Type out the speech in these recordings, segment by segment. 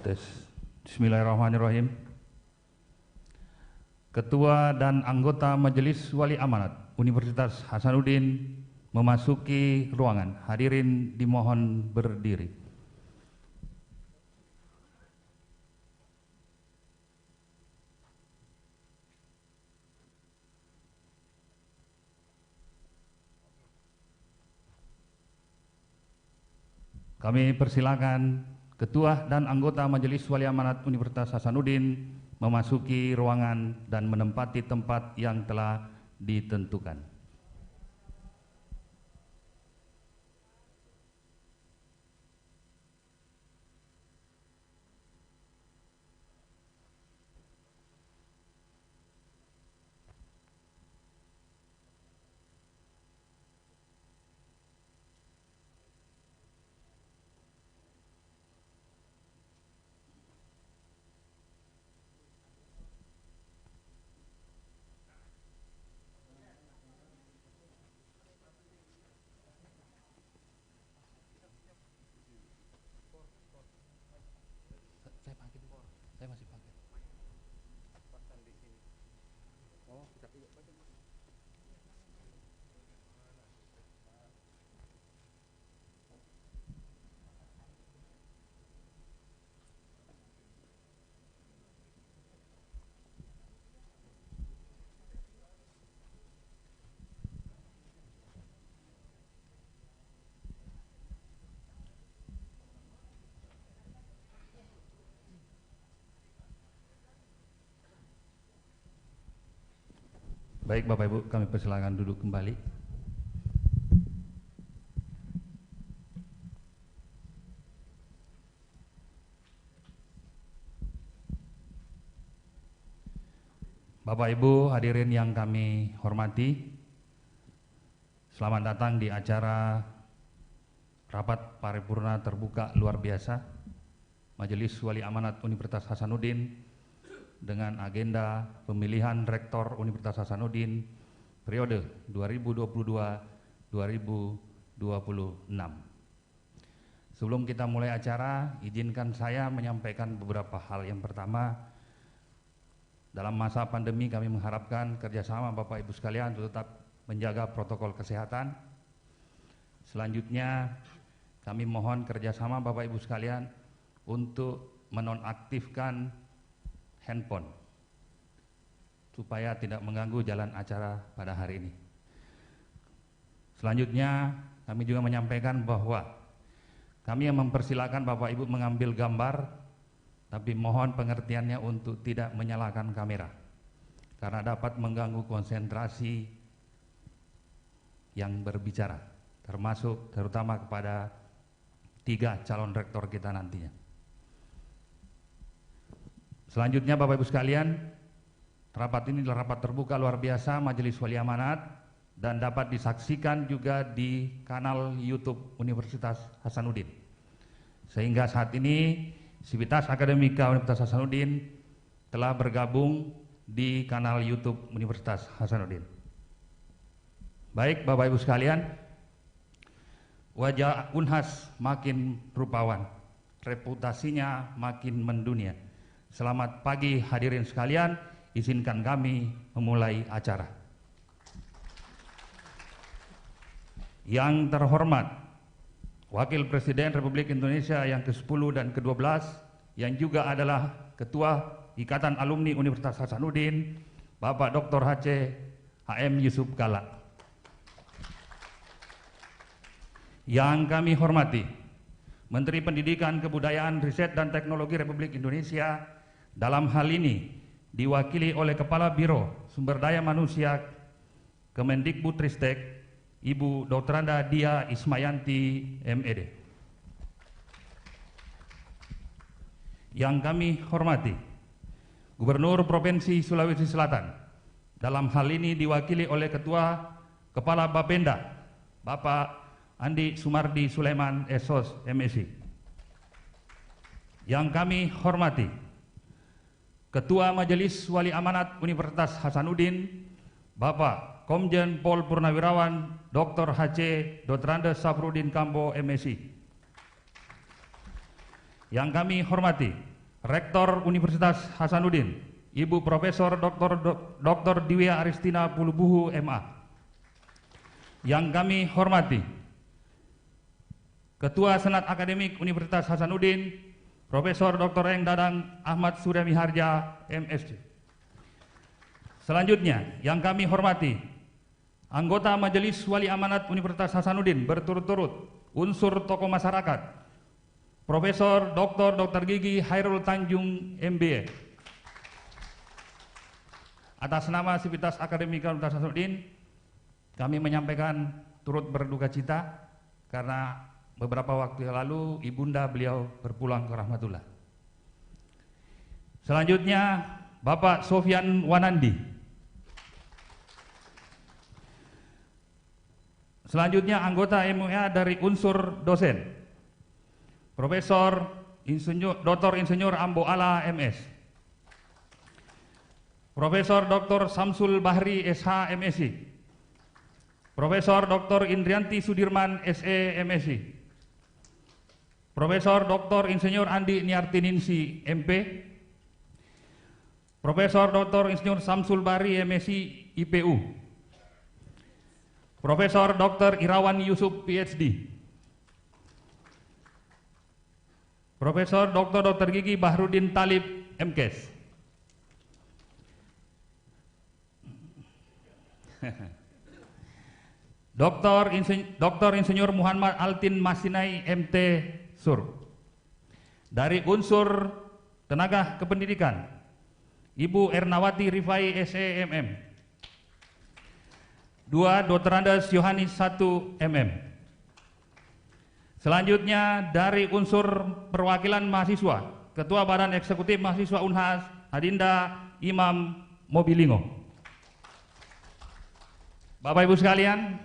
Tes. Bismillahirrahmanirrahim. Ketua dan anggota Majelis Wali Amanat Universitas Hasanuddin memasuki ruangan. Hadirin dimohon berdiri. Kami persilakan Ketua dan anggota Majelis Wali Amanat Universitas Hasanuddin memasuki ruangan dan menempati tempat yang telah ditentukan. Saya masih pakai. Baik Bapak Ibu, kami persilakan duduk kembali. Bapak Ibu hadirin yang kami hormati, selamat datang di acara rapat paripurna terbuka luar biasa Majelis Wali Amanat Universitas Hasanuddin dengan agenda pemilihan Rektor Universitas Hasanuddin periode 2022-2026. Sebelum kita mulai acara, izinkan saya menyampaikan beberapa hal. Yang pertama, dalam masa pandemi kami mengharapkan kerjasama Bapak Ibu sekalian untuk tetap menjaga protokol kesehatan. Selanjutnya, kami mohon kerjasama Bapak Ibu sekalian untuk menonaktifkan handphone supaya tidak mengganggu jalan acara pada hari ini. Selanjutnya kami juga menyampaikan bahwa kami yang mempersilakan Bapak Ibu mengambil gambar, tapi mohon pengertiannya untuk tidak menyalakan kamera karena dapat mengganggu konsentrasi yang berbicara, termasuk terutama kepada 3 calon rektor kita nantinya. Selanjutnya Bapak Ibu sekalian, rapat ini adalah rapat terbuka luar biasa Majelis Wali Amanat dan dapat disaksikan juga di kanal YouTube Universitas Hasanuddin. Sehingga saat ini Sivitas Akademika Universitas Hasanuddin telah bergabung di kanal YouTube Universitas Hasanuddin. Baik Bapak Ibu sekalian, wajah Unhas makin rupawan, reputasinya makin mendunia. Selamat pagi hadirin sekalian, izinkan kami memulai acara. Yang terhormat Wakil Presiden Republik Indonesia yang ke-10 dan ke-12 yang juga adalah Ketua Ikatan Alumni Universitas Hasanuddin, Bapak Dr. H.C. H.M. Yusuf Kalla. Yang kami hormati Menteri Pendidikan, Kebudayaan, Riset dan Teknologi Republik Indonesia, dalam hal ini diwakili oleh Kepala Biro Sumber Daya Manusia Kemendikbudristek, Ibu Dr. Dia Ismayanti, MED. Yang kami hormati Gubernur Provinsi Sulawesi Selatan, dalam hal ini diwakili oleh Ketua Kepala Bapenda, Bapak Andi Sumardi Sulaiman, SOS, MSI. Yang kami hormati Ketua Majelis Wali Amanat Universitas Hasanuddin, Bapak Komjen Pol Purnawirawan Dr. H.C. Dr. Safruddin Kambo, MSI. Yang kami hormati Rektor Universitas Hasanuddin, Ibu Profesor Dr. Diwia Aristina Pulubuhu MA. Yang kami hormati Ketua Senat Akademik Universitas Hasanuddin, Profesor Dr. Eng Dadang Ahmad Surya Miharja, MSc. Selanjutnya, yang kami hormati anggota Majelis Wali Amanat Universitas Hasanuddin berturut-turut unsur tokoh masyarakat, Profesor Dr. Gigi Hairul Tanjung MBA. Atas nama Sivitas Akademika Universitas Hasanuddin, kami menyampaikan turut berduka cita karena beberapa waktu yang lalu ibunda beliau berpulang ke rahmatullah. Selanjutnya, Bapak Sofyan Wanandi. Selanjutnya, anggota MUA dari unsur dosen, Profesor Dr. Insinyur Ambo Ala MS, Profesor Dr. Samsul Bahri SH MSc, Profesor Dr. Indrianti Sudirman SE MSc, Profesor Dr. Insinyur Andi Niartiningsi MP, Profesor Dr. Insinyur Samsul Bahri MSc IPU, Profesor Dr. Irawan Yusuf PhD, Profesor Dr. Gigi Bahrudin Talib MKes, Dr. Insinyur Muhammad Altin Masinai MT Sur. Dari unsur tenaga kependidikan, Ibu Ernawati Rifai SEMM. 2. Dr. Andes Yohanis 1 MM. Selanjutnya dari unsur perwakilan mahasiswa, Ketua Badan Eksekutif Mahasiswa Unhas, Adinda Imam Mobilingo. Bapak Ibu sekalian,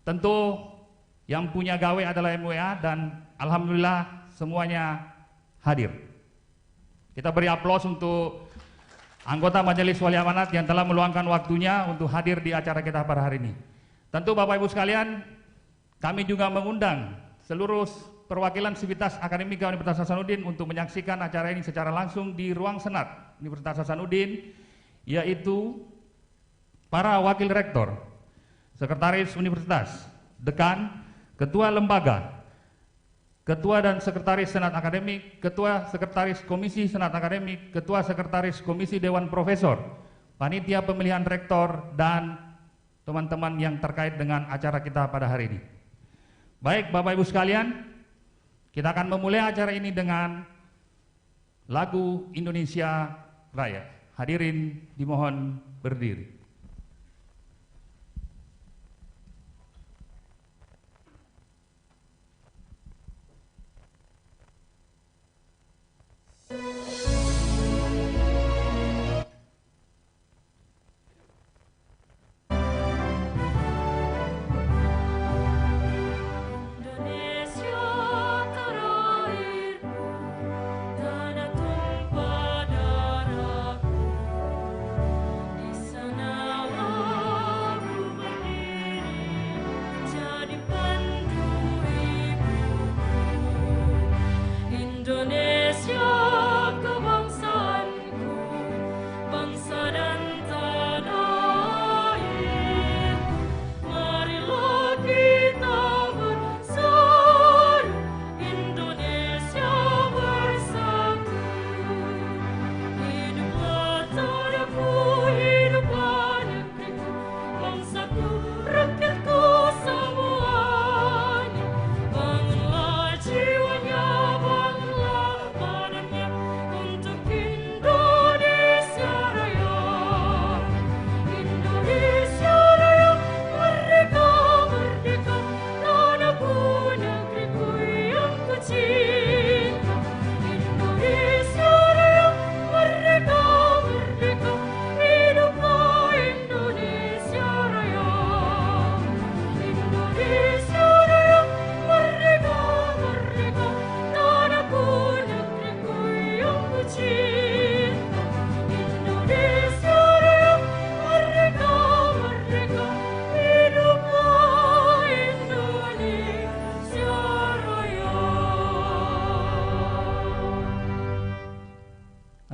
tentu yang punya gawe adalah MUA dan alhamdulillah semuanya hadir. Kita beri aplaus untuk anggota Majelis Wali Amanat yang telah meluangkan waktunya untuk hadir di acara kita pada hari ini. Tentu Bapak Ibu sekalian, kami juga mengundang seluruh perwakilan Sivitas Akademika Universitas Hasanuddin untuk menyaksikan acara ini secara langsung di ruang Senat Universitas Hasanuddin, yaitu para wakil rektor, sekretaris universitas, dekan, ketua lembaga, ketua dan sekretaris Senat Akademik, ketua sekretaris Komisi Senat Akademik, ketua sekretaris Komisi Dewan Profesor, panitia pemilihan rektor, dan teman-teman yang terkait dengan acara kita pada hari ini. Baik Bapak Ibu sekalian, kita akan memulai acara ini dengan lagu Indonesia Raya. Hadirin dimohon berdiri. Sana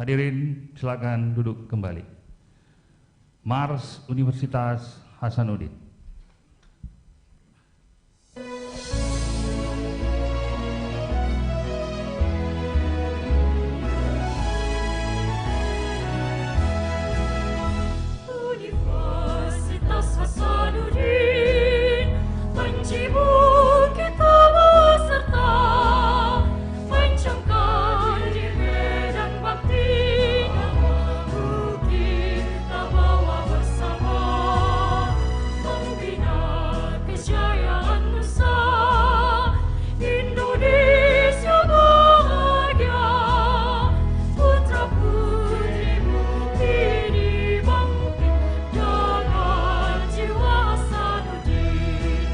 Hadirin silakan duduk kembali. Mars Universitas Hasanuddin. Universitas Hasanuddin menjimu kita beserta, mencangkan di medan bakti, namamu kita bawa bersama, membina kejayaan nusa Indonesia bahagia, putra putrimu kini bangkit dengan jiwa Hasanuddin.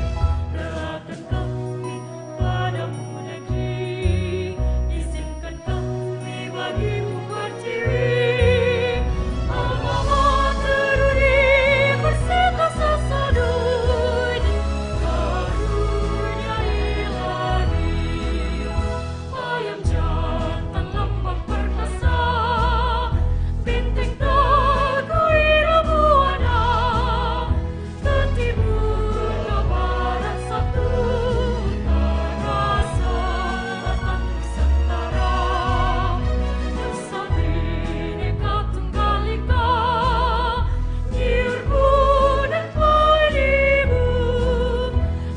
Relakan kami padamu negeri, izinkan kami bagimu berdiri. Alma mater Universitas Hasanuddin, karunia ilahi. Ayam jantan lambang perkasa, benteng Dago Irabuana, ke timur ke barat satu, utara selatan Nusantara. Nusa Bhinneka Tunggal Ika, Nirbu dan Padimu,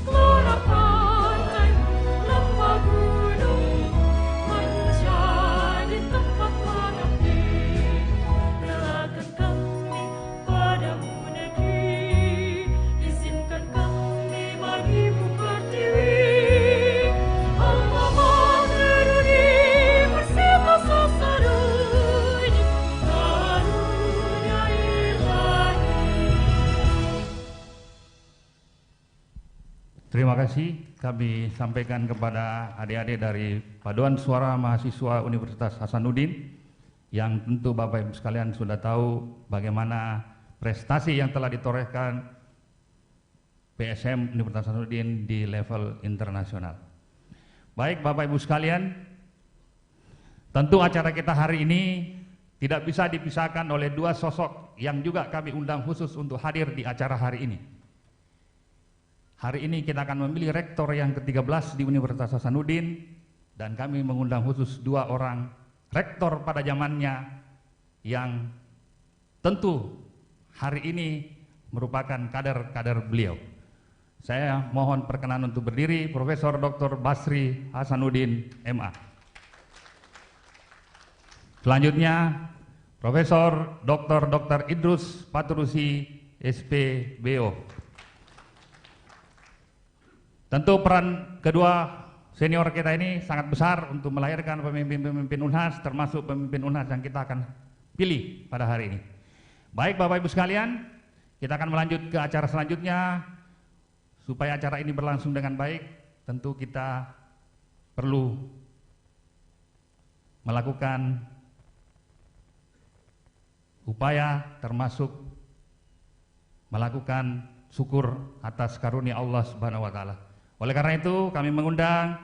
gelora pantaimu, lembah gunungmu, menjadi tempat mengabdi. Relakan kami padamu negeri, izinkan kami bagimu berdiri. Alma mater Universitas Hasanuddin, karunia ilahi. Terima kasih kami sampaikan kepada adik-adik dari Paduan Suara Mahasiswa Universitas Hasanuddin yang tentu Bapak Ibu sekalian sudah tahu bagaimana prestasi yang telah ditorehkan PSM Universitas Hasanuddin di level internasional. Baik Bapak Ibu sekalian, tentu acara kita hari ini tidak bisa dipisahkan oleh dua sosok yang juga kami undang khusus untuk hadir di acara hari ini. Hari ini kita akan memilih rektor yang ke-13 di Universitas Hasanuddin, dan kami mengundang khusus dua orang rektor pada zamannya yang tentu hari ini merupakan kader-kader beliau. Saya mohon perkenan untuk berdiri, Profesor Dr. Basri Hasanuddin, MA. Selanjutnya, Profesor Dr. Idrus Paturusi, SPBO. Tentu peran kedua senior kita ini sangat besar untuk melahirkan pemimpin-pemimpin UNHAS, termasuk pemimpin UNHAS yang kita akan pilih pada hari ini. Baik Bapak Ibu sekalian, kita akan melanjut ke acara selanjutnya. Supaya acara ini berlangsung dengan baik, tentu kita perlu melakukan upaya termasuk melakukan syukur atas karunia Allah Subhanahu wa taala. Oleh karena itu kami mengundang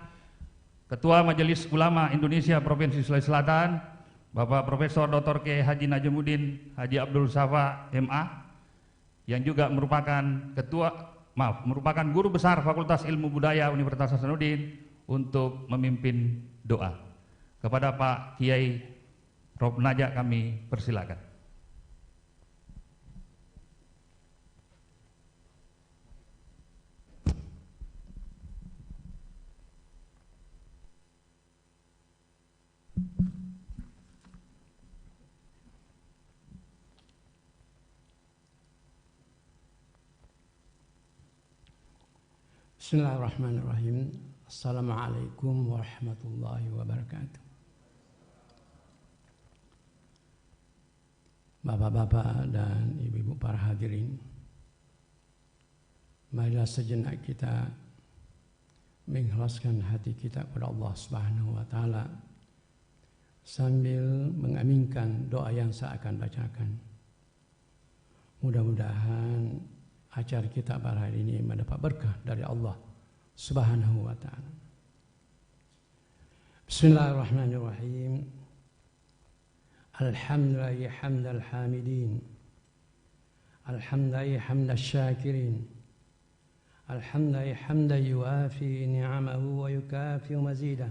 Ketua Majelis Ulama Indonesia Provinsi Sulawesi Selatan, Bapak Profesor Dr. K. Haji Najamuddin Haji Abdul Safa, MA, yang juga merupakan merupakan guru besar Fakultas Ilmu Budaya Universitas Hasanuddin untuk memimpin doa. Kepada Pak Kiai Rob Najak kami persilakan. Bismillahirrahmanirrahim. Assalamualaikum warahmatullahi wabarakatuh. Bapak-bapak dan ibu-ibu para hadirin, marilah sejenak kita mengikhlaskan hati kita kepada Allah Subhanahu wa taala sambil mengaminkan doa yang saya akan bacakan. Mudah-mudahan acara kita pada hari ini mendapat berkah dari Allah Subhanahu wa taala. Bismillahirrahmanirrahim. الحمد لله حمد الحامدين الحمد لله حمد الشاكرين الحمد لله حمدا يوافي نعمه ويكافئ مزيده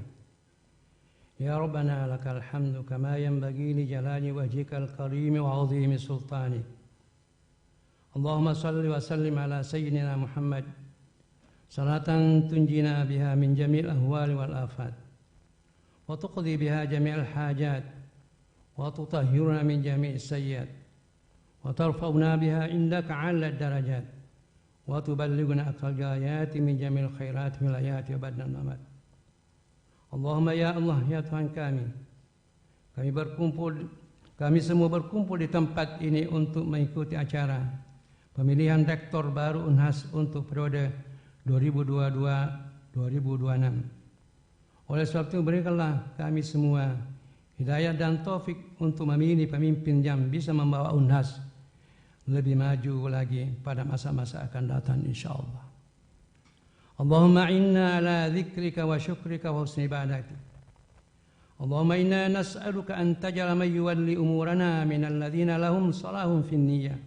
يا ربنا لك الحمد كما ينبغي لجلال وجهك الكريم وعظيم سلطانك اللهم صل وسلم على سيدنا محمد صلاة تنجينا بها من جميع الأهوال والآفات وتقضي بها جميع الحاجات وتطهرنا من جميع السيئات وترفعنا بها عندك أعلى الدرجات وتبلغنا أقصى الغايات من جميع الخيرات في الحياة وبعد الممات. Allahumma ya Allah ya Tuhan kami semua berkumpul di tempat ini untuk mengikuti acara pemilihan rektor baru Unhas untuk periode 2022-2026. Oleh sebab itu berikanlah kami semua hidayah dan taufik untuk memilih pemimpin yang bisa membawa Unhas lebih maju lagi pada masa-masa akan datang insyaallah. Allahumma inna ala dzikrika wa syukrika wa husni ibadatik. Allahumma inna nas'aluka an taj'ala man yuwalli umurana minal ladzina lahum salahun fin niyyah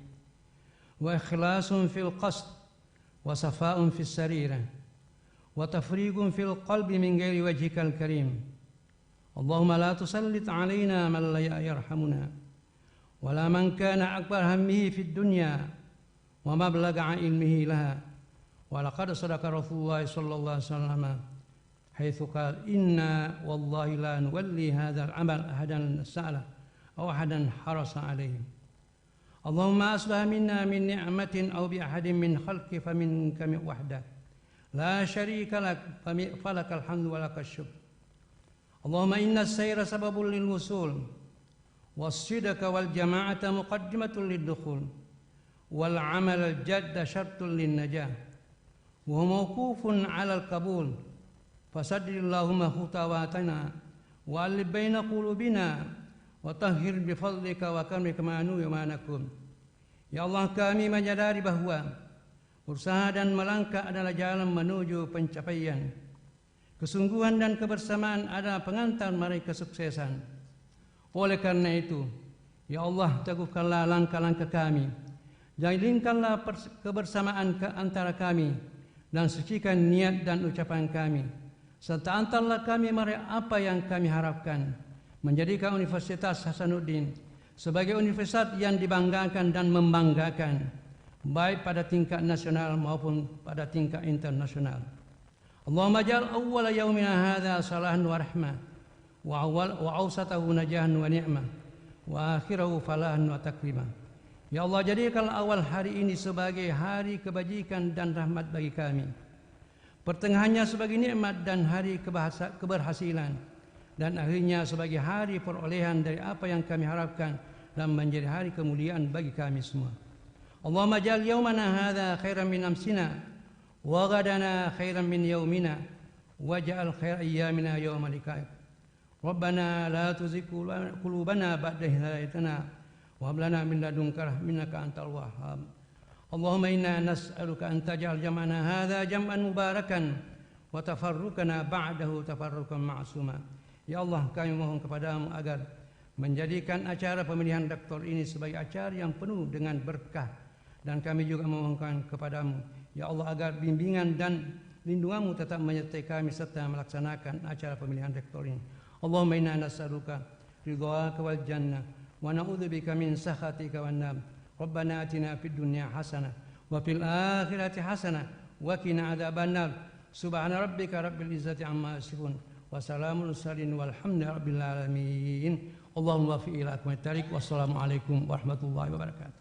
wa ikhlasun fil qasd wa safa'un fis sarirah wa tafriqun fil qalbi min ghairi wajhikal karim. Allahumma la tusallit alaina man la yarhamuna wa la man kana akbar hammihi fid dunya wa mablagha ilmihi laha. Walaqad sadaqa Rasulullah sallallahu alaihi wasallam haitsu qala inna wallahi la nuwalli hadzal amal ahadan sa'ala aw ahadan harasa alaihi. Allahumma asbah minna min ni'matin aw bi ahadin min khalqi faminka wahdak la syarika lak falakal hamdu wa lakash syukr. Allahumma inna as-sayra sababun lil wusul was-sidqa wal jama'ata muqaddimatun lid-dukhul wal 'amal al-jadda syartun lin-najah wa mawqufun 'alal qabul fasaddid Allahumma khutawatana wa alif baina qulubina wa tahhir bi fadlika wa kamika ma'anu wa ma'anakum. Ya Allah, kami menyadari bahwa usaha dan melangkah adalah jalan menuju pencapaian. Kesungguhan dan kebersamaan adalah pengantar meraih kesuksesan. Oleh karena itu, ya Allah, teguhkanlah langkah-langkah kami, jalinkanlah kebersamaan antara kami, dan sucikan niat dan ucapan kami, serta antarlah kami meraih apa yang kami harapkan, menjadikan Universitas Hasanuddin sebagai universitas yang dibanggakan dan membanggakan, baik pada tingkat nasional maupun pada tingkat internasional. Allahumma ja'al awwala yaumina hadza salahan wa rahmah wa awsatahu najahan wa ni'mah wa akhirahu falahan wa takrimah. Ya Allah, jadikanlah awal hari ini sebagai hari kebajikan dan rahmat bagi kami, pertengahannya sebagai nikmat dan hari keberhasilan, dan akhirnya sebagai hari perolehan dari apa yang kami harapkan dan menjadi hari kemuliaan bagi kami semua. Allahumma ja'al yaumana hadza khairan min amsina wa ghadana khairan min yaumina waj'al khair ayyamina yawma liqa'ik. Rabbana la tuzigh qulubana ba'da idh hadaytana wa hab lana min ladunka rahmatan innaka antal wahhab. Allahumma inna nas'aluka an taj'al jam'ana hadza jam'an mubarakan wa tafarruqana ba'dahu tafarruqan ma'suma. Ya Allah, kami mohon kepadamu agar menjadikan acara pemilihan rektor ini sebagai acara yang penuh dengan berkah, dan kami juga memohonkan kepadamu ya Allah agar bimbingan dan lindunganmu tetap menyertai kami serta melaksanakan acara pemilihan rektor ini. Allahumma inna nas'aluka ridhaka wal jannah wa na'udzubika min sakhatika wan nar. Rabbana atina fid dunya hasanah wa fil akhirati hasanah wa qina adzabannar. Subhana rabbika rabbil izzati amma yasifun wa salamun mursalin walhamdulillahi rabbil alamin. Allahumma fi ila akmalit tariq. Wassalamu alaikum warahmatullahi wabarakatuh.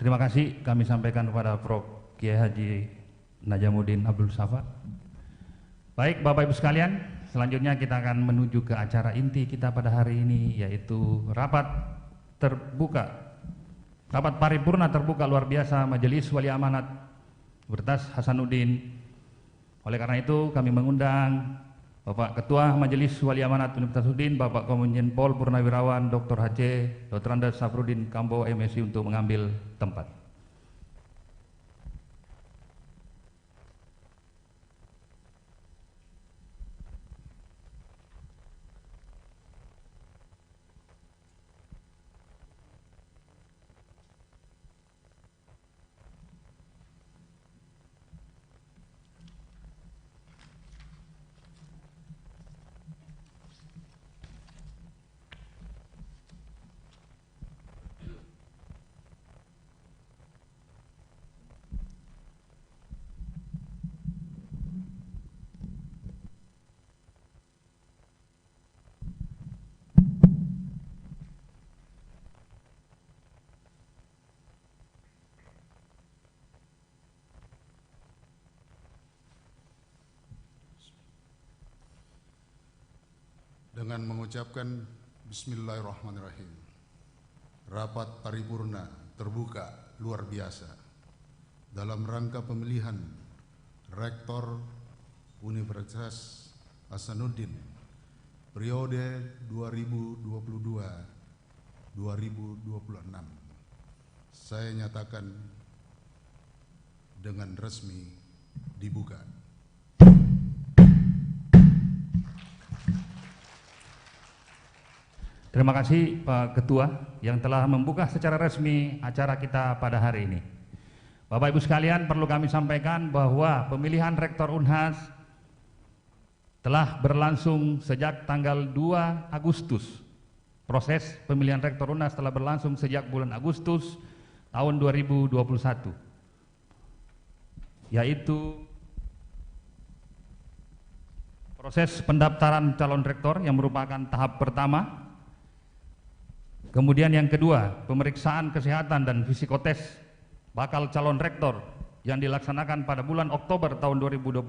Terima kasih kami sampaikan kepada Prof. Kiai Haji Najamuddin Abdul Safa. Baik Bapak Ibu sekalian, selanjutnya kita akan menuju ke acara inti kita pada hari ini, yaitu rapat paripurna terbuka luar biasa Majelis Wali Amanat Universitas Hasanuddin. Oleh karena itu kami mengundang Bapak Ketua Majelis Wali Amanat Universitas Hasanuddin, Bapak Komandan Pol Purnawirawan Dr. H.C. Dr. Andes Safrudin Kambo MSI untuk mengambil tempat. Dengan mengucapkan Bismillahirrahmanirrahim, rapat paripurna terbuka luar biasa dalam rangka pemilihan Rektor Universitas Hasanuddin periode 2022-2026 saya nyatakan dengan resmi dibuka. Terima kasih Pak Ketua yang telah membuka secara resmi acara kita pada hari ini. Bapak Ibu sekalian, perlu kami sampaikan bahwa pemilihan Rektor Unhas telah berlangsung sejak tanggal 2 Agustus. Proses pemilihan Rektor Unhas telah berlangsung sejak bulan Agustus tahun 2021, yaitu proses pendaftaran calon rektor yang merupakan tahap pertama. Kemudian yang kedua, pemeriksaan kesehatan dan psikotes bakal calon rektor yang dilaksanakan pada bulan Oktober tahun 2021.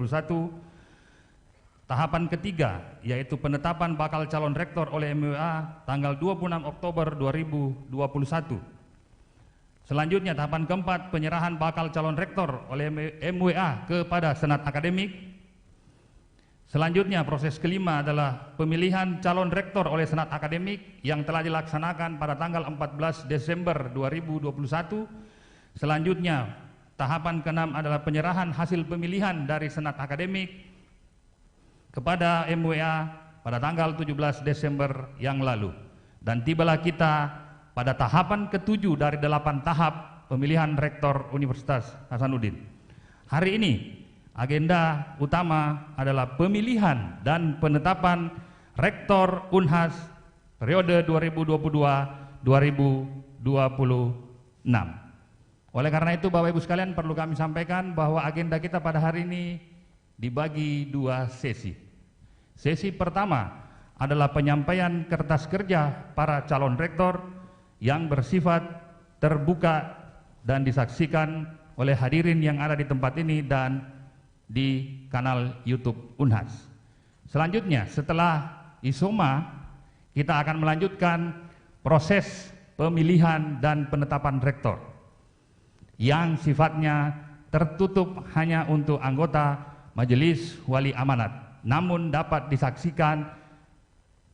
Tahapan ketiga, yaitu penetapan bakal calon rektor oleh MWA tanggal 26 Oktober 2021. Selanjutnya tahapan keempat, penyerahan bakal calon rektor oleh MWA kepada Senat Akademik. Selanjutnya proses kelima adalah pemilihan calon rektor oleh Senat Akademik yang telah dilaksanakan pada tanggal 14 Desember 2021. Selanjutnya tahapan keenam adalah penyerahan hasil pemilihan dari Senat Akademik kepada MWA pada tanggal 17 Desember yang lalu. Dan tibalah kita pada tahapan ketujuh dari 8 tahap pemilihan Rektor Universitas Hasanuddin. Hari ini agenda utama adalah pemilihan dan penetapan Rektor Unhas periode 2022-2026. Oleh karena itu Bapak Ibu sekalian, perlu kami sampaikan bahwa agenda kita pada hari ini dibagi dua sesi. Sesi pertama adalah penyampaian kertas kerja para calon rektor yang bersifat terbuka dan disaksikan oleh hadirin yang ada di tempat ini dan di kanal YouTube Unhas. Selanjutnya setelah isoma kita akan melanjutkan proses pemilihan dan penetapan rektor yang sifatnya tertutup hanya untuk anggota Majelis Wali Amanat, namun dapat disaksikan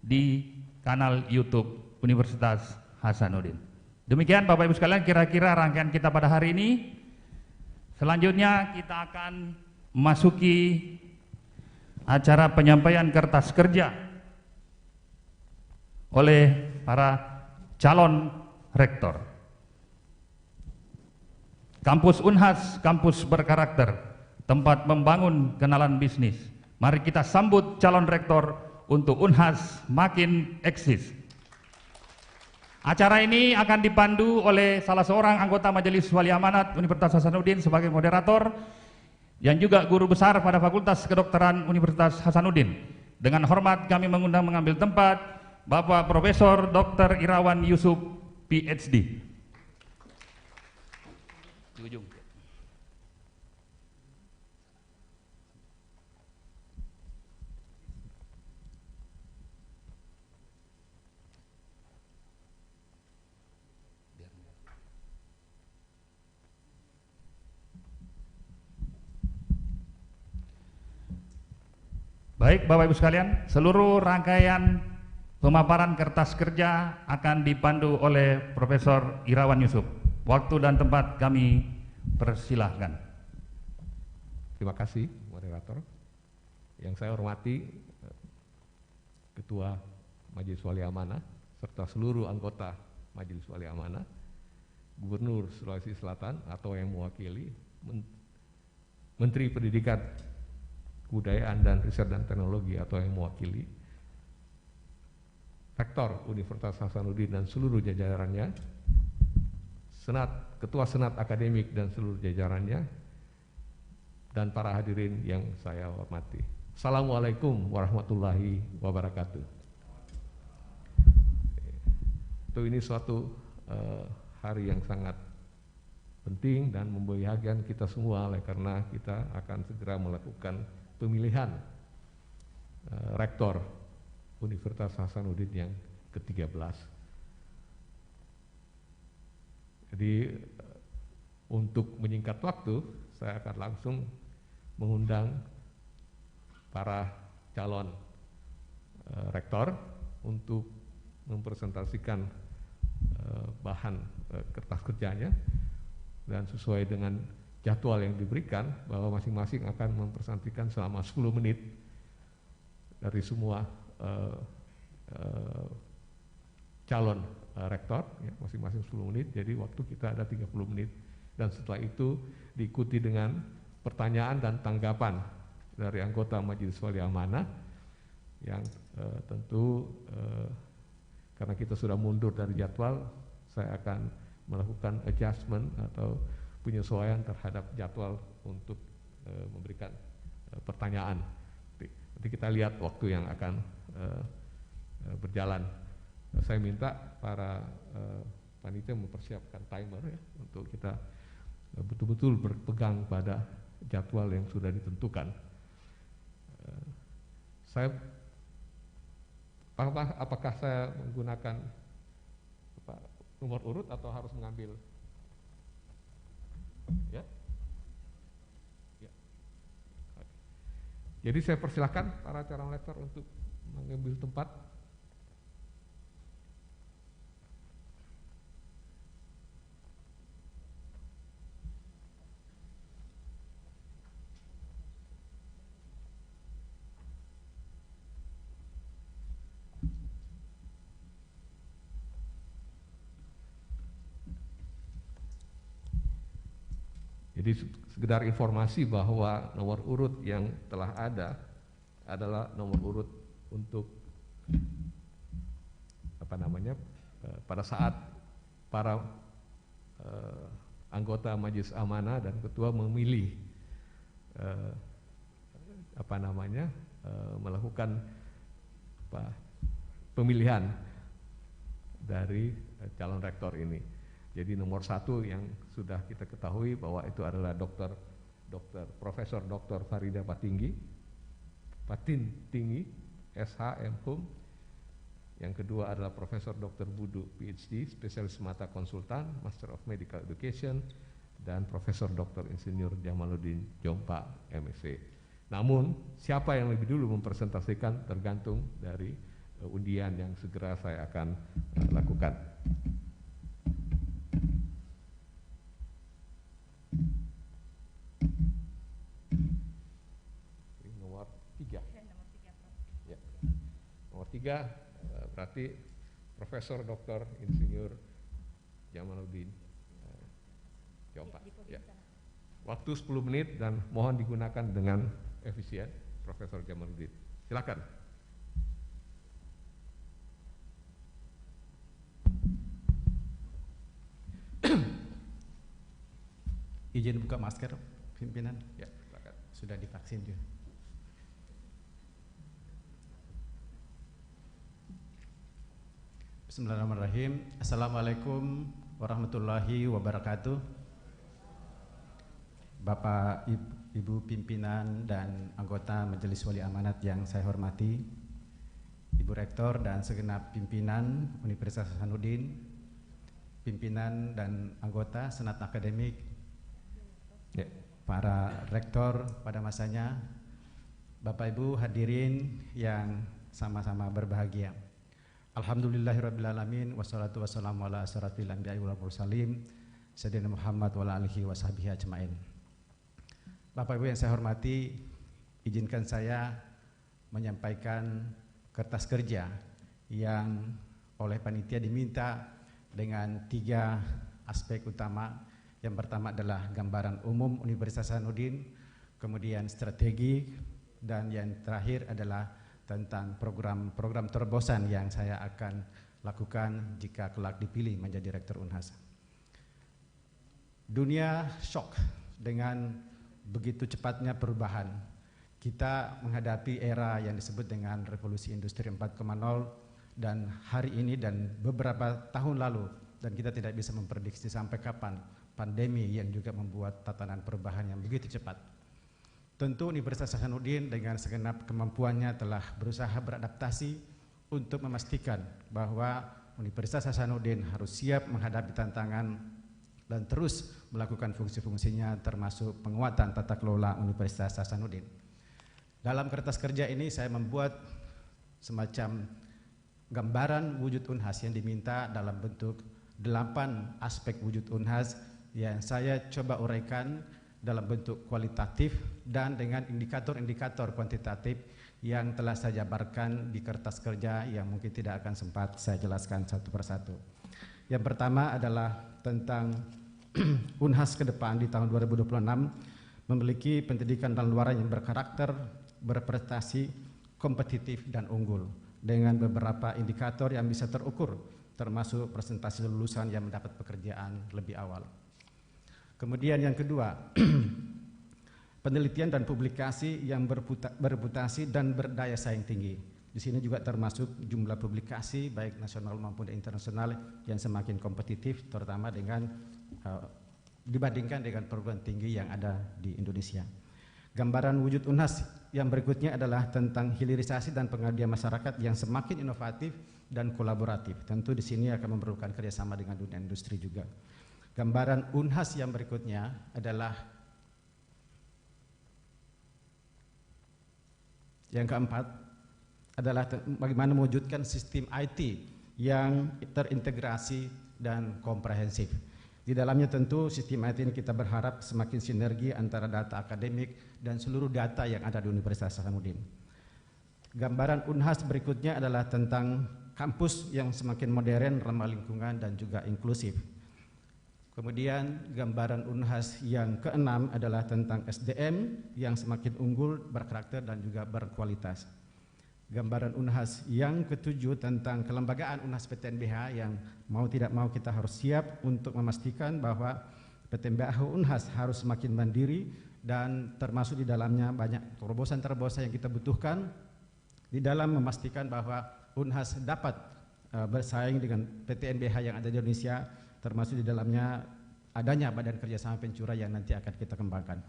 di kanal YouTube Universitas Hasanuddin. Demikian Bapak Ibu sekalian kira-kira rangkaian kita pada hari ini. Selanjutnya kita akan memasuki acara penyampaian kertas kerja oleh para calon rektor. Kampus Unhas, kampus berkarakter, tempat membangun kenalan bisnis. Mari kita sambut calon rektor untuk Unhas makin eksis. Acara ini akan dipandu oleh salah seorang anggota Majelis Wali Amanat Universitas Hasanuddin sebagai moderator, yang juga guru besar pada Fakultas Kedokteran Universitas Hasanuddin. Dengan hormat kami mengundang mengambil tempat Bapak Profesor Dr. Irawan Yusuf, PhD. Di ujung. Baik Bapak Ibu sekalian, seluruh rangkaian pemaparan kertas kerja akan dipandu oleh Profesor Irawan Yusuf. Waktu dan tempat kami persilahkan. Terima kasih moderator. Yang saya hormati Ketua Majelis Wali Amanah serta seluruh anggota Majelis Wali Amanah, Gubernur Sulawesi Selatan atau yang mewakili, Menteri Pendidikan, Kebudayaan dan Riset dan Teknologi atau yang mewakili, Rektor Universitas Hasanuddin dan seluruh jajarannya, Ketua Senat Akademik dan seluruh jajarannya, dan para hadirin yang saya hormati. Assalamualaikum warahmatullahi wabarakatuh. Ini suatu hari yang sangat penting dan membahagiakan kita semua, oleh karena kita akan segera melakukan pemilihan Rektor Universitas Hasanuddin yang ke-13. Jadi untuk menyingkat waktu, saya akan langsung mengundang para calon rektor untuk mempresentasikan bahan kertas kerjanya, dan sesuai dengan jadwal yang diberikan bahwa masing-masing akan mempresentasikan selama 10 menit dari semua calon rektor, ya, masing-masing 10 menit, jadi waktu kita ada 30 menit, dan setelah itu diikuti dengan pertanyaan dan tanggapan dari anggota Majelis Wali Amanah yang tentu karena kita sudah mundur dari jadwal, saya akan melakukan adjustment atau penyesuaian terhadap jadwal untuk memberikan pertanyaan. Nanti kita lihat waktu yang akan berjalan. Saya minta para panitia mempersiapkan timer ya, untuk kita betul-betul berpegang pada jadwal yang sudah ditentukan. Apakah saya menggunakan nomor urut atau harus mengambil? Ya. Ya. Jadi saya persilahkan para calon lektor untuk mengambil tempat. Jadi sekedar informasi bahwa nomor urut yang telah ada adalah nomor urut untuk pada saat para anggota Majelis Amanah dan ketua memilih melakukan pemilihan dari calon rektor ini. Jadi nomor 1 yang sudah kita ketahui bahwa itu adalah Profesor Dr. Farida Patin Tinggi, SH, M.Hum. Yang kedua adalah Profesor Dr. Budu, PhD, spesialis mata konsultan, Master of Medical Education, dan Profesor Dr. Insinyur Jamaluddin Jompa, MSc. Namun siapa yang lebih dulu mempresentasikan tergantung dari undian yang segera saya akan lakukan. Nomor 3. Ya. Nomor 3 berarti Profesor Dr. Insinyur Jamaluddin Jompa. Ya. Waktu 10 menit dan mohon digunakan dengan efisien, Profesor Jamaluddin. Silakan. Izin buka masker, pimpinan. Ya, silakan. Sudah divaksin juga. Bismillahirrahmanirrahim. Assalamualaikum warahmatullahi wabarakatuh. Bapak, Ibu pimpinan dan anggota Majelis Wali Amanat yang saya hormati, Ibu Rektor dan segenap pimpinan Universitas Hasanuddin, pimpinan dan anggota Senat Akademik, para rektor pada masanya, Bapak Ibu hadirin yang sama-sama berbahagia. Alhamdulillahirrabbilalamin, wassalatu wassalamu ala asyrafil anbiya'i wal mursalin sayyidina Muhammad wa ala alihi wa sahbihi ajmain. Bapak Ibu yang saya hormati, izinkan saya menyampaikan kertas kerja yang oleh panitia diminta dengan 3 aspek utama. Yang pertama adalah gambaran umum Universitas Hasanuddin, kemudian strategi, dan yang terakhir adalah tentang program terobosan yang saya akan lakukan jika kelak dipilih menjadi Rektor Unhas. Dunia shock dengan begitu cepatnya perubahan. Kita menghadapi era yang disebut dengan revolusi industri 4.0, dan hari ini dan beberapa tahun lalu, dan kita tidak bisa memprediksi sampai kapan pandemi yang juga membuat tatanan perubahan yang begitu cepat. Tentu Universitas Hasanuddin dengan segenap kemampuannya telah berusaha beradaptasi untuk memastikan bahwa Universitas Hasanuddin harus siap menghadapi tantangan dan terus melakukan fungsi-fungsinya, termasuk penguatan tata kelola Universitas Hasanuddin. Dalam kertas kerja ini saya membuat semacam gambaran wujud Unhas yang diminta dalam bentuk 8 aspek wujud Unhas yang saya coba uraikan dalam bentuk kualitatif dan dengan indikator-indikator kuantitatif yang telah saya jabarkan di kertas kerja yang mungkin tidak akan sempat saya jelaskan satu persatu. Yang pertama adalah tentang Unhas ke depan di tahun 2026 memiliki pendidikan dan luaran yang berkarakter, berprestasi, kompetitif, dan unggul dengan beberapa indikator yang bisa terukur, termasuk presentasi lulusan yang mendapat pekerjaan lebih awal. Kemudian yang kedua, penelitian dan publikasi yang bereputasi dan berdaya saing tinggi. Di sini juga termasuk jumlah publikasi baik nasional maupun internasional yang semakin kompetitif, terutama dengan dibandingkan dengan perguruan tinggi yang ada di Indonesia. Gambaran wujud Unhas yang berikutnya adalah tentang hilirisasi dan pengabdian masyarakat yang semakin inovatif dan kolaboratif. Tentu di sini akan memerlukan kerjasama dengan dunia industri juga. Gambaran Unhas yang berikutnya adalah yang keempat adalah bagaimana mewujudkan sistem IT yang terintegrasi dan komprehensif. Di dalamnya tentu sistem IT ini kita berharap semakin sinergi antara data akademik dan seluruh data yang ada di Universitas Hasanuddin. Gambaran Unhas berikutnya adalah tentang kampus yang semakin modern, ramah lingkungan, dan juga inklusif. Kemudian gambaran Unhas yang keenam adalah tentang SDM yang semakin unggul, berkarakter, dan juga berkualitas. Gambaran Unhas yang ketujuh tentang kelembagaan Unhas PTNBH yang mau tidak mau kita harus siap untuk memastikan bahwa PTNBH Unhas harus semakin mandiri, dan termasuk di dalamnya banyak terobosan-terobosan yang kita butuhkan di dalam memastikan bahwa Unhas dapat bersaing dengan PTNBH yang ada di Indonesia, termasuk di dalamnya adanya badan kerjasama pencura yang nanti akan kita kembangkan.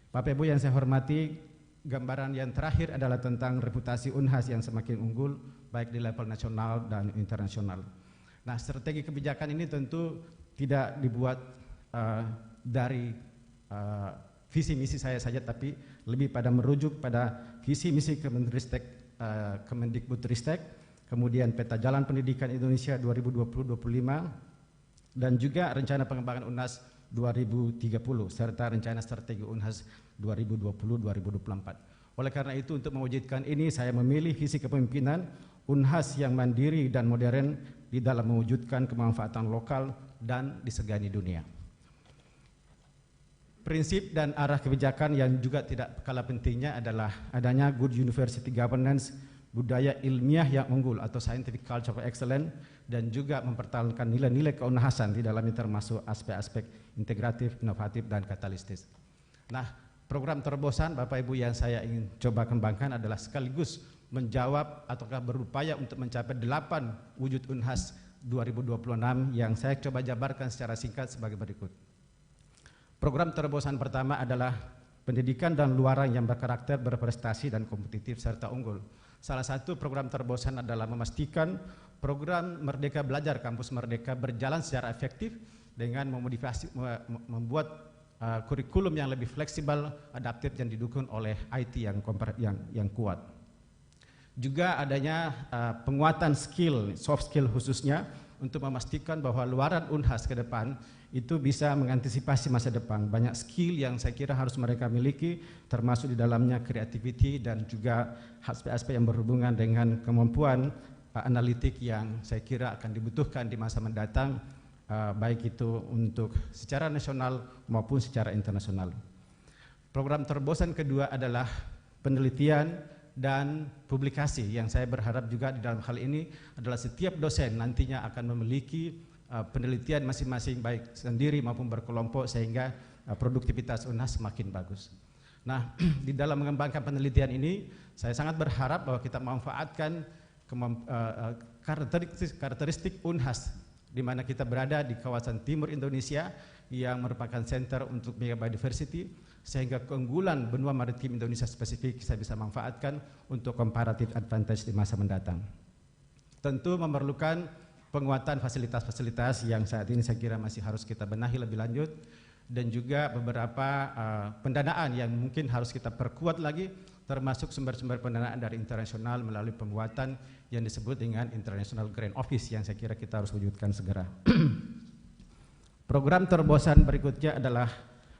Bapak Ibu yang saya hormati, gambaran yang terakhir adalah tentang reputasi Unhas yang semakin unggul baik di level nasional dan internasional. Nah, strategi kebijakan ini tentu tidak dibuat dari visi misi saya saja, tapi lebih pada merujuk pada visi misi Kemendikbudristek, kemudian peta jalan pendidikan Indonesia 2020-2025, dan juga rencana pengembangan Unhas 2030 serta rencana strategi Unhas 2020-2024. Oleh karena itu, untuk mewujudkan ini saya memilih visi kepemimpinan Unhas yang mandiri dan modern di dalam mewujudkan kemanfaatan lokal dan disegani dunia. Prinsip dan arah kebijakan yang juga tidak kalah pentingnya adalah adanya good university governance, budaya ilmiah yang unggul atau scientific culture of excellence, dan juga mempertahankan nilai-nilai keunhasan di dalamnya termasuk aspek-aspek integratif, inovatif, dan katalistis. Nah, program terobosan Bapak Ibu yang saya ingin coba kembangkan adalah sekaligus menjawab ataukah berupaya untuk mencapai 8 wujud Unhas 2026 yang saya coba jabarkan secara singkat sebagai berikut. Program terobosan pertama adalah pendidikan dan luaran yang berkarakter, berprestasi, dan kompetitif serta unggul. Salah satu program terobosan adalah memastikan program Merdeka Belajar Kampus Merdeka berjalan secara efektif dengan membuat kurikulum yang lebih fleksibel, adaptif dan didukung oleh IT yang kuat. Juga adanya penguatan skill, soft skill khususnya untuk memastikan bahwa luaran Unhas ke depan itu bisa mengantisipasi masa depan. Banyak skill yang saya kira harus mereka miliki, termasuk di dalamnya creativity dan juga aspek-aspek yang berhubungan dengan kemampuan analitik yang saya kira akan dibutuhkan di masa mendatang, baik itu untuk secara nasional maupun secara internasional. Program terobosan kedua adalah penelitian dan publikasi, yang saya berharap juga di dalam hal ini adalah setiap dosen nantinya akan memiliki penelitian masing-masing baik sendiri maupun berkelompok sehingga produktivitas Unhas semakin bagus. Nah, di dalam mengembangkan penelitian ini saya sangat berharap bahwa kita memanfaatkan karakteristik Unhas di mana kita berada di kawasan timur Indonesia yang merupakan center untuk biodiversity, sehingga keunggulan benua maritim Indonesia spesifik saya bisa manfaatkan untuk comparative advantage di masa mendatang. Tentu memerlukan penguatan fasilitas-fasilitas yang saat ini saya kira masih harus kita benahi lebih lanjut, dan juga beberapa pendanaan yang mungkin harus kita perkuat lagi, termasuk sumber-sumber pendanaan dari internasional melalui pembuatan yang disebut dengan International Grant Office yang saya kira kita harus wujudkan segera. Program terobosan berikutnya adalah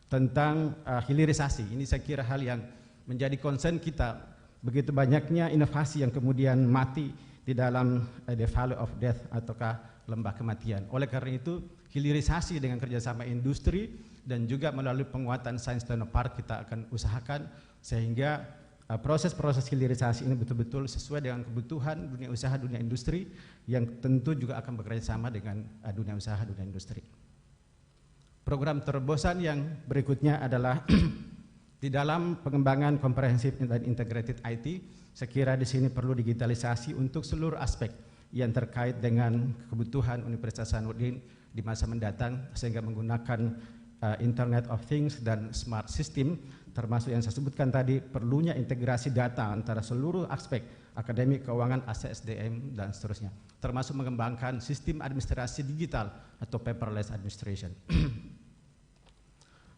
tentang hilirisasi. Ini saya kira hal yang menjadi concern kita. Begitu banyaknya inovasi yang kemudian mati di dalam the valley of death ataukah lembah kematian. Oleh karena itu, hilirisasi dengan kerjasama industri dan juga melalui penguatan sains teknopark kita akan usahakan sehingga proses-proses hilirisasi ini betul-betul sesuai dengan kebutuhan dunia usaha, dunia industri yang tentu juga akan bekerja sama dengan dunia usaha, dunia industri. Program terobosan yang berikutnya adalah di dalam pengembangan komprehensif dan integrated IT, saya kira di sini perlu digitalisasi untuk seluruh aspek yang terkait dengan kebutuhan Universitas Hasanuddin di masa mendatang, sehingga menggunakan Internet of Things dan smart system, termasuk yang saya sebutkan tadi perlunya integrasi data antara seluruh aspek akademik, keuangan, SDM dan seterusnya, termasuk mengembangkan sistem administrasi digital atau paperless administration.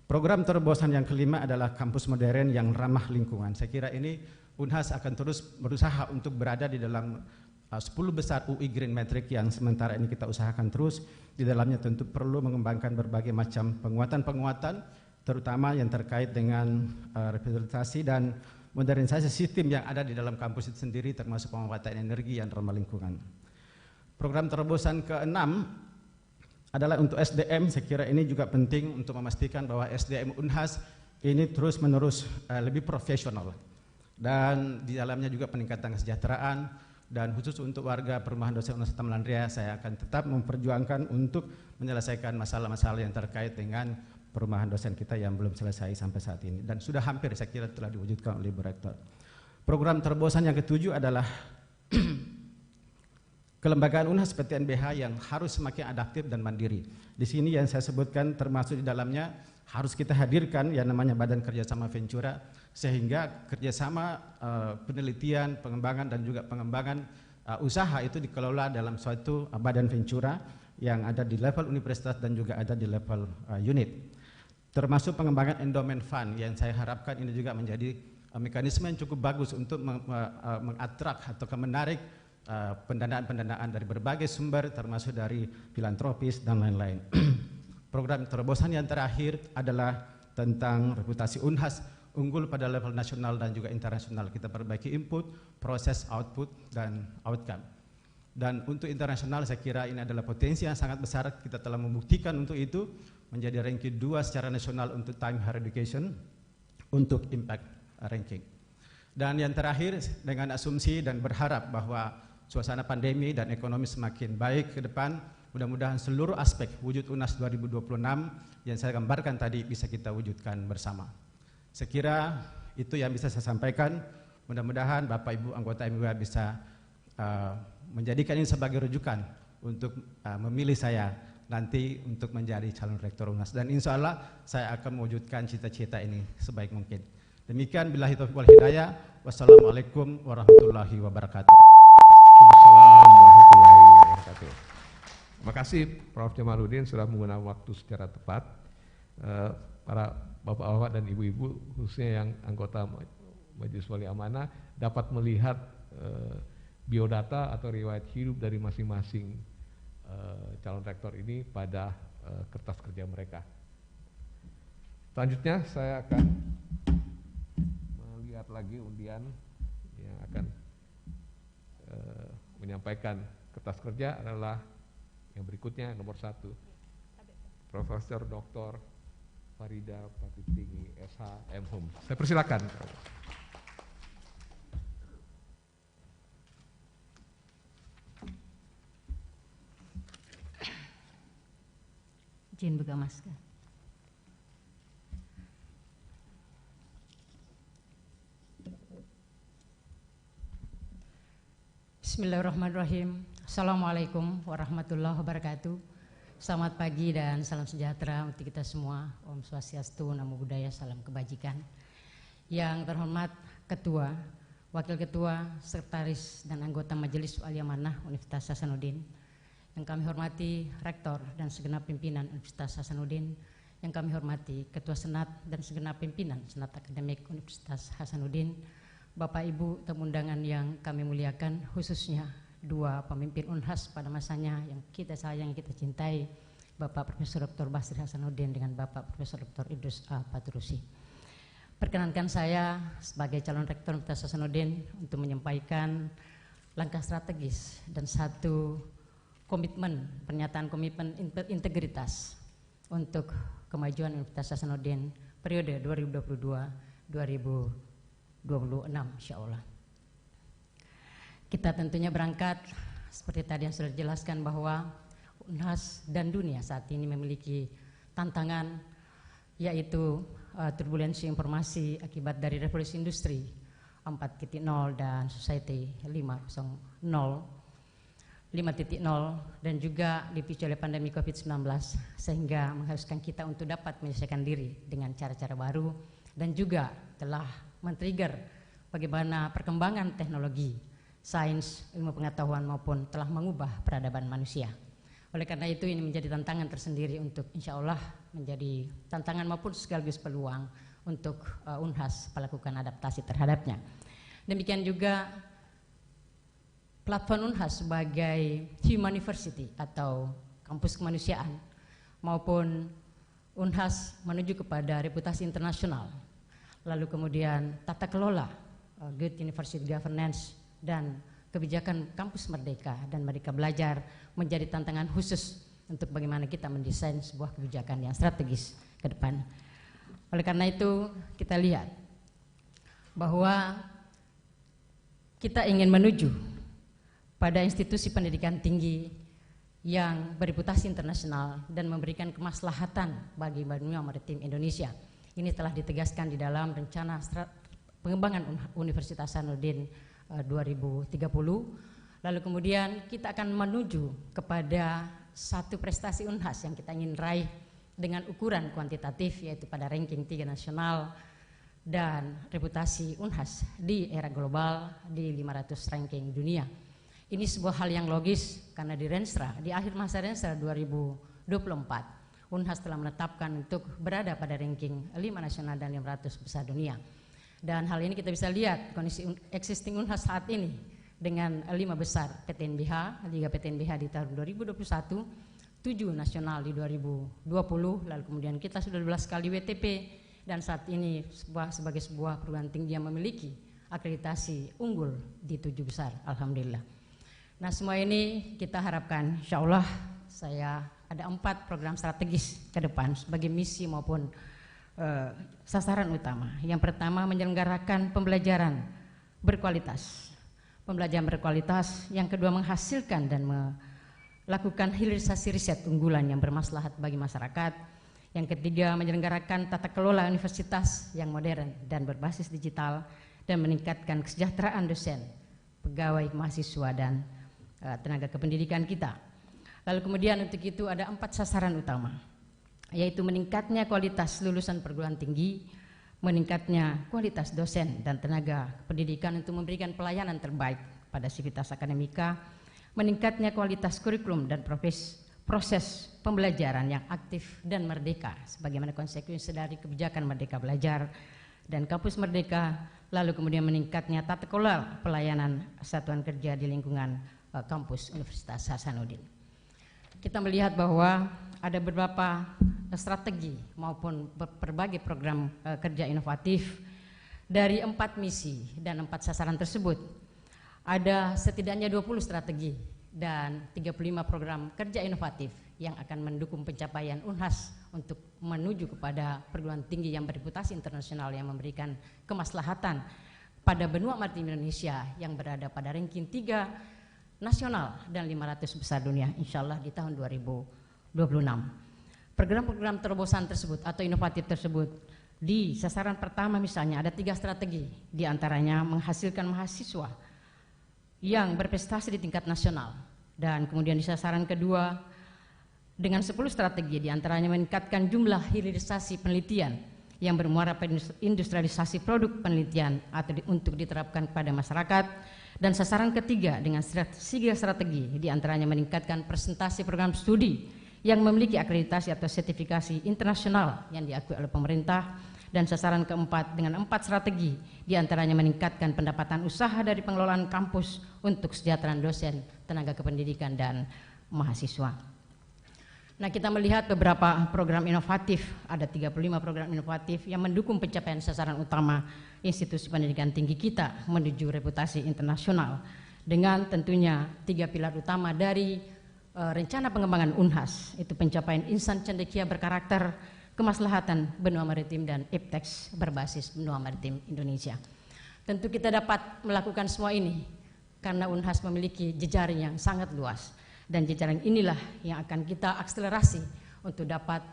Program terobosan yang kelima adalah kampus modern yang ramah lingkungan. Saya kira ini Unhas akan terus berusaha untuk berada di dalam 10 besar UI Green Metric yang sementara ini kita usahakan terus. Di dalamnya tentu perlu mengembangkan berbagai macam penguatan-penguatan, terutama yang terkait dengan revitalisasi dan modernisasi sistem yang ada di dalam kampus itu sendiri, termasuk pemanfaatan energi yang ramah lingkungan. Program terobosan keenam adalah untuk SDM. Saya kira ini juga penting untuk memastikan bahwa SDM Unhas ini terus-menerus lebih profesional, dan di dalamnya juga peningkatan kesejahteraan, dan khusus untuk warga perumahan dosen Universitas Melandria saya akan tetap memperjuangkan untuk menyelesaikan masalah-masalah yang terkait dengan perumahan dosen kita yang belum selesai sampai saat ini, dan sudah hampir saya kira telah diwujudkan oleh Ibu Rektor. Program terobosan yang ketujuh adalah kelembagaan Unhas seperti NBH yang harus semakin adaptif dan mandiri. Di sini yang saya sebutkan termasuk di dalamnya harus kita hadirkan yang namanya Badan Kerjasama Ventura, sehingga kerjasama penelitian, pengembangan dan juga pengembangan usaha itu dikelola dalam suatu Badan Ventura yang ada di level universitas dan juga ada di level unit. Termasuk pengembangan endowment fund yang saya harapkan ini juga menjadi mekanisme yang cukup bagus untuk mengatrak atau menarik pendanaan-pendanaan dari berbagai sumber, termasuk dari filantropis dan lain-lain. Program terobosan yang terakhir adalah tentang reputasi Unhas unggul pada level nasional dan juga internasional. Kita perbaiki input, proses, output, dan outcome. Dan untuk internasional saya kira ini adalah potensi yang sangat besar. Kita telah membuktikan untuk itu, menjadi ranking 2 secara nasional untuk time higher education, untuk impact ranking. Dan yang terakhir, dengan asumsi dan berharap bahwa suasana pandemi dan ekonomi semakin baik ke depan, mudah-mudahan seluruh aspek wujud Unas 2026 yang saya gambarkan tadi bisa kita wujudkan bersama. Saya kira itu yang bisa saya sampaikan. Mudah-mudahan Bapak Ibu anggota MWA bisa menjadikan ini sebagai rujukan untuk memilih saya nanti untuk menjadi calon rektor Unas, dan insya Allah saya akan mewujudkan cita-cita ini sebaik mungkin. Demikian, billahi taufiq wal hidayah. Wassalamualaikum warahmatullahi wabarakatuh. Waalaikumsalam warahmatullahi wabarakatuh. Terima kasih Prof. Jamaluddin sudah menggunakan waktu secara tepat. Para bapak-bapak dan ibu-ibu khususnya yang anggota Majelis Wali Amanah dapat melihat biodata atau riwayat hidup dari masing-masing calon rektor ini pada kertas kerja mereka. Selanjutnya saya akan melihat lagi undian yang akan menyampaikan kertas kerja adalah yang berikutnya, nomor 1, Profesor Dr. Farida Patitinggi SH M.Hum. Saya persilakan. Izin buka masker. Bismillahirrahmanirrahim. Assalamualaikum warahmatullahi wabarakatuh. Selamat pagi dan salam sejahtera untuk kita semua. Om Swastiastu, Namo Buddhaya, salam kebajikan. Yang terhormat Ketua, Wakil Ketua, Sekretaris dan anggota Majelis Wali Amanah Universitas Hasanuddin, yang kami hormati Rektor dan segenap pimpinan Universitas Hasanuddin, yang kami hormati Ketua Senat dan segenap pimpinan Senat Akademik Universitas Hasanuddin, Bapak Ibu tamu undangan yang kami muliakan, khususnya dua pemimpin Unhas pada masanya yang kita sayang, yang kita cintai, Bapak Profesor Dr. Basri Hasanuddin dengan Bapak Profesor Dr. Idrus A. Paturusi. Perkenankan saya sebagai calon Rektor Universitas Hasanuddin untuk menyampaikan langkah strategis dan satu komitmen, pernyataan komitmen integritas untuk kemajuan Universitas Hasanuddin periode 2022-2026 insyaallah. Kita tentunya berangkat seperti tadi yang sudah dijelaskan bahwa Unhas dan dunia saat ini memiliki tantangan, yaitu turbulensi informasi akibat dari revolusi industri 4.0 dan society 5.0 dan juga dipicu oleh pandemi COVID-19, sehingga mengharuskan kita untuk dapat menyelesaikan diri dengan cara-cara baru dan juga telah men-trigger bagaimana perkembangan teknologi, sains, ilmu pengetahuan maupun telah mengubah peradaban manusia. Oleh karena itu ini menjadi tantangan tersendiri untuk insya Allah menjadi tantangan maupun sekaligus peluang untuk Unhas melakukan adaptasi terhadapnya. Demikian juga platform Unhas sebagai Human University atau kampus kemanusiaan maupun Unhas menuju kepada reputasi internasional, lalu kemudian tata kelola, good university governance dan kebijakan kampus merdeka dan Merdeka Belajar menjadi tantangan khusus untuk bagaimana kita mendesain sebuah kebijakan yang strategis ke depan. Oleh karena itu kita lihat bahwa kita ingin menuju pada institusi pendidikan tinggi yang bereputasi internasional dan memberikan kemaslahatan bagi dunia maritim Indonesia. Ini telah ditegaskan di dalam rencana pengembangan Universitas Hasanuddin 2030. Lalu kemudian kita akan menuju kepada satu prestasi Unhas yang kita ingin raih dengan ukuran kuantitatif, yaitu pada ranking 3 nasional dan reputasi Unhas di era global di 500 ranking dunia. Ini sebuah hal yang logis karena di Renstra, di akhir masa Renstra 2024, Unhas telah menetapkan untuk berada pada ranking 5 nasional dan 500 besar dunia. Dan hal ini kita bisa lihat kondisi existing Unhas saat ini dengan 5 besar PTNBH, Liga PTNBH di tahun 2021, 7 nasional di 2020, lalu kemudian kita sudah 12 kali WTP dan saat ini sebagai sebuah perguruan tinggi yang memiliki akreditasi unggul di 7 besar, alhamdulillah. Nah semua ini kita harapkan insya Allah saya ada 4 program strategis ke depan sebagai misi maupun sasaran utama. Yang pertama menyelenggarakan pembelajaran berkualitas. Pembelajaran berkualitas, yang kedua menghasilkan dan melakukan hilirisasi riset unggulan yang bermaslahat bagi masyarakat. Yang ketiga menyelenggarakan tata kelola universitas yang modern dan berbasis digital dan meningkatkan kesejahteraan dosen, pegawai, mahasiswa dan tenaga kependidikan kita. Lalu kemudian untuk itu ada 4 sasaran utama, yaitu meningkatnya kualitas lulusan perguruan tinggi, meningkatnya kualitas dosen dan tenaga pendidikan untuk memberikan pelayanan terbaik pada sivitas akademika, meningkatnya kualitas kurikulum dan proses pembelajaran yang aktif dan merdeka sebagaimana konsekuensi dari kebijakan Merdeka Belajar dan Kampus Merdeka, lalu kemudian meningkatnya tata kelola pelayanan satuan kerja di lingkungan kampus Universitas Hasanuddin. Kita melihat bahwa ada beberapa strategi maupun berbagai program kerja inovatif. Dari 4 misi dan 4 sasaran tersebut, ada setidaknya 20 strategi dan 35 program kerja inovatif yang akan mendukung pencapaian UNHAS untuk menuju kepada perguruan tinggi yang bereputasi internasional yang memberikan kemaslahatan pada benua maritim Indonesia yang berada pada ranking 3 nasional dan 500 besar dunia insyaallah di tahun 2026. Program-program terobosan tersebut atau inovatif tersebut di sasaran pertama misalnya ada 3 strategi, diantaranya menghasilkan mahasiswa yang berprestasi di tingkat nasional, dan kemudian di sasaran kedua dengan 10 strategi, diantaranya meningkatkan jumlah hilirisasi penelitian yang bermuara pada industrialisasi produk penelitian atau untuk diterapkan kepada masyarakat, dan sasaran ketiga dengan 3 strategi, diantaranya meningkatkan presentasi program studi yang memiliki akreditasi atau sertifikasi internasional yang diakui oleh pemerintah, dan sasaran keempat dengan 4 strategi, diantaranya meningkatkan pendapatan usaha dari pengelolaan kampus untuk kesejahteraan dosen, tenaga kependidikan, dan mahasiswa. Nah, kita melihat beberapa program inovatif, ada 35 program inovatif yang mendukung pencapaian sasaran utama institusi pendidikan tinggi kita menuju reputasi internasional, dengan tentunya 3 pilar utama dari rencana pengembangan UNHAS, itu pencapaian insan cendekia berkarakter kemaslahatan benua maritim dan ipteks berbasis benua maritim Indonesia. Tentu kita dapat melakukan semua ini karena UNHAS memiliki jejaring yang sangat luas, dan jejaring inilah yang akan kita akselerasi untuk dapat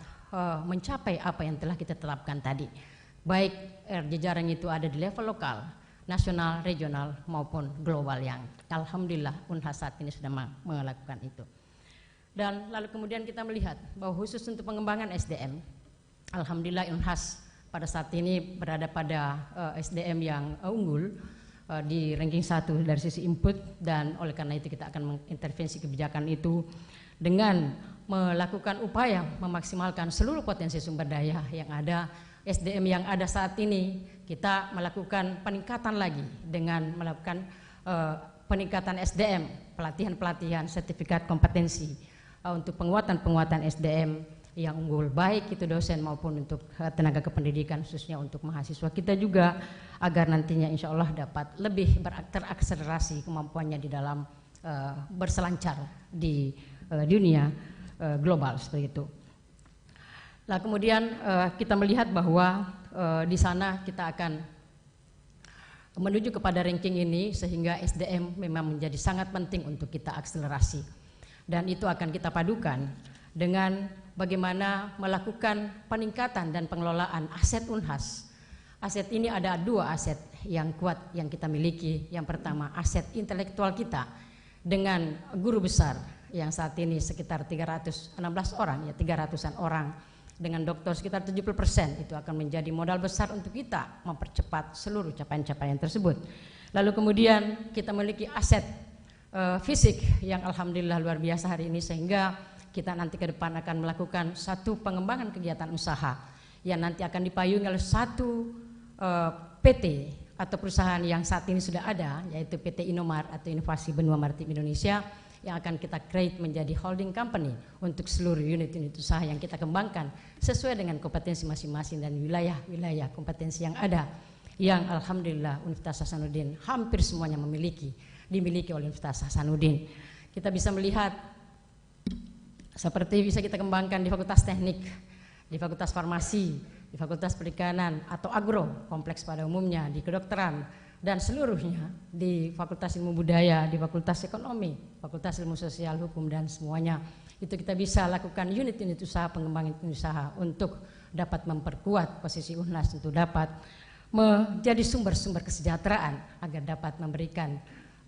mencapai apa yang telah kita tetapkan tadi. Baik jejaring itu ada di level lokal, nasional, regional maupun global yang alhamdulillah UNHAS saat ini sudah melakukan itu. Dan lalu kemudian kita melihat bahwa khusus untuk pengembangan SDM, alhamdulillah UNHAS pada saat ini berada pada SDM yang unggul di ranking 1 dari sisi input, dan oleh karena itu kita akan mengintervensi kebijakan itu dengan melakukan upaya memaksimalkan seluruh potensi sumber daya yang ada. SDM yang ada saat ini kita melakukan peningkatan lagi dengan melakukan peningkatan SDM, pelatihan-pelatihan, sertifikat kompetensi untuk penguatan SDM yang unggul, baik itu dosen maupun untuk tenaga kependidikan, khususnya untuk mahasiswa kita juga, agar nantinya insya Allah dapat lebih terakselerasi kemampuannya di dalam berselancar di dunia global seperti itu. Nah, kemudian kita melihat bahwa di sana kita akan menuju kepada ranking ini, sehingga SDM memang menjadi sangat penting untuk kita akselerasi, dan itu akan kita padukan dengan bagaimana melakukan peningkatan dan pengelolaan aset UNHAS. Aset ini ada 2 aset yang kuat yang kita miliki. Yang pertama aset intelektual kita dengan guru besar yang saat ini sekitar 316 orang, ya 300-an orang, dengan doktor sekitar 70%, itu akan menjadi modal besar untuk kita mempercepat seluruh capaian-capaian tersebut. Lalu kemudian kita memiliki aset fisik yang alhamdulillah luar biasa hari ini, sehingga kita nanti ke depan akan melakukan satu pengembangan kegiatan usaha yang nanti akan dipayungi oleh satu PT atau perusahaan yang saat ini sudah ada, yaitu PT Innomar atau Inovasi Benua Maritim Indonesia, yang akan kita create menjadi holding company untuk seluruh unit-unit usaha yang kita kembangkan sesuai dengan kompetensi masing-masing dan wilayah-wilayah kompetensi yang ada, yang alhamdulillah Universitas Hasanuddin hampir semuanya dimiliki oleh Universitas Hasanuddin. Kita bisa melihat seperti bisa kita kembangkan di Fakultas Teknik, di Fakultas Farmasi, di Fakultas Perikanan atau Agro, kompleks pada umumnya, di kedokteran, dan seluruhnya di Fakultas Ilmu Budaya, di Fakultas Ekonomi, Fakultas Ilmu Sosial, Hukum, dan semuanya. Itu kita bisa lakukan unit-unit usaha, pengembangan usaha untuk dapat memperkuat posisi UNHAS, untuk dapat menjadi sumber-sumber kesejahteraan agar dapat memberikan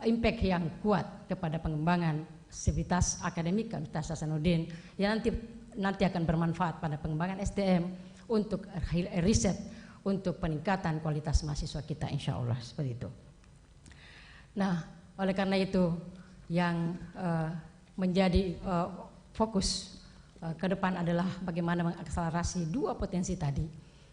impact yang kuat kepada pengembangan sivitas akademik Universitas Hasanuddin yang nanti akan bermanfaat pada pengembangan SDM untuk riset, untuk peningkatan kualitas mahasiswa kita insya Allah, seperti itu. Nah, oleh karena itu yang menjadi fokus ke depan adalah bagaimana mengakselerasi dua potensi tadi,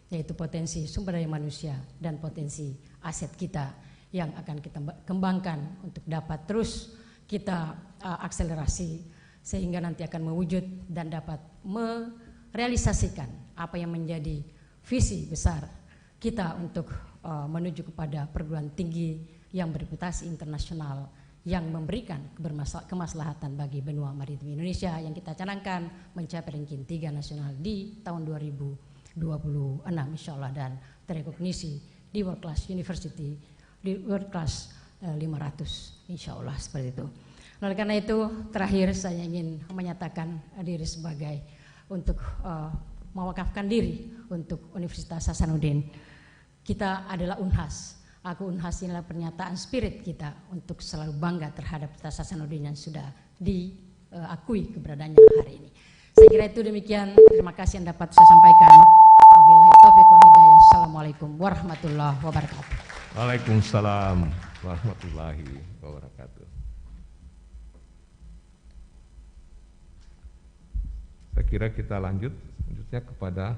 yaitu potensi sumber daya manusia dan potensi aset kita yang akan kita kembangkan untuk dapat terus kita akselerasi sehingga nanti akan mewujud dan dapat merealisasikan apa yang menjadi visi besar kita untuk menuju kepada perguruan tinggi yang berreputasi internasional yang memberikan kemaslahatan bagi benua maritim Indonesia yang kita canangkan mencapai ranking 3 nasional di tahun 2026 insya Allah dan terekognisi di World Class University, di World Class 500 insya Allah seperti itu. Oleh karena itu terakhir saya ingin menyatakan diri sebagai untuk mewakafkan diri untuk Universitas Hasanuddin. Kita adalah Unhas. Aku Unhas inilah pernyataan spirit kita untuk selalu bangga terhadap Universitas Hasanuddin yang sudah diakui keberadaannya hari ini. Saya kira itu demikian. Terima kasih yang dapat saya sampaikan. Wabillahi taufiq wal hidayah. Assalamualaikum warahmatullahi wabarakatuh. Waalaikumsalam warahmatullahi wabarakatuh. Saya kira kita selanjutnya kepada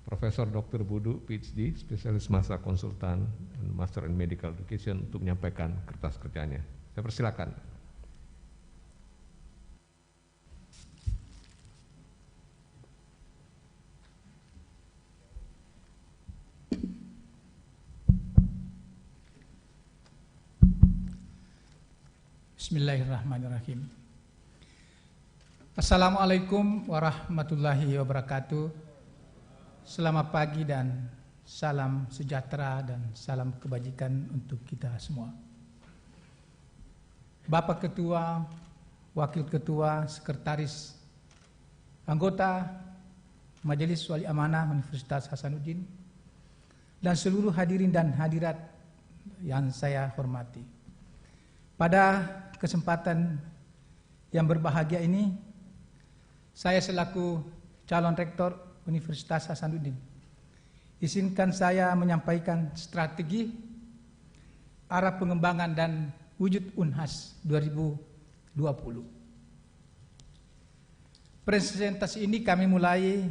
Profesor Dr. Budu, PhD, spesialis masa konsultan dan Master in Medical Education untuk menyampaikan kertas kerjanya. Saya persilakan. Bismillahirrahmanirrahim. Assalamualaikum warahmatullahi wabarakatuh. Selamat pagi dan salam sejahtera dan salam kebajikan untuk kita semua. Bapak Ketua, Wakil Ketua, Sekretaris, anggota Majelis Wali Amanah Universitas Hasanuddin, dan seluruh hadirin dan hadirat yang saya hormati. Pada kesempatan yang berbahagia ini, saya selaku calon rektor Universitas Hasanuddin, izinkan saya menyampaikan strategi, arah pengembangan dan wujud Unhas 2020. Presentasi ini kami mulai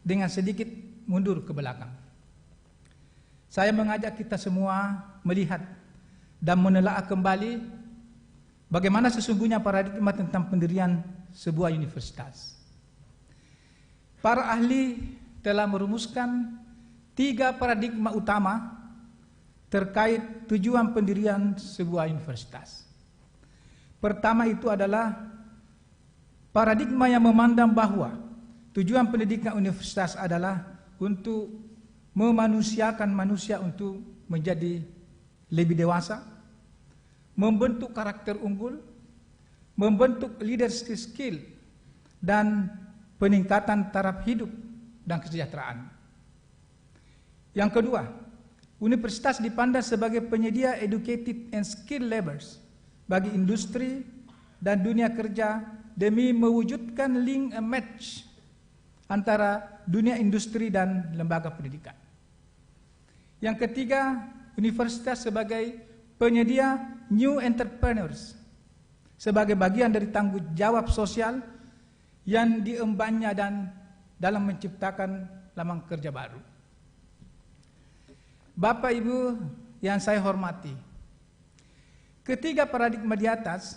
dengan sedikit mundur ke belakang. Saya mengajak kita semua melihat dan menelaah kembali bagaimana sesungguhnya paradigma tentang pendirian sebuah universitas. Para ahli telah merumuskan 3 paradigma utama terkait tujuan pendirian sebuah universitas. Pertama itu adalah paradigma yang memandang bahwa tujuan pendidikan universitas adalah untuk memanusiakan manusia untuk menjadi lebih dewasa, membentuk karakter unggul, membentuk leadership skill, dan peningkatan taraf hidup dan kesejahteraan. Yang kedua, universitas dipandang sebagai penyedia educated and skilled laborers bagi industri dan dunia kerja demi mewujudkan link and match antara dunia industri dan lembaga pendidikan. Yang ketiga, universitas sebagai penyedia new entrepreneurs sebagai bagian dari tanggung jawab sosial yang diembannya dan dalam menciptakan lapangan kerja baru. Bapak Ibu yang saya hormati, ketiga paradigma di atas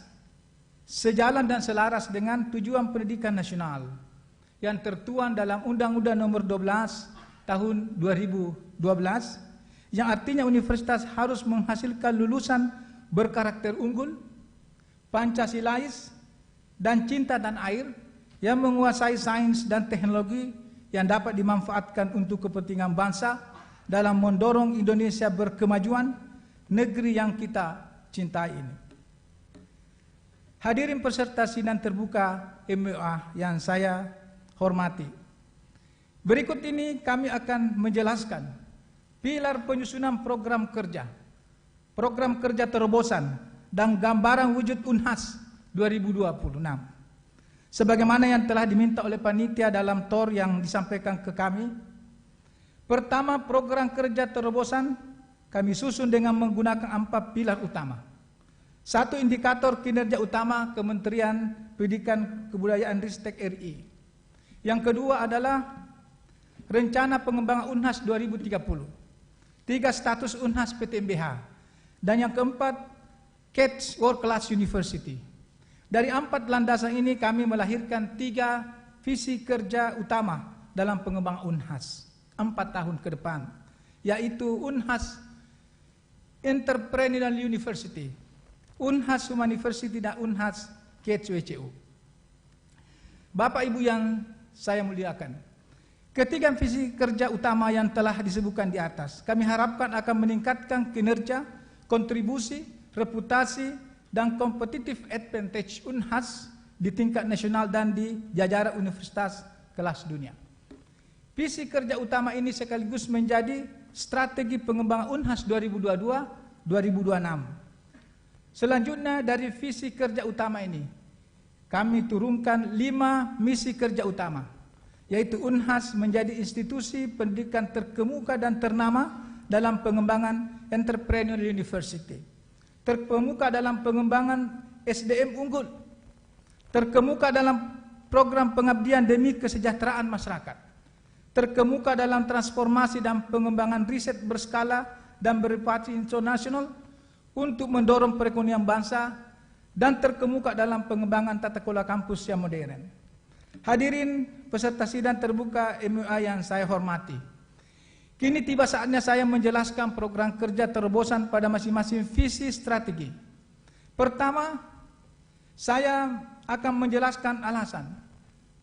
sejalan dan selaras dengan tujuan pendidikan nasional yang tertuang dalam Undang-Undang Nomor 12 Tahun 2012 yang artinya universitas harus menghasilkan lulusan berkarakter unggul, Pancasilais, dan cinta tanah air yang menguasai sains dan teknologi yang dapat dimanfaatkan untuk kepentingan bangsa dalam mendorong Indonesia berkemajuan, negeri yang kita cintai ini. Hadirin peserta sidang terbuka MWA yang saya hormati. Berikut ini kami akan menjelaskan pilar penyusunan program kerja terobosan dan gambaran wujud Unhas 2026. Sebagaimana yang telah diminta oleh panitia dalam TOR yang disampaikan ke kami. Pertama, program kerja terobosan kami susun dengan menggunakan 4 pilar utama. Satu indikator kinerja utama Kementerian Pendidikan Kebudayaan Ristek RI. Yang kedua adalah rencana pengembangan UNHAS 2030. 3 status UNHAS PTMBH. Dan yang keempat, CATS World Class University. Dari 4 landasan ini kami melahirkan 3 visi kerja utama dalam pengembangan UNHAS 4 tahun ke depan, yaitu UNHAS Entrepreneurial University, UNHAS Human University, dan UNHAS CATS WCU. Bapak Ibu yang saya muliakan, ketiga visi kerja utama yang telah disebutkan di atas, kami harapkan akan meningkatkan kinerja, kontribusi, reputasi, dan competitive advantage UNHAS di tingkat nasional dan di jajaran universitas kelas dunia. Visi kerja utama ini sekaligus menjadi strategi pengembangan UNHAS 2022-2026. Selanjutnya dari visi kerja utama ini, kami turunkan 5 misi kerja utama, yaitu UNHAS menjadi institusi pendidikan terkemuka dan ternama dalam pengembangan Entrepreneurial University, terkemuka dalam pengembangan SDM unggul, terkemuka dalam program pengabdian demi kesejahteraan masyarakat, terkemuka dalam transformasi dan pengembangan riset berskala dan bervariasi internasional untuk mendorong perekonomian bangsa, dan terkemuka dalam pengembangan tata kelola kampus yang modern. Hadirin peserta sidang terbuka MUA yang saya hormati, kini tiba saatnya saya menjelaskan program kerja terobosan pada masing-masing visi strategi. Pertama, saya akan menjelaskan alasan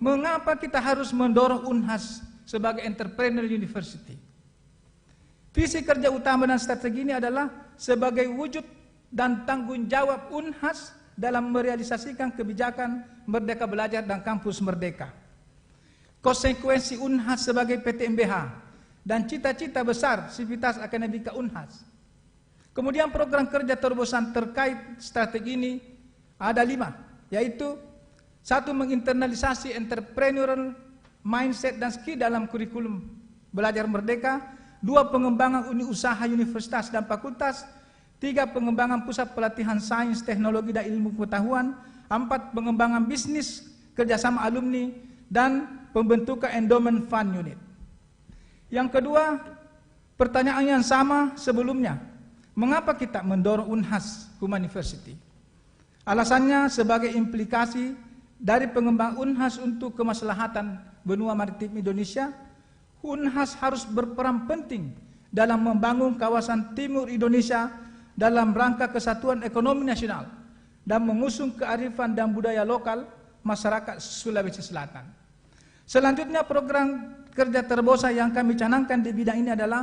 mengapa kita harus mendorong UNHAS sebagai entrepreneurial university. Visi kerja utama dan strategi ini adalah sebagai wujud dan tanggung jawab UNHAS dalam merealisasikan kebijakan Merdeka Belajar dan Kampus Merdeka. Konsekuensi UNHAS sebagai PTMBH dan cita-cita besar Sivitas Akademika UNHAS. Kemudian program kerja terobosan terkait strategi ini ada 5, yaitu 1. Menginternalisasi entrepreneurial mindset dan skill dalam kurikulum belajar merdeka. 2. Pengembangan uni usaha universitas dan fakultas. 3. Pengembangan pusat pelatihan sains, teknologi, dan ilmu pengetahuan. 4. Pengembangan bisnis, kerjasama alumni, dan pembentukan endowment fund unit. Yang kedua, pertanyaan yang sama sebelumnya, mengapa kita mendorong UNHAS Human University? Alasannya sebagai implikasi dari pengembangan UNHAS untuk kemaslahatan benua maritim Indonesia, UNHAS harus berperan penting dalam membangun kawasan timur Indonesia dalam rangka kesatuan ekonomi nasional dan mengusung kearifan dan budaya lokal masyarakat Sulawesi Selatan. Selanjutnya, program kerja terobosan yang kami canangkan di bidang ini adalah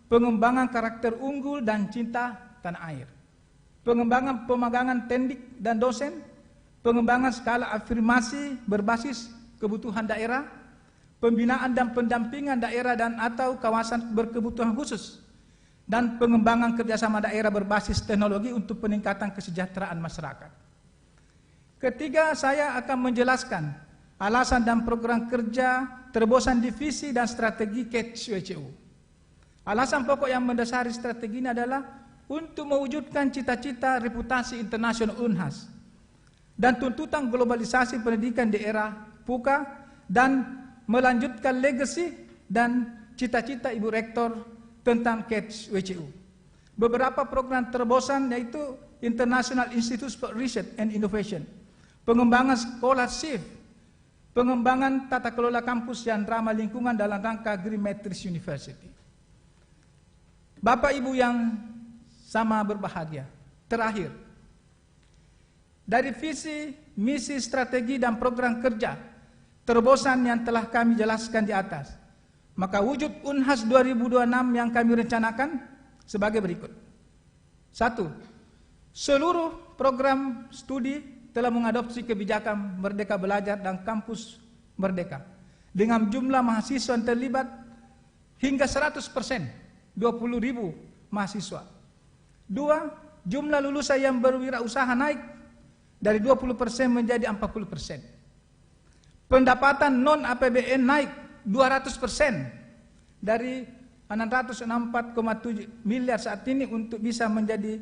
pengembangan karakter unggul dan cinta tanah air, pengembangan pemagangan tendik dan dosen, pengembangan skala afirmasi berbasis kebutuhan daerah, pembinaan dan pendampingan daerah dan atau kawasan berkebutuhan khusus, dan pengembangan kerjasama daerah berbasis teknologi untuk peningkatan kesejahteraan masyarakat. Ketiga, saya akan menjelaskan alasan dan program kerja terobosan divisi dan strategi CATS WCU. Alasan pokok yang mendasari strategi ini adalah untuk mewujudkan cita-cita reputasi internasional UNHAS dan tuntutan globalisasi pendidikan di era PUKA, dan melanjutkan legasi dan cita-cita Ibu Rektor tentang CATS WCU. Beberapa program terobosan yaitu International Institute for Research and Innovation, pengembangan scholarship, pengembangan tata kelola kampus yang ramah lingkungan dalam rangka Green Matrix University. Bapak Ibu yang sama berbahagia, terakhir, dari visi, misi, strategi, dan program kerja terobosan yang telah kami jelaskan di atas, maka wujud UNHAS 2026 yang kami rencanakan sebagai berikut. 1. Seluruh program studi telah mengadopsi kebijakan Merdeka Belajar dan Kampus Merdeka dengan jumlah mahasiswa yang terlibat hingga 100%, 20.000 mahasiswa. 2. Jumlah lulusan yang berwirausaha naik dari 20% menjadi 40%. Pendapatan non-APBN naik 200% dari 664,7 miliar saat ini untuk bisa menjadi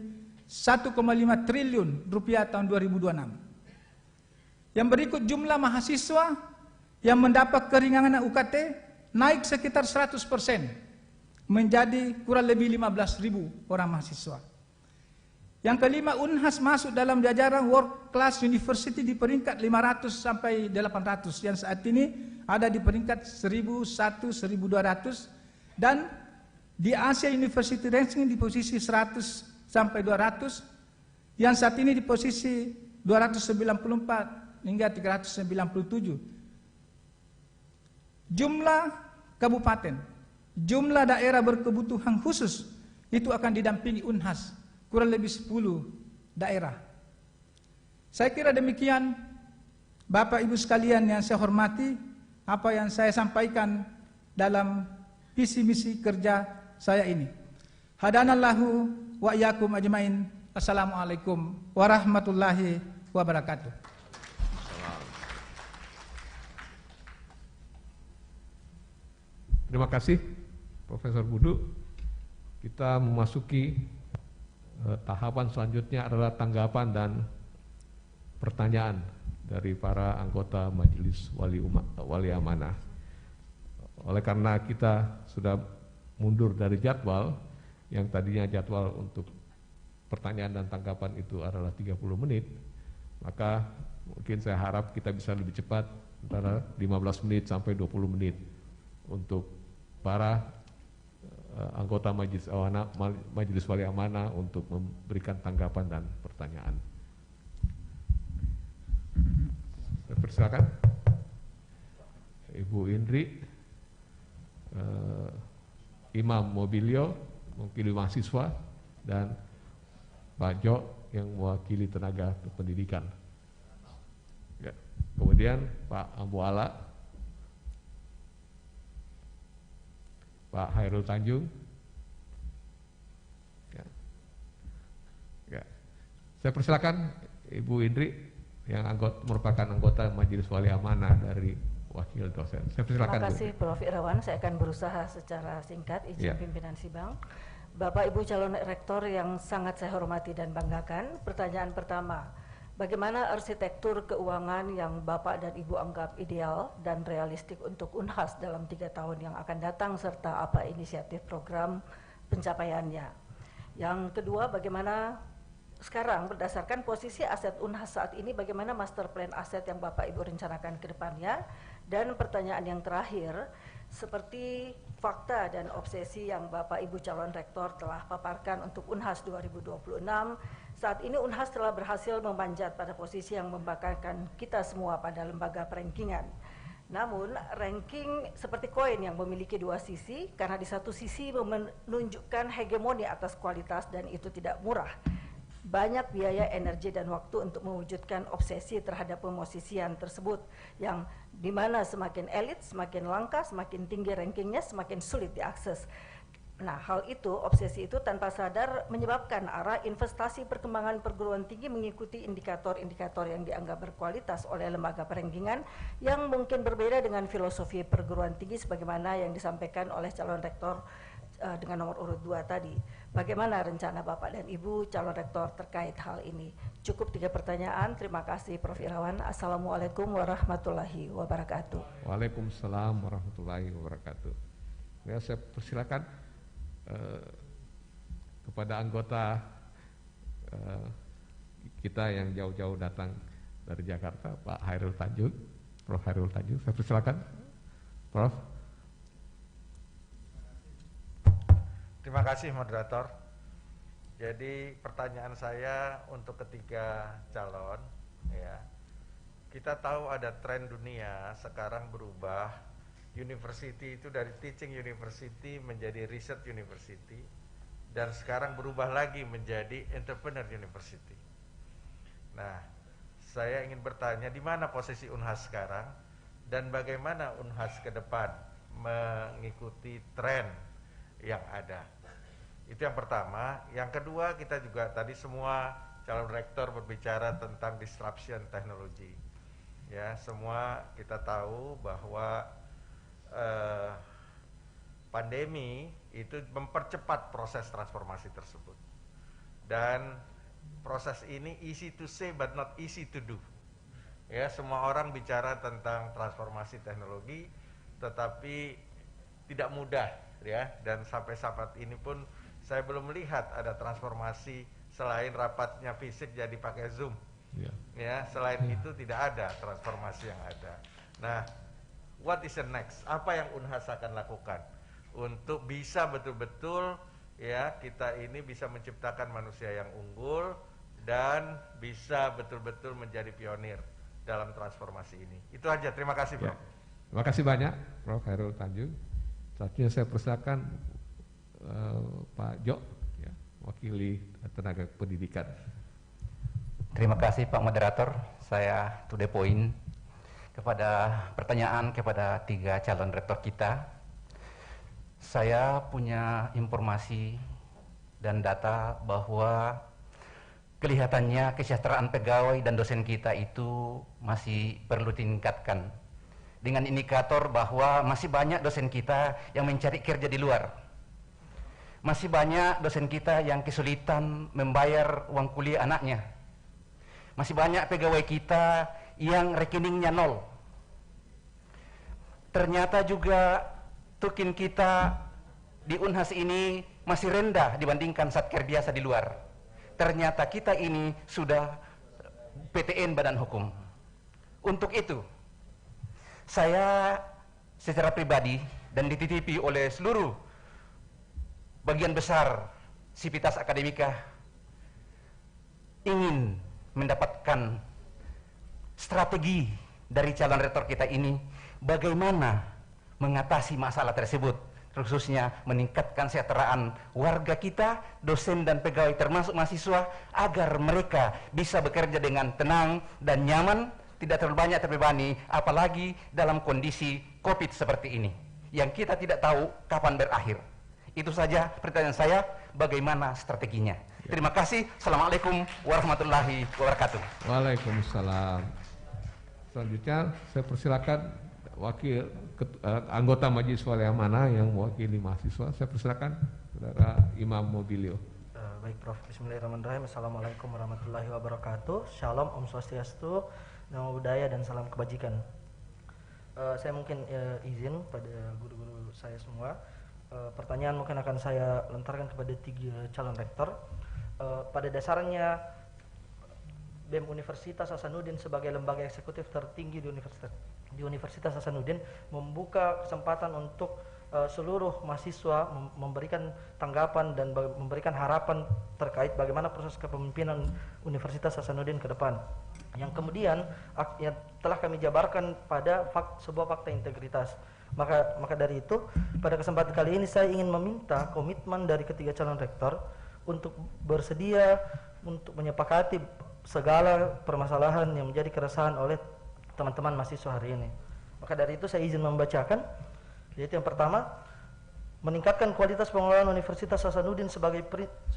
1,5 triliun rupiah tahun 2026. Yang berikut jumlah mahasiswa yang mendapat keringanan UKT naik sekitar 100% menjadi kurang lebih 15.000 orang mahasiswa. Yang kelima, Unhas masuk dalam jajaran World Class University di peringkat 500 sampai 800 yang saat ini ada di peringkat 1001, 1200 dan di Asia University Ranking di posisi 100 sampai 200 yang saat ini di posisi 294 hingga 397. Jumlah kabupaten, jumlah daerah berkebutuhan khusus itu akan didampingi Unhas kurang lebih 10 daerah. Saya kira demikian Bapak Ibu sekalian yang saya hormati, apa yang saya sampaikan dalam visi misi kerja saya ini. Hadanallahu wa iyyakum ajmain. Assalamualaikum warahmatullahi wabarakatuh. Terima kasih Profesor Budu. Kita memasuki tahapan selanjutnya adalah tanggapan dan pertanyaan dari para anggota Majelis Wali Amanah. Oleh karena kita sudah mundur dari jadwal, yang tadinya jadwal untuk pertanyaan dan tanggapan itu adalah 30 menit, maka mungkin saya harap kita bisa lebih cepat, antara 15 menit sampai 20 menit untuk para anggota Majelis Wali Amanah untuk memberikan tanggapan dan pertanyaan. Saya persilakan Ibu Indri, Imam Mobilio mewakili mahasiswa, dan Pak Jo yang mewakili tenaga pendidikan. Ya. Kemudian Pak Ambu Ala, Pak Hairul Tanjung. Ya. Ya. Saya persilakan Ibu Indri yang merupakan anggota Majelis Wali Amanah dari wakil dosen. Saya persilakan. Terima kasih Prof. Irawan. Saya akan berusaha secara singkat, izin pimpinan sidang. Bapak Ibu calon rektor yang sangat saya hormati dan banggakan, pertanyaan pertama, bagaimana arsitektur keuangan yang Bapak dan Ibu anggap ideal dan realistik untuk Unhas dalam 3 tahun yang akan datang, serta apa inisiatif program pencapaiannya? Yang kedua, bagaimana sekarang berdasarkan posisi aset Unhas saat ini, bagaimana master plan aset yang Bapak Ibu rencanakan ke depannya? Dan pertanyaan yang terakhir, seperti fakta dan obsesi yang Bapak Ibu calon rektor telah paparkan untuk Unhas 2026, saat ini Unhas telah berhasil memanjat pada posisi yang membanggakan kita semua pada lembaga perankingan. Namun ranking seperti koin yang memiliki 2 sisi, karena di satu sisi menunjukkan hegemoni atas kualitas dan itu tidak murah. Banyak biaya, energi, dan waktu untuk mewujudkan obsesi terhadap pemosisian tersebut, yang dimana semakin elit, semakin langka, semakin tinggi rankingnya, semakin sulit diakses. Nah, hal itu, obsesi itu tanpa sadar menyebabkan arah investasi perkembangan perguruan tinggi mengikuti indikator-indikator yang dianggap berkualitas oleh lembaga perankingan yang mungkin berbeda dengan filosofi perguruan tinggi sebagaimana yang disampaikan oleh calon rektor dengan nomor urut 2 tadi. Bagaimana rencana Bapak dan Ibu calon rektor terkait hal ini? Cukup 3 pertanyaan. Terima kasih Prof. Irawan. Assalamualaikum warahmatullahi wabarakatuh. Waalaikumsalam warahmatullahi wabarakatuh. Ya, saya persilakan kepada anggota kita yang jauh-jauh datang dari Jakarta, Pak Hairul Tanjung, Prof. Hairul Tanjung. Saya persilakan, Prof. Terima kasih moderator. Jadi pertanyaan saya untuk ketiga calon, ya, kita tahu ada tren dunia sekarang berubah, university itu dari teaching university menjadi research university, dan sekarang berubah lagi menjadi entrepreneur university. Nah, saya ingin bertanya di mana posisi Unhas sekarang dan bagaimana Unhas ke depan mengikuti tren yang ada. Itu yang pertama. Yang kedua, kita juga tadi semua calon rektor berbicara tentang disruption teknologi. Ya, semua kita tahu bahwa pandemi itu mempercepat proses transformasi tersebut. Dan proses ini easy to say but not easy to do. Ya, semua orang bicara tentang transformasi teknologi, tetapi tidak mudah, ya. Dan sampai saat ini pun saya belum melihat ada transformasi selain rapatnya fisik jadi pakai Zoom. Ya, selain itu tidak ada transformasi yang ada. Nah, what is the next? Apa yang Unhas akan lakukan untuk bisa betul-betul, ya, kita ini bisa menciptakan manusia yang unggul dan bisa betul-betul menjadi pionir dalam transformasi ini. Itu aja, terima kasih, Prof. Terima kasih banyak, Prof. Hairul Tanjung. Selanjutnya saya persilakan Pak Jo, ya, wakili tenaga pendidikan. Terima kasih Pak Moderator. Saya to the point kepada pertanyaan kepada 3 calon rektor kita. Saya punya informasi dan data bahwa kelihatannya kesejahteraan pegawai dan dosen kita itu masih perlu ditingkatkan dengan indikator bahwa masih banyak dosen kita yang mencari kerja di luar. Masih banyak dosen kita yang kesulitan membayar uang kuliah anaknya. Masih banyak pegawai kita yang rekeningnya 0. Ternyata juga tukin kita di Unhas ini masih rendah dibandingkan satker biasa di luar. Ternyata kita ini sudah PTN badan hukum. Untuk itu, saya secara pribadi dan dititipi oleh seluruh bagian besar Sivitas Akademika ingin mendapatkan strategi dari calon rektor kita ini bagaimana mengatasi masalah tersebut, khususnya meningkatkan kesejahteraan warga kita, dosen dan pegawai termasuk mahasiswa agar mereka bisa bekerja dengan tenang dan nyaman, tidak terlalu banyak terbebani, apalagi dalam kondisi COVID seperti ini yang kita tidak tahu kapan berakhir. Itu saja pertanyaan saya, bagaimana strateginya. Terima kasih. Assalamualaikum warahmatullahi wabarakatuh. Waalaikumsalam. Selanjutnya saya persilakan anggota Majelis Wali Amanah yang mewakili mahasiswa. Saya persilakan Saudara Imam Mobilio. Baik Prof. Bismillahirrahmanirrahim. Assalamualaikum warahmatullahi wabarakatuh. Shalom, Om Swastiastu, Namo Buddhaya, dan salam kebajikan. Saya mungkin izin pada guru-guru saya semua. Pertanyaan mungkin akan saya lontarkan kepada 3 calon rektor. Pada dasarnya BEM Universitas Hasanuddin sebagai lembaga eksekutif tertinggi di Universitas Hasanuddin membuka kesempatan untuk seluruh mahasiswa memberikan tanggapan dan memberikan harapan terkait bagaimana proses kepemimpinan Universitas Hasanuddin ke depan, yang kemudian yang telah kami jabarkan pada sebuah fakta integritas. Maka dari itu, pada kesempatan kali ini saya ingin meminta komitmen dari ketiga calon rektor untuk bersedia untuk menyepakati segala permasalahan yang menjadi keresahan oleh teman-teman mahasiswa hari ini. Maka dari itu saya izin membacakan, yaitu yang pertama, meningkatkan kualitas pengelolaan Universitas Hasanuddin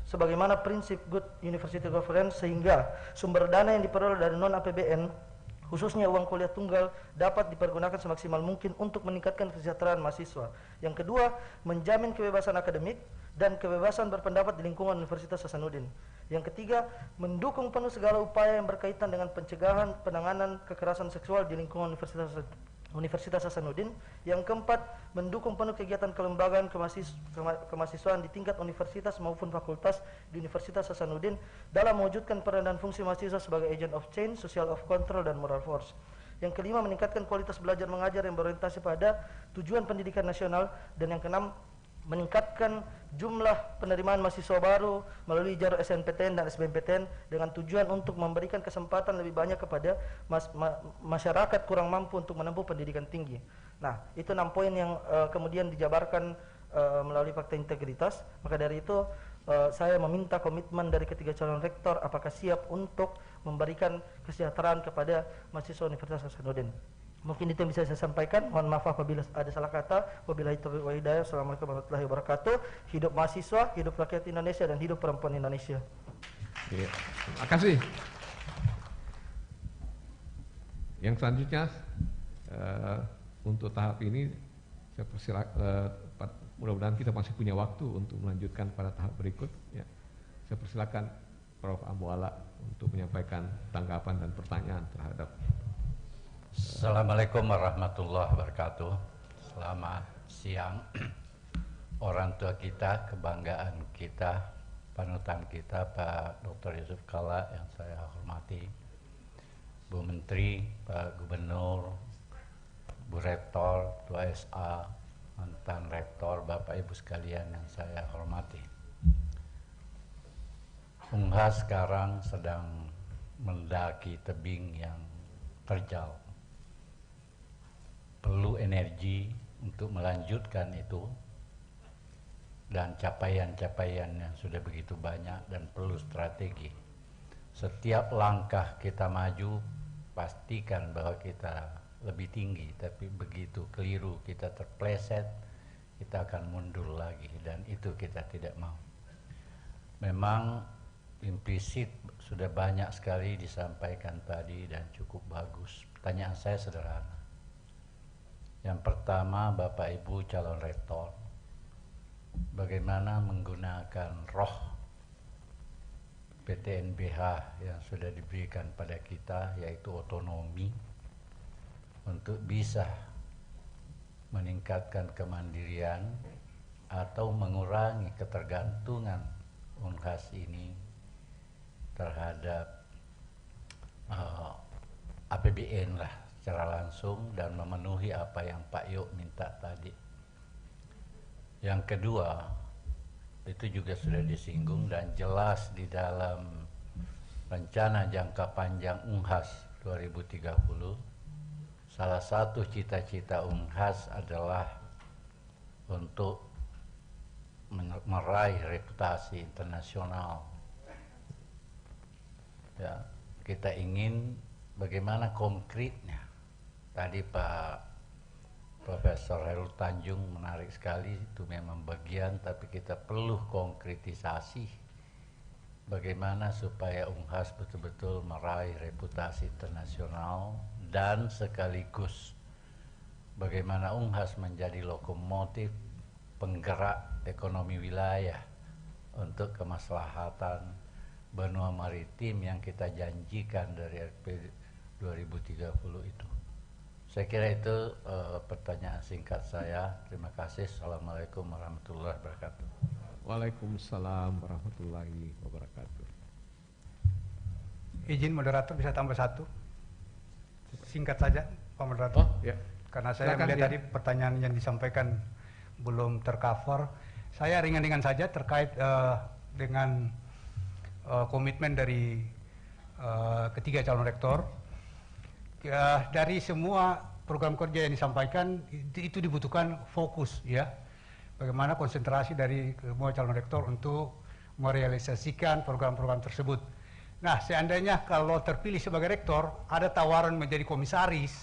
sebagaimana prinsip good university governance sehingga sumber dana yang diperoleh dari non-APBN khususnya uang kuliah tunggal dapat dipergunakan semaksimal mungkin untuk meningkatkan kesejahteraan mahasiswa. Yang kedua, menjamin kebebasan akademik dan kebebasan berpendapat di lingkungan Universitas Hasanuddin. Yang ketiga, mendukung penuh segala upaya yang berkaitan dengan pencegahan penanganan kekerasan seksual di lingkungan Universitas Hasanuddin. Yang keempat, mendukung penuh kegiatan kelembagaan kemahasiswaan di tingkat universitas maupun fakultas di Universitas Hasanuddin dalam mewujudkan peran dan fungsi mahasiswa sebagai agent of change, social of control, dan moral force. Yang kelima, meningkatkan kualitas belajar mengajar yang berorientasi pada tujuan pendidikan nasional. Dan yang keenam, meningkatkan jumlah penerimaan mahasiswa baru melalui jalur SNPTN dan SBMPTN dengan tujuan untuk memberikan kesempatan lebih banyak kepada masyarakat kurang mampu untuk menempuh pendidikan tinggi. Nah, itu 6 poin yang kemudian dijabarkan melalui fakta integritas. Maka dari itu saya meminta komitmen dari ketiga calon rektor apakah siap untuk memberikan kesejahteraan kepada mahasiswa Universitas Hasanuddin. Mungkin itu yang bisa saya sampaikan. Mohon maaf apabila ada salah kata. Wabillahi taufiq wal hidayah. Assalamualaikum warahmatullahi wabarakatuh. Hidup mahasiswa, hidup rakyat Indonesia, dan hidup perempuan Indonesia. Ya, terima kasih. Yang selanjutnya untuk tahap ini saya persilakan, mudah-mudahan kita masih punya waktu untuk melanjutkan pada tahap berikut. Ya, saya persilakan Prof. Ambuala untuk menyampaikan tanggapan dan pertanyaan terhadap. Assalamualaikum warahmatullahi wabarakatuh. Selamat siang. Orang tua kita, kebanggaan kita, panutan kita, Pak Dr. Yusuf Kalla yang saya hormati, Bu Menteri, Pak Gubernur, Bu Rektor, Tua SA, mantan Rektor, Bapak Ibu sekalian yang saya hormati. Unhas sekarang sedang mendaki tebing yang terjal. Perlu energi untuk melanjutkan itu, dan capaian-capaian yang sudah begitu banyak, dan perlu strategi. Setiap langkah kita maju, pastikan bahwa kita lebih tinggi, tapi begitu keliru, kita terpleset, kita akan mundur lagi, dan itu kita tidak mau. Memang implisit sudah banyak sekali disampaikan tadi dan cukup bagus. Pertanyaan saya sederhana. Yang pertama, Bapak Ibu calon rektor, bagaimana menggunakan roh PTNBH yang sudah diberikan pada kita, yaitu otonomi, untuk bisa meningkatkan kemandirian atau mengurangi ketergantungan Unhas ini terhadap APBN lah secara langsung, dan memenuhi apa yang Pak Yok minta tadi. Yang kedua, itu juga sudah disinggung dan jelas di dalam rencana jangka panjang Unhas 2030. Salah satu cita-cita Unhas adalah untuk meraih reputasi internasional. Ya, kita ingin bagaimana konkretnya. Tadi Pak Profesor Hairul Tanjung menarik sekali, itu memang bagian, tapi kita perlu konkretisasi bagaimana supaya Unhas betul-betul meraih reputasi internasional, dan sekaligus bagaimana Unhas menjadi lokomotif penggerak ekonomi wilayah untuk kemaslahatan benua maritim yang kita janjikan dari RP 2030 itu. Saya kira itu pertanyaan singkat saya. Terima kasih. Assalamualaikum warahmatullahi wabarakatuh. Waalaikumsalam warahmatullahi wabarakatuh. Izin moderator bisa tambah satu. Singkat saja Pak moderator. Oh, ya. Karena saya Silakan, melihat ya. tadi pertanyaan yang disampaikan belum tercover. Saya ringan-ringan saja terkait dengan komitmen dari ketiga calon rektor. Dari semua program kerja yang disampaikan itu dibutuhkan fokus, ya. Bagaimana konsentrasi dari semua calon rektor untuk merealisasikan program-program tersebut. Nah, seandainya kalau terpilih sebagai rektor, ada tawaran menjadi komisaris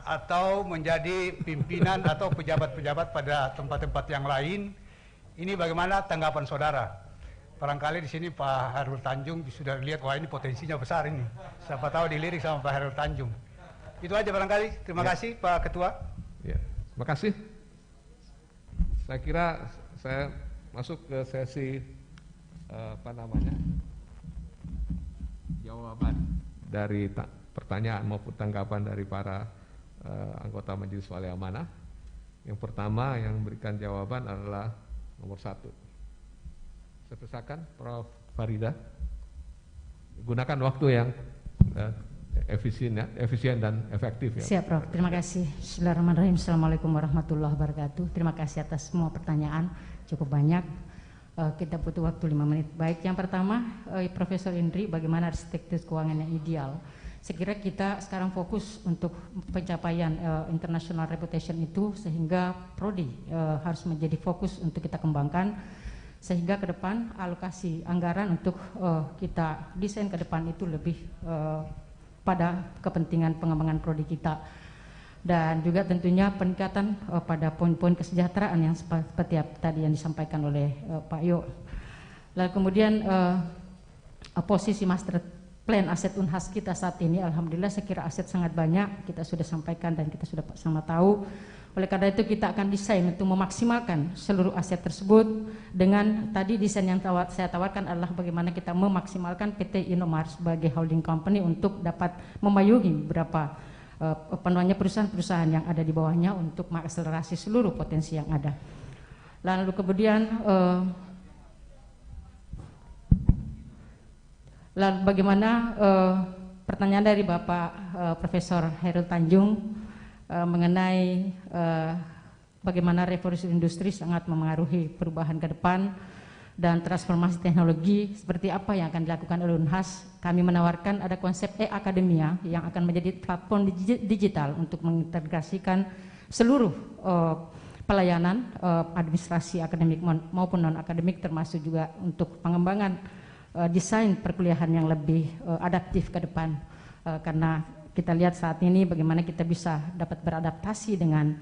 atau menjadi pimpinan atau pejabat-pejabat pada tempat-tempat yang lain, ini bagaimana tanggapan saudara? Barangkali di sini Pak Hairul Tanjung sudah lihat, wah ini potensinya besar ini. Siapa tahu dilirik sama Pak Hairul Tanjung. Itu aja barangkali. Terima kasih Pak Ketua. Ya, terima kasih. Saya kira saya masuk ke sesi jawaban dari pertanyaan maupun tanggapan dari para anggota Majelis Wali Amanah. Yang pertama yang memberikan jawaban adalah nomor 1. Saya persilakan Prof. Farida, gunakan waktu yang efisien dan efektif. Ya. Siap Prof, terima kasih. Bismillahirrahmanirrahim. Assalamualaikum warahmatullahi wabarakatuh. Terima kasih atas semua pertanyaan, cukup banyak. Kita butuh waktu 5 menit. Baik, yang pertama Profesor Indri, bagaimana arsitektur keuangan yang ideal. Saya kira kita sekarang fokus untuk pencapaian international reputation itu, sehingga Prodi harus menjadi fokus untuk kita kembangkan, sehingga ke depan alokasi anggaran untuk kita desain ke depan itu lebih pada kepentingan pengembangan prodi kita, dan juga tentunya peningkatan pada poin-poin kesejahteraan yang seperti tadi yang disampaikan oleh Pak Yo. Lalu kemudian posisi master plan aset Unhas kita saat ini, alhamdulillah saya kira aset sangat banyak, kita sudah sampaikan dan kita sudah sama tahu Oleh karena itu kita akan desain untuk memaksimalkan seluruh aset tersebut dengan tadi desain yang saya tawarkan adalah bagaimana kita memaksimalkan PT Indomart sebagai holding company untuk dapat memayungi beberapa perusahaan-perusahaan yang ada di bawahnya untuk mengakselerasi seluruh potensi yang ada. Lalu kemudian lalu bagaimana pertanyaan dari Bapak Profesor Hairul Tanjung mengenai bagaimana revolusi industri sangat memengaruhi perubahan ke depan dan transformasi teknologi seperti apa yang akan dilakukan oleh Unhas. Kami menawarkan ada konsep e-akademia yang akan menjadi platform digital untuk mengintegrasikan seluruh pelayanan administrasi akademik maupun non-akademik, termasuk juga untuk pengembangan desain perkuliahan yang lebih adaptif ke depan, karena kita lihat saat ini bagaimana kita bisa dapat beradaptasi dengan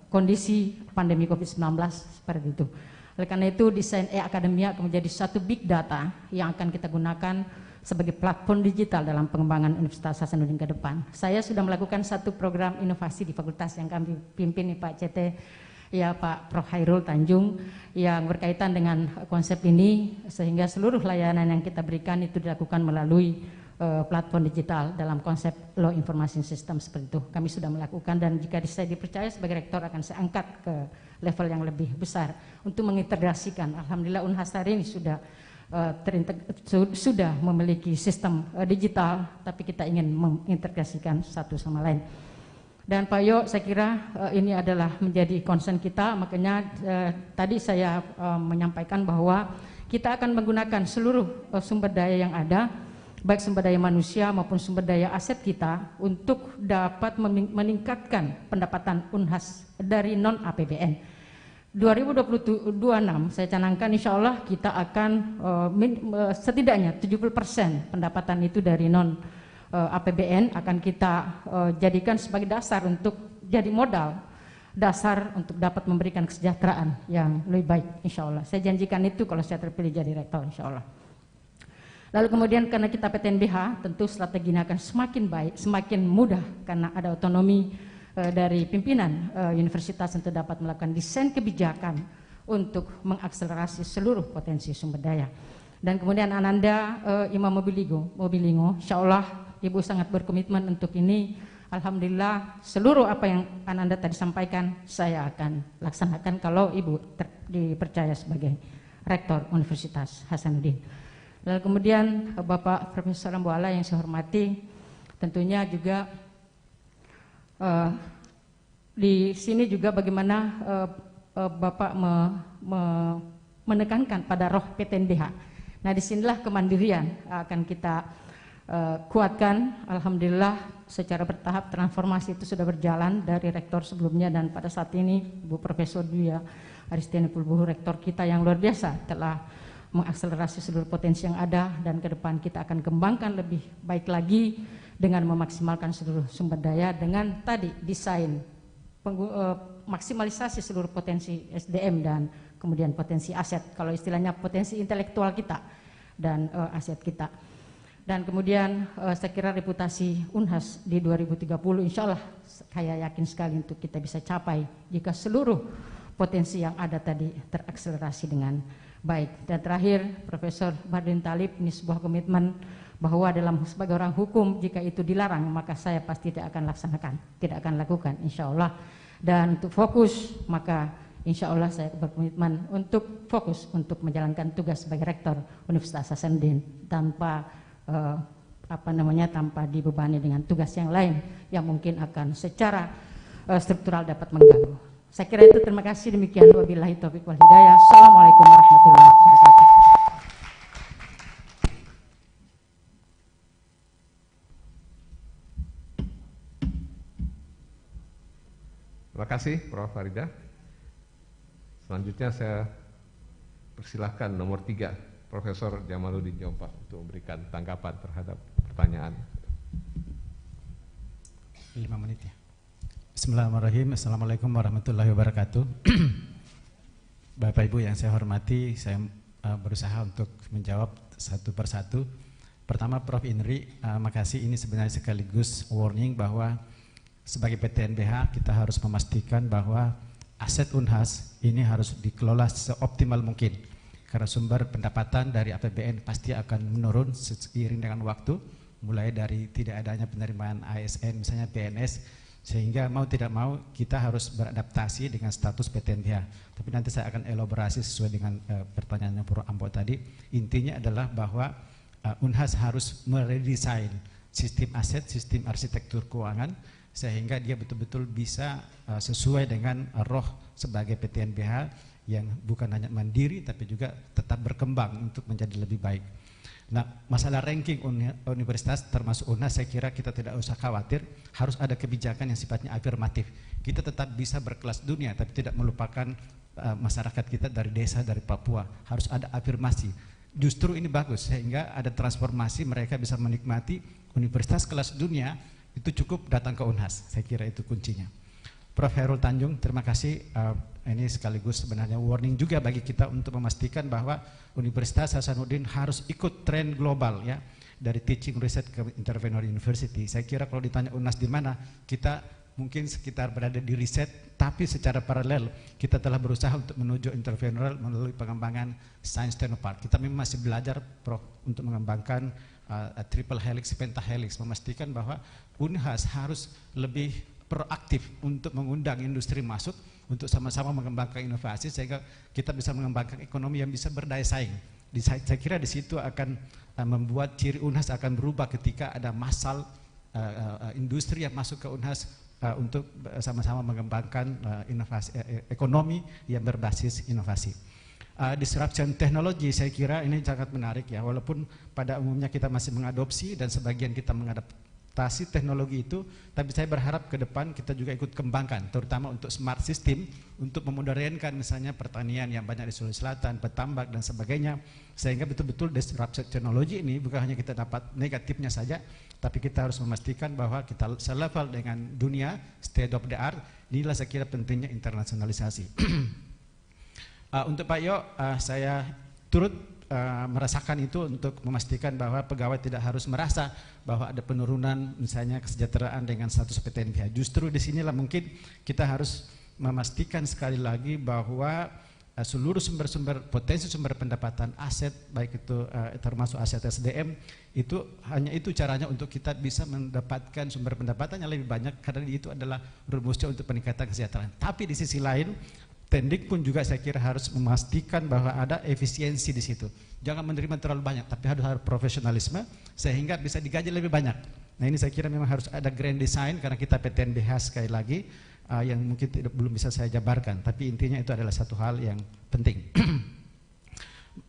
kondisi pandemi COVID-19 seperti itu. Oleh karena itu desain e-akademia akan menjadi satu big data yang akan kita gunakan sebagai platform digital dalam pengembangan Universitas Hasanuddin ke depan. Saya sudah melakukan satu program inovasi di fakultas yang kami pimpin nih Pak CT, ya Pak Prof Hairul Tanjung, yang berkaitan dengan konsep ini sehingga seluruh layanan yang kita berikan itu dilakukan melalui platform digital dalam konsep Law Information System seperti itu. Kami sudah melakukan dan jika saya dipercaya sebagai rektor akan saya angkat ke level yang lebih besar untuk mengintegrasikan. Alhamdulillah Unhas hari ini sudah sudah memiliki sistem digital, tapi kita ingin mengintegrasikan satu sama lain. Dan Pak Yo, saya kira ini adalah menjadi concern kita, makanya tadi saya menyampaikan bahwa kita akan menggunakan seluruh sumber daya yang ada, baik sumber daya manusia maupun sumber daya aset kita untuk dapat meningkatkan pendapatan Unhas dari non-APBN. 2026 saya canangkan insya Allah kita akan setidaknya 70% pendapatan itu dari non-APBN akan kita jadikan sebagai dasar untuk jadi modal dasar untuk dapat memberikan kesejahteraan yang lebih baik insya Allah. Saya janjikan itu kalau saya terpilih jadi rektor insya Allah. Lalu kemudian karena kita PTNBH tentu strategi ini akan semakin baik, semakin mudah karena ada otonomi dari pimpinan universitas untuk dapat melakukan desain kebijakan untuk mengakselerasi seluruh potensi sumber daya. Dan kemudian Ananda Imam Mobilingo, insya Allah Ibu sangat berkomitmen untuk ini. Alhamdulillah seluruh apa yang Ananda tadi sampaikan saya akan laksanakan kalau Ibu dipercaya sebagai Rektor Universitas Hasanuddin. Lalu kemudian Bapak Profesor Ambuala yang saya hormati, tentunya juga di sini juga bagaimana Bapak menekankan pada roh PTNBH. Nah disinilah kemandirian akan kita kuatkan. Alhamdulillah secara bertahap transformasi itu sudah berjalan dari rektor sebelumnya dan pada saat ini Bu Profesor Dwi Aristiani Pulbuhu rektor kita yang luar biasa telah mengakselerasi seluruh potensi yang ada dan ke depan kita akan kembangkan lebih baik lagi dengan memaksimalkan seluruh sumber daya dengan tadi desain maksimalisasi seluruh potensi SDM dan kemudian potensi aset, kalau istilahnya potensi intelektual kita dan aset kita. Dan kemudian saya kira reputasi Unhas di 2030 insya Allah saya yakin sekali untuk kita bisa capai jika seluruh potensi yang ada tadi terakselerasi dengan baik. Dan terakhir Profesor Bardin Talib, ini sebuah komitmen bahwa dalam sebagai orang hukum jika itu dilarang maka saya pasti tidak akan laksanakan, tidak akan lakukan insya Allah. Dan untuk fokus maka insya Allah saya berkomitmen untuk fokus untuk menjalankan tugas sebagai Rektor Universitas Hasanuddin tanpa tanpa dibebani dengan tugas yang lain yang mungkin akan secara struktural dapat mengganggu. Saya kira itu, terima kasih, demikian wabillahi taufiq wal hidayah. Assalamualaikum warahmatullahi wabarakatuh. Terima kasih Prof. Farida. Selanjutnya saya persilahkan nomor 3 Profesor Jamaluddin Jompas untuk memberikan tanggapan terhadap pertanyaan. 5 menit ya. Bismillahirrahmanirrahim. Assalamualaikum warahmatullahi wabarakatuh. Bapak Ibu yang saya hormati, saya berusaha untuk menjawab satu persatu. Pertama Prof. Indri, makasih, ini sebenarnya sekaligus warning bahwa sebagai PTNBH kita harus memastikan bahwa aset Unhas ini harus dikelola seoptimal mungkin. Karena sumber pendapatan dari APBN pasti akan menurun seiring dengan waktu, mulai dari tidak adanya penerimaan ASN misalnya PNS, sehingga mau tidak mau kita harus beradaptasi dengan status PTNBH. Tapi nanti saya akan elaborasi sesuai dengan pertanyaannya Prof. Ambo tadi. Intinya adalah bahwa Unhas harus meredesain sistem aset, sistem arsitektur keuangan, sehingga dia betul-betul bisa sesuai dengan roh sebagai PTNBH yang bukan hanya mandiri tapi juga tetap berkembang untuk menjadi lebih baik. Nah, masalah ranking universitas termasuk Unhas, saya kira kita tidak usah khawatir, harus ada kebijakan yang sifatnya afirmatif. Kita tetap bisa berkelas dunia tapi tidak melupakan masyarakat kita dari desa, dari Papua. Harus ada afirmasi. Justru ini bagus sehingga ada transformasi, mereka bisa menikmati universitas kelas dunia, itu cukup datang ke Unhas. Saya kira itu kuncinya. Prof. Herul Tanjung, terima kasih. Ini sekaligus sebenarnya warning juga bagi kita untuk memastikan bahwa Universitas Hasanuddin harus ikut tren global ya, dari teaching research ke intervenor university. Saya kira kalau ditanya Unhas di mana, kita mungkin sekitar berada di riset, tapi secara paralel kita telah berusaha untuk menuju intervenor melalui pengembangan science technopark. Kita memang masih belajar, Prof, untuk mengembangkan triple helix, pentahelix, memastikan bahwa Unhas harus lebih proaktif untuk mengundang industri masuk untuk sama-sama mengembangkan inovasi sehingga kita bisa mengembangkan ekonomi yang bisa berdaya saing. Saya kira di situ akan membuat ciri Unhas akan berubah ketika ada massal industri yang masuk ke Unhas untuk sama-sama mengembangkan inovasi ekonomi yang berbasis inovasi. Disruption teknologi saya kira ini sangat menarik ya, walaupun pada umumnya kita masih mengadopsi dan sebagian kita mengadaptasi teknologi itu, tapi saya berharap ke depan kita juga ikut kembangkan, terutama untuk smart system, untuk memodernkan misalnya pertanian yang banyak di Sulawesi Selatan, petambak dan sebagainya, sehingga betul-betul disruption teknologi ini bukan hanya kita dapat negatifnya saja, tapi kita harus memastikan bahwa kita selevel dengan dunia, state of the art. Inilah saya kira pentingnya internasionalisasi. Untuk Pak Yo, saya turut merasakan itu untuk memastikan bahwa pegawai tidak harus merasa bahwa ada penurunan misalnya kesejahteraan dengan status PTNBH. Justru di sinilah mungkin kita harus memastikan sekali lagi bahwa seluruh sumber-sumber potensi sumber pendapatan aset, baik itu termasuk aset SDM, itu hanya itu caranya untuk kita bisa mendapatkan sumber pendapatan yang lebih banyak, karena itu adalah rumusnya untuk peningkatan kesejahteraan. Tapi di sisi lain Tendik pun juga saya kira harus memastikan bahwa ada efisiensi di situ. Jangan menerima terlalu banyak, tapi harus profesionalisme sehingga bisa digaji lebih banyak. Nah ini saya kira memang harus ada grand design karena kita PTNBH sekali lagi yang mungkin belum bisa saya jabarkan, tapi intinya itu adalah satu hal yang penting.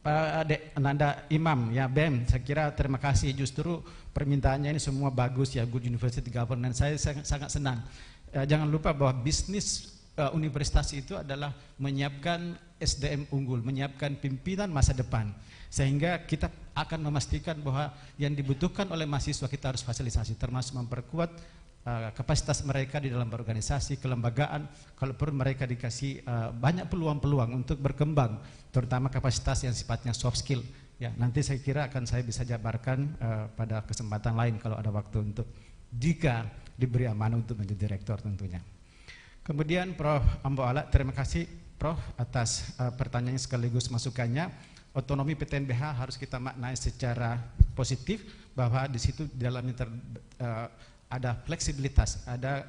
Pak Nanda Imam ya BEM, saya kira terima kasih, justru permintaannya ini semua bagus ya, good university governance, saya sangat senang. Jangan lupa bahwa bisnis universitas itu adalah menyiapkan SDM unggul, menyiapkan pimpinan masa depan, sehingga kita akan memastikan bahwa yang dibutuhkan oleh mahasiswa kita harus fasilitasi, termasuk memperkuat kapasitas mereka di dalam berorganisasi, kelembagaan, kalau perlu mereka dikasih banyak peluang-peluang untuk berkembang, terutama kapasitas yang sifatnya soft skill. Ya, nanti saya kira akan saya bisa jabarkan pada kesempatan lain kalau ada waktu untuk jika diberi amanah untuk menjadi direktur tentunya. Kemudian Prof. Ambo Ala, terima kasih Prof. atas pertanyaannya sekaligus masukannya. Otonomi PTNBH harus kita maknai secara positif bahwa di situ di dalamnya ada fleksibilitas, ada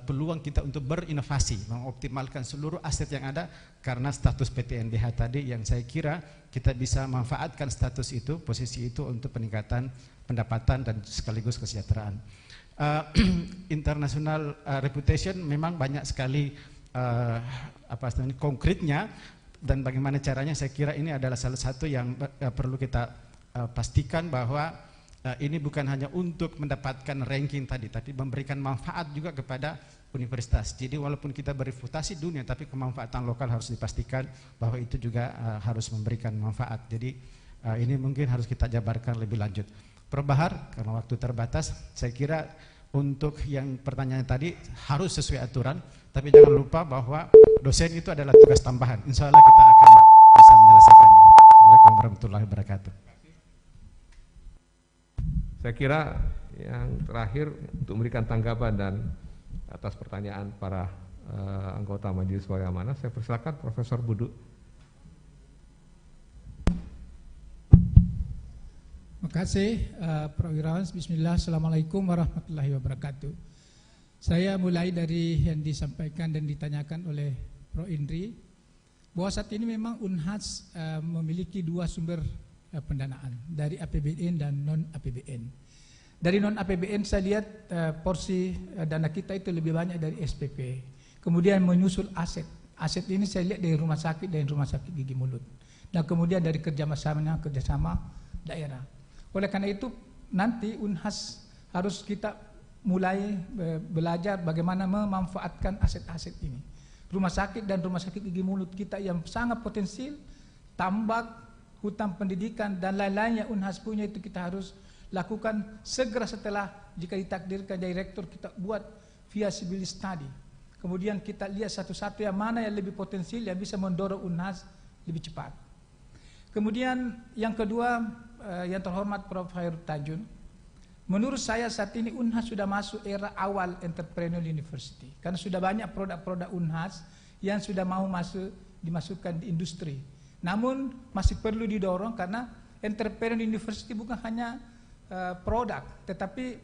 peluang kita untuk berinovasi, mengoptimalkan seluruh aset yang ada karena status PTNBH tadi yang saya kira kita bisa manfaatkan status itu, posisi itu untuk peningkatan pendapatan dan sekaligus kesejahteraan. International reputation memang banyak sekali konkretnya, dan bagaimana caranya saya kira ini adalah salah satu yang perlu kita pastikan bahwa ini bukan hanya untuk mendapatkan ranking tadi, tapi memberikan manfaat juga kepada universitas. Jadi walaupun kita berreputasi dunia, tapi kemanfaatan lokal harus dipastikan bahwa itu juga harus memberikan manfaat. Jadi ini mungkin harus kita jabarkan lebih lanjut. Prof. Bahar, karena waktu terbatas, saya kira untuk yang pertanyaan tadi harus sesuai aturan, tapi jangan lupa bahwa dosen itu adalah tugas tambahan. Insya Allah kita akan bisa menyelesaikannya. Assalamualaikum warahmatullahi wabarakatuh. Saya kira yang terakhir untuk memberikan tanggapan dan atas pertanyaan para anggota Majelis Wali Amanat, saya persilakan Profesor Buduk. Terima kasih Prof. Wirawan. Bismillah, Assalamualaikum warahmatullahi wabarakatuh. Saya mulai dari yang disampaikan dan ditanyakan oleh Prof. Indri, bahwa saat ini memang Unhas memiliki dua sumber pendanaan, dari APBN dan non-APBN. Dari non-APBN saya lihat porsi dana kita itu lebih banyak dari SPP. Kemudian menyusul aset. Aset ini saya lihat dari rumah sakit dan rumah sakit gigi mulut. Dan kemudian dari kerjasama daerah. Oleh karena itu nanti Unhas harus kita mulai belajar bagaimana memanfaatkan aset-aset ini. Rumah sakit dan rumah sakit gigi mulut kita yang sangat potensial, tambak, hutan pendidikan dan lain-lain yang Unhas punya itu kita harus lakukan segera setelah jika ditakdirkan direktur kita buat feasibility study. Kemudian kita lihat satu-satu yang mana yang lebih potensial yang bisa mendorong Unhas lebih cepat. Kemudian yang kedua, yang terhormat Prof. Hairul Tanjung, menurut saya saat ini Unhas sudah masuk era awal entrepreneur university karena sudah banyak produk-produk Unhas yang sudah mau dimasukkan di industri. Namun masih perlu didorong karena entrepreneur university bukan hanya produk, tetapi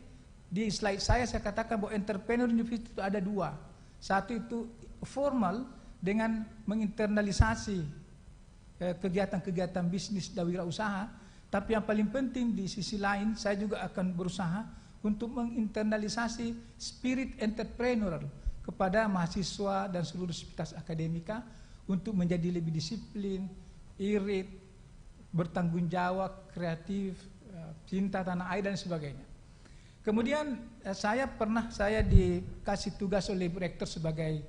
di slide saya katakan bahwa entrepreneur university itu ada dua. Satu itu formal dengan menginternalisasi kegiatan-kegiatan bisnis dan wirausaha, tapi yang paling penting di sisi lain saya juga akan berusaha untuk menginternalisasi spirit entrepreneurial kepada mahasiswa dan seluruh sivitas akademika untuk menjadi lebih disiplin, irit, bertanggung jawab, kreatif, cinta tanah air dan sebagainya. Kemudian saya dikasih tugas oleh Ibu Rektor sebagai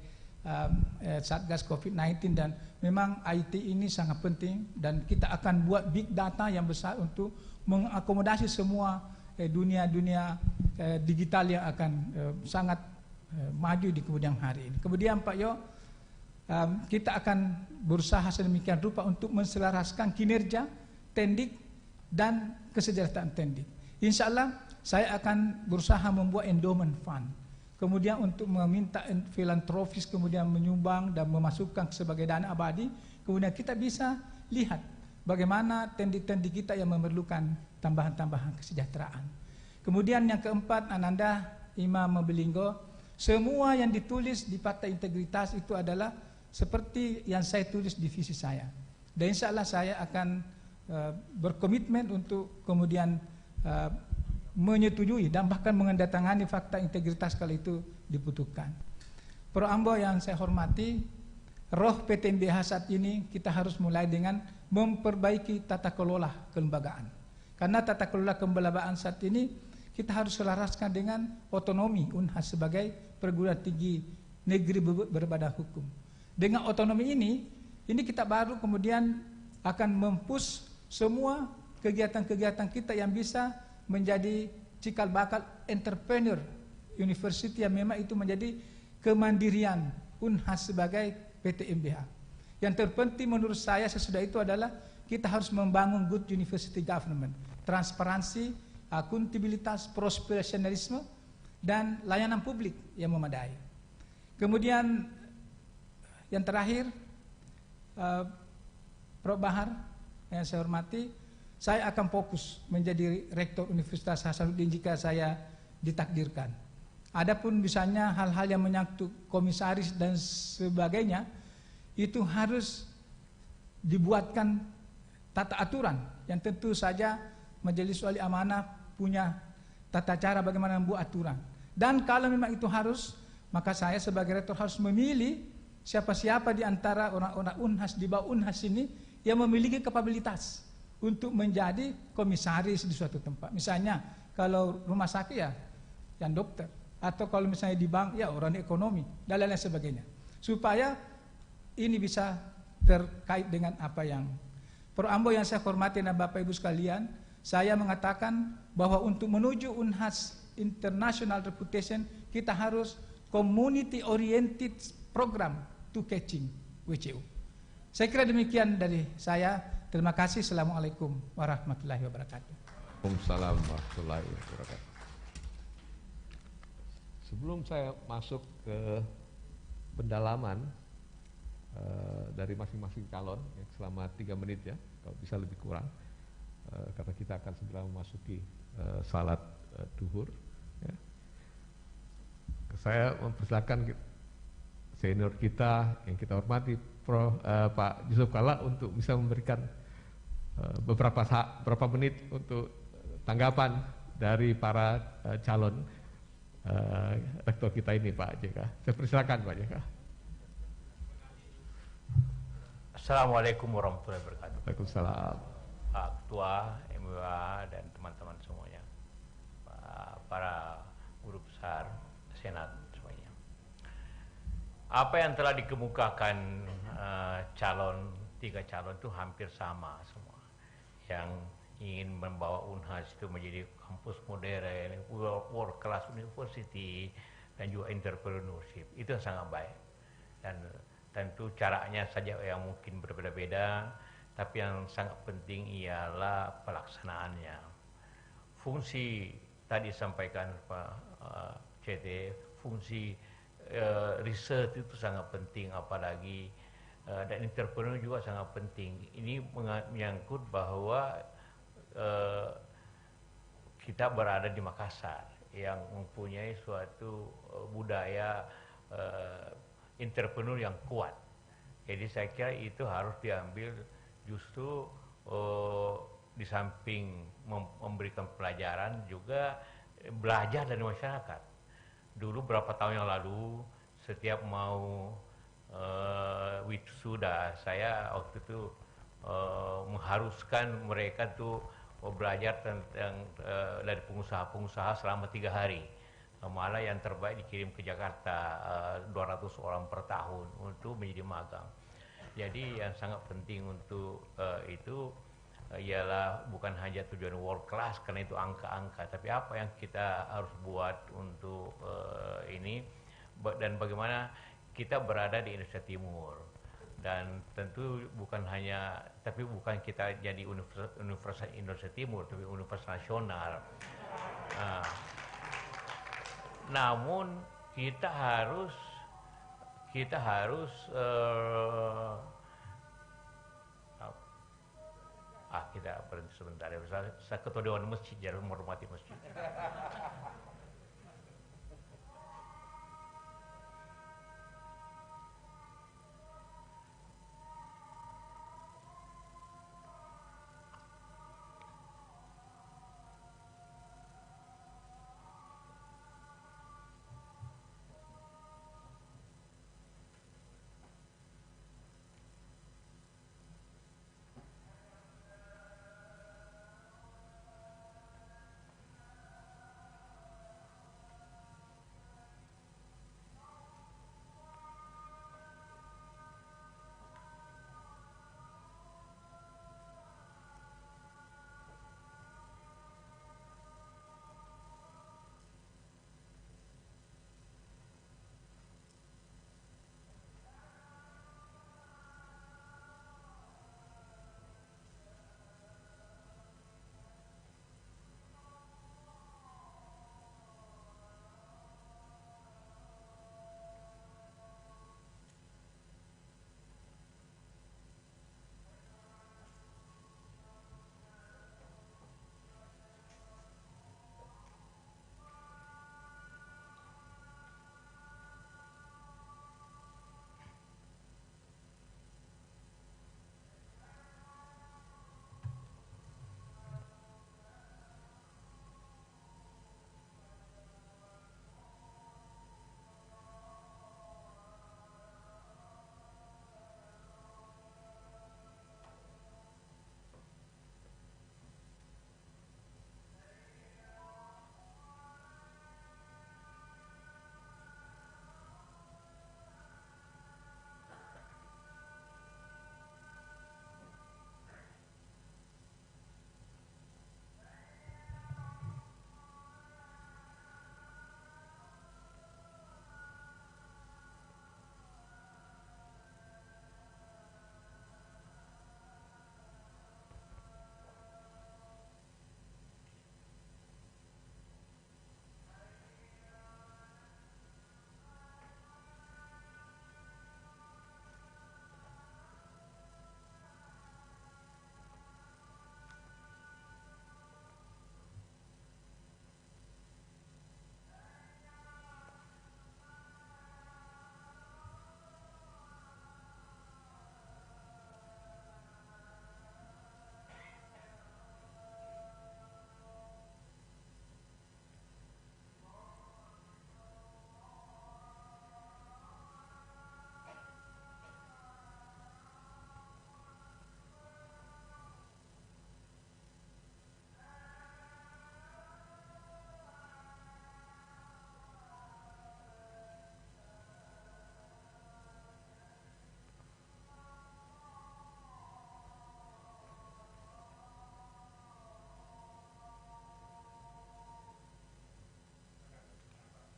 Satgas COVID-19 dan memang IT ini sangat penting dan kita akan buat big data yang besar untuk mengakomodasi semua dunia digital yang akan sangat maju di kemudian hari ini. Kemudian Pak Yo, kita akan berusaha sedemikian rupa untuk menselaraskan kinerja Tendik dan kesejahteraan Tendik. Insya Allah saya akan berusaha membuat endowment fund. Kemudian untuk meminta filantropis kemudian menyumbang dan memasukkan sebagai dana abadi. Kemudian kita bisa lihat bagaimana tendik-tendik kita yang memerlukan tambahan-tambahan kesejahteraan. Kemudian yang keempat, Ananda Imam Mebelinggo, semua yang ditulis di Fakta Integritas itu adalah seperti yang saya tulis di visi saya. Dan insya Allah saya akan berkomitmen untuk kemudian menyetujui dan bahkan menandatangani fakta integritas kalau itu dibutuhkan. Pro Ambo yang saya hormati, roh PTMBH saat ini kita harus mulai dengan memperbaiki tata kelola kelembagaan. Karena tata kelola kelembagaan saat ini kita harus selaraskan dengan otonomi Unhas sebagai perguruan tinggi negeri berbadan hukum. Dengan otonomi ini kita baru kemudian akan mempush semua kegiatan-kegiatan kita yang bisa menjadi cikal bakal entrepreneur university yang memang itu menjadi kemandirian Unhas sebagai PTMBH. Yang terpenting menurut saya sesudah itu adalah kita harus membangun good university government, transparansi, akuntabilitas, profesionalisme, dan layanan publik yang memadai. Kemudian yang terakhir, Prof. Bahar yang saya hormati, saya akan fokus menjadi Rektor Universitas Hasanuddin jika saya ditakdirkan. Adapun misalnya hal-hal yang menyangkut komisaris dan sebagainya, itu harus dibuatkan tata aturan yang tentu saja Majelis Wali Amanah punya tata cara bagaimana membuat aturan. Dan kalau memang itu harus, maka saya sebagai Rektor harus memilih siapa-siapa di antara orang-orang Unhas di bawah Unhas ini yang memiliki kapabilitas untuk menjadi komisaris di suatu tempat. Misalnya kalau rumah sakit ya yang dokter, atau kalau misalnya di bank ya orang ekonomi dan lain-lain sebagainya. Supaya ini bisa terkait dengan apa yang Pro Ambo yang saya hormati dan Bapak Ibu sekalian, saya mengatakan bahwa untuk menuju Unhas International Reputation kita harus community oriented program to catching WCU. Saya kira demikian dari saya. Terima kasih. Assalamualaikum warahmatullahi wabarakatuh. Waalaikumsalam warahmatullahi wabarakatuh. Sebelum saya masuk ke pendalaman dari masing-masing calon selama 3 menit ya, kalau bisa lebih kurang, karena kita akan segera memasuki salat duhur. Ya. Saya mempersilakan senior kita yang kita hormati, Pak Yusuf Kalla, untuk bisa memberikan beberapa menit untuk tanggapan dari para calon rektor kita ini, Pak JK. Saya persilakan, Pak JK. Assalamualaikum warahmatullahi wabarakatuh. Waalaikumsalam. Pak Ketua, MWA, dan teman-teman semuanya, para guru besar, senat semuanya. Apa yang telah dikemukakan tiga calon itu hampir sama semua. Yang ingin membawa Unhas itu menjadi kampus modern, world class university, dan juga entrepreneurship, itu sangat baik. Dan tentu caranya saja yang mungkin berbeda-beda, tapi yang sangat penting ialah pelaksanaannya. Fungsi tadi sampaikan Pak CT, fungsi riset itu sangat penting, apalagi dan entrepreneur juga sangat penting. Ini menyangkut bahwa kita berada di Makassar yang mempunyai suatu budaya entrepreneur yang kuat. Jadi saya kira itu harus diambil justru di samping memberikan pelajaran juga belajar dari masyarakat. Dulu berapa tahun yang lalu setiap mau wisuda, saya waktu itu mengharuskan mereka tuh belajar tentang dari pengusaha-pengusaha selama 3 hari. Malah yang terbaik dikirim ke Jakarta 200 orang per tahun untuk menjadi magang. Jadi yang sangat penting untuk itu ialah bukan hanya tujuan world class karena itu angka-angka, tapi apa yang kita harus buat untuk ini, dan bagaimana kita berada di Indonesia Timur. Dan tentu bukan kita jadi Universitas Indonesia Timur, tapi universitas nasional. Namun kita harus kita berhenti sebentar ya. Saya ketua dewan masjid, jadi menghormati masjid.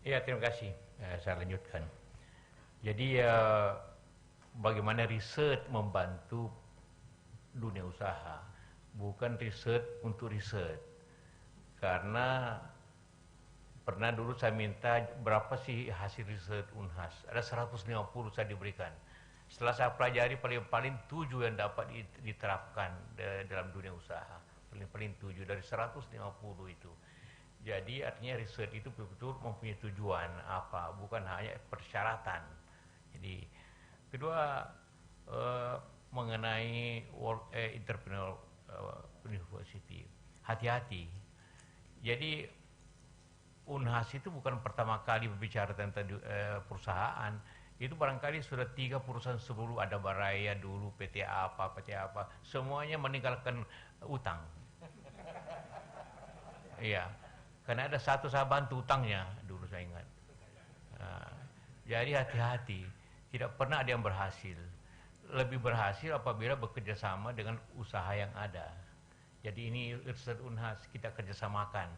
Ya, terima kasih. Saya lanjutkan. Jadi bagaimana riset membantu dunia usaha, bukan riset untuk riset. Karena pernah dulu saya minta berapa sih hasil riset Unhas, ada 150 saya diberikan. Setelah saya pelajari paling 7 yang dapat diterapkan dalam dunia usaha, paling 7 dari 150 itu. Jadi artinya riset itu betul-betul mempunyai tujuan apa, bukan hanya persyaratan. Jadi kedua mengenai entrepreneur university, hati-hati. Jadi Unhas itu bukan pertama kali berbicara tentang perusahaan. Itu barangkali sudah 3 perusahaan sebelum, ada Baraya dulu, PT apa, semuanya meninggalkan utang. Iya, karena ada satu saya bantu utangnya dulu saya ingat. Jadi hati-hati, tidak pernah ada yang berhasil. Lebih berhasil apabila bekerja sama dengan usaha yang ada. Jadi ini riset Unhas kita kerjasamakan.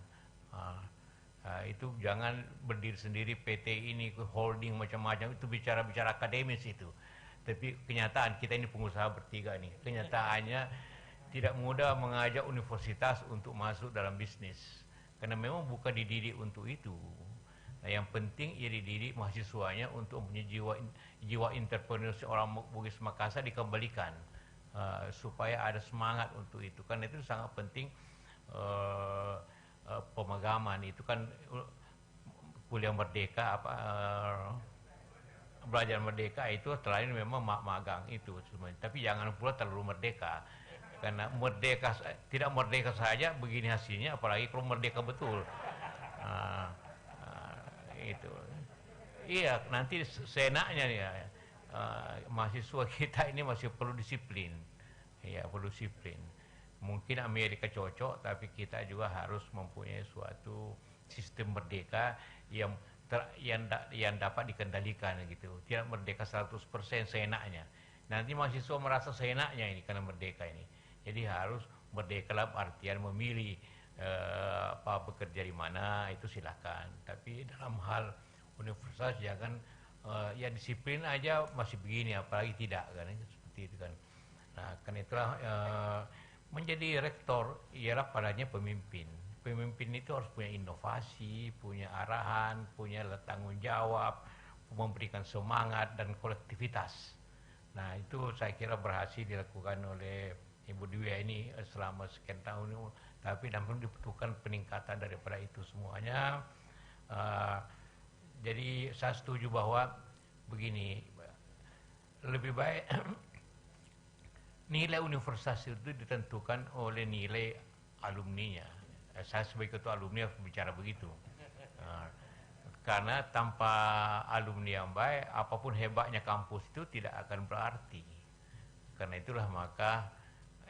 Itu jangan berdiri sendiri PT ini holding macam-macam, itu bicara-bicara akademis itu. Tapi kenyataan kita ini pengusaha bertiga nih. Kenyataannya tidak mudah mengajak universitas untuk masuk dalam bisnis. Karena memang bukan dididik untuk itu. Nah, yang penting ia dididik mahasiswanya untuk mempunyai jiwa entrepreneurship orang Bugis Makassar dikembalikan. Supaya ada semangat untuk itu. Karena itu sangat penting pemagaman itu kan kuliah merdeka belajar merdeka itu selain memang magang itu semuanya. Tapi jangan pula terlalu merdeka, karena merdeka tidak merdeka saja begini hasilnya, apalagi kalau merdeka betul. Itu iya, nanti seenaknya ya. Mahasiswa kita ini masih perlu disiplin, ya perlu disiplin. Mungkin Amerika cocok, tapi kita juga harus mempunyai suatu sistem merdeka yang dapat dikendalikan gitu. Tidak merdeka 100% seenaknya. Nanti mahasiswa merasa seenaknya ini karena merdeka ini. Jadi harus merdeka dalam artian memilih bekerja di mana itu silakan. Tapi dalam hal universitas jangan ya disiplin aja masih begini, apalagi tidak kan, seperti itu kan. Nah, karena itulah menjadi rektor ialah padanya pemimpin. Pemimpin itu harus punya inovasi, punya arahan, punya tanggung jawab, memberikan semangat dan kolektivitas. Nah, itu saya kira berhasil dilakukan oleh Ibu Dwi ini selama sekian tahun ini. Tapi namun dibutuhkan peningkatan daripada itu semuanya. Jadi saya setuju bahwa begini, lebih baik nilai universitas itu ditentukan oleh nilai alumninya. Saya sebagai ketua alumni harus bicara begitu. Karena tanpa alumni yang baik, apapun hebatnya kampus itu tidak akan berarti. Karena itulah maka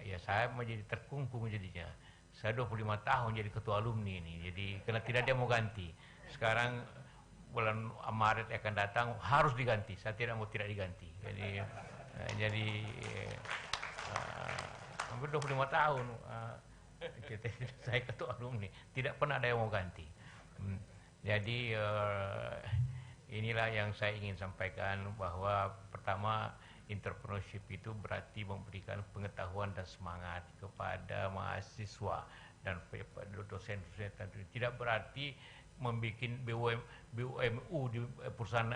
ya saya menjadi terkungkung jadinya. Saya 25 tahun jadi ketua alumni ini. Jadi karena tidak ada yang mau ganti. Sekarang bulan Maret akan datang harus diganti. Saya tidak mau tidak diganti. Jadi hampir 25 tahun saya ketua alumni, tidak pernah ada yang mau ganti. Jadi inilah yang saya ingin sampaikan, bahwa pertama entrepreneurship itu berarti memberikan pengetahuan dan semangat kepada mahasiswa dan dosen-dosen. Tidak berarti membuat BUMU di perusahaan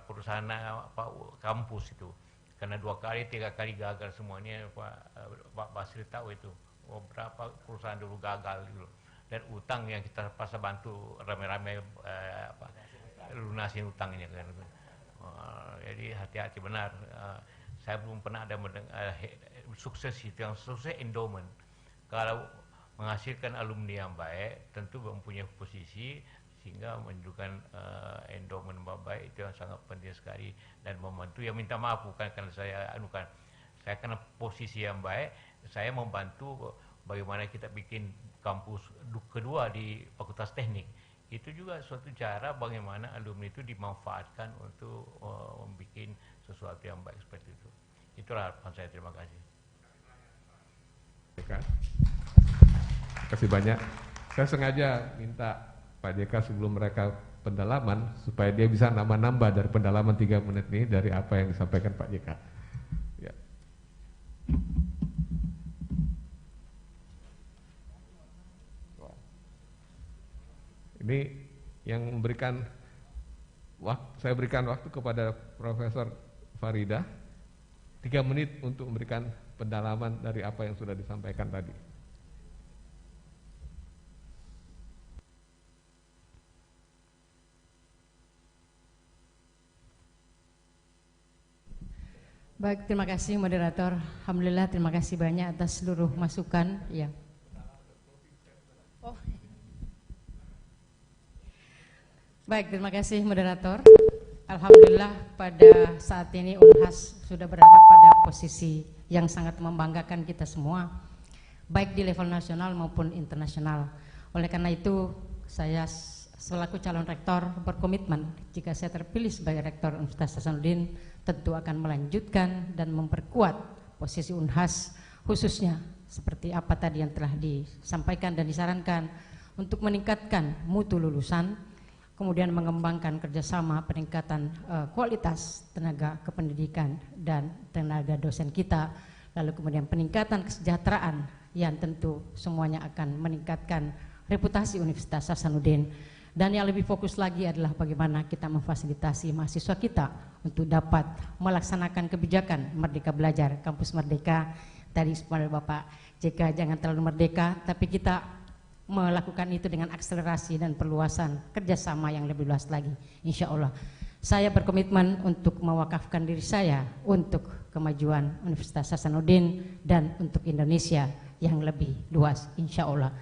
perusahaan kampus itu. Karena 2 kali 3 kali gagal semuanya. Pak Basri tahu itu berapa perusahaan dulu gagal dulu, dan utang yang kita pasang bantu rame-rame lunasin utangnya kan. Jadi hati-hati benar. Saya belum pernah ada sukses itu. Yang sukses endowment. Kalau menghasilkan alumni yang baik, tentu mempunyai posisi sehingga menunjukkan endowment baik, itu yang sangat penting sekali, dan membantu. Yang minta maaf bukan karena saya anukan, saya karena posisi yang baik, saya membantu bagaimana kita bikin kampus kedua di Fakultas Teknik. Itu juga suatu cara bagaimana alumni itu dimanfaatkan untuk membuat sesuatu yang baik seperti itu. Itulah harapan saya. Terima kasih. Terima kasih banyak. Saya sengaja minta Pak JK sebelum mereka pendalaman supaya dia bisa nambah-nambah dari pendalaman 3 menit ini dari apa yang disampaikan Pak JK. Ya. Ini yang memberikan saya berikan waktu kepada Profesor Farida 3 menit untuk memberikan pendalaman dari apa yang sudah disampaikan tadi. Baik, terima kasih moderator. Alhamdulillah, terima kasih banyak atas seluruh masukan. Ya. Oh. Baik, terima kasih moderator. Alhamdulillah pada saat ini Unhas sudah berada pada posisi yang sangat membanggakan kita semua, baik di level nasional maupun internasional. Oleh karena itu, saya selaku calon rektor berkomitmen jika saya terpilih sebagai rektor Universitas Hasanuddin tentu akan melanjutkan dan memperkuat posisi Unhas, khususnya seperti apa tadi yang telah disampaikan dan disarankan untuk meningkatkan mutu lulusan, kemudian mengembangkan kerjasama peningkatan kualitas tenaga kependidikan dan tenaga dosen kita, lalu kemudian peningkatan kesejahteraan yang tentu semuanya akan meningkatkan reputasi Universitas Hasanuddin. Dan yang lebih fokus lagi adalah bagaimana kita memfasilitasi mahasiswa kita untuk dapat melaksanakan kebijakan Merdeka Belajar, Kampus Merdeka. Tadi sebenarnya Bapak JK jangan terlalu merdeka, tapi kita melakukan itu dengan akselerasi dan perluasan kerjasama yang lebih luas lagi. Insya Allah saya berkomitmen untuk mewakafkan diri saya untuk kemajuan Universitas Hasanuddin dan untuk Indonesia yang lebih luas. Insya Allah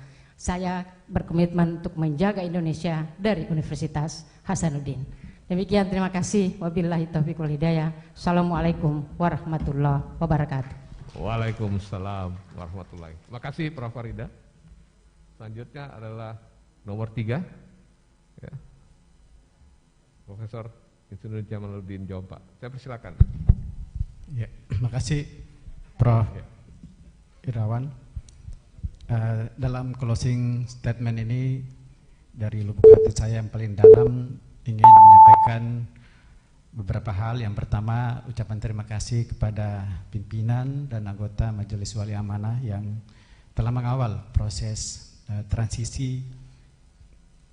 saya berkomitmen untuk menjaga Indonesia dari Universitas Hasanuddin. Demikian, terima kasih. Wabillahi taufiq wal hidayah. Assalamualaikum warahmatullahi wabarakatuh. Waalaikumsalam warahmatullahi. Terima kasih Prof. Farida. Selanjutnya adalah nomor 3, ya. Profesor Insinyur Jamaluddin Jompa. Saya persilakan. Ya, terima kasih Prof. Irawan. Dalam closing statement ini dari lubuk hati saya yang paling dalam ingin menyampaikan beberapa hal. Yang pertama, ucapan terima kasih kepada pimpinan dan anggota Majelis Wali Amanah yang telah mengawal proses transisi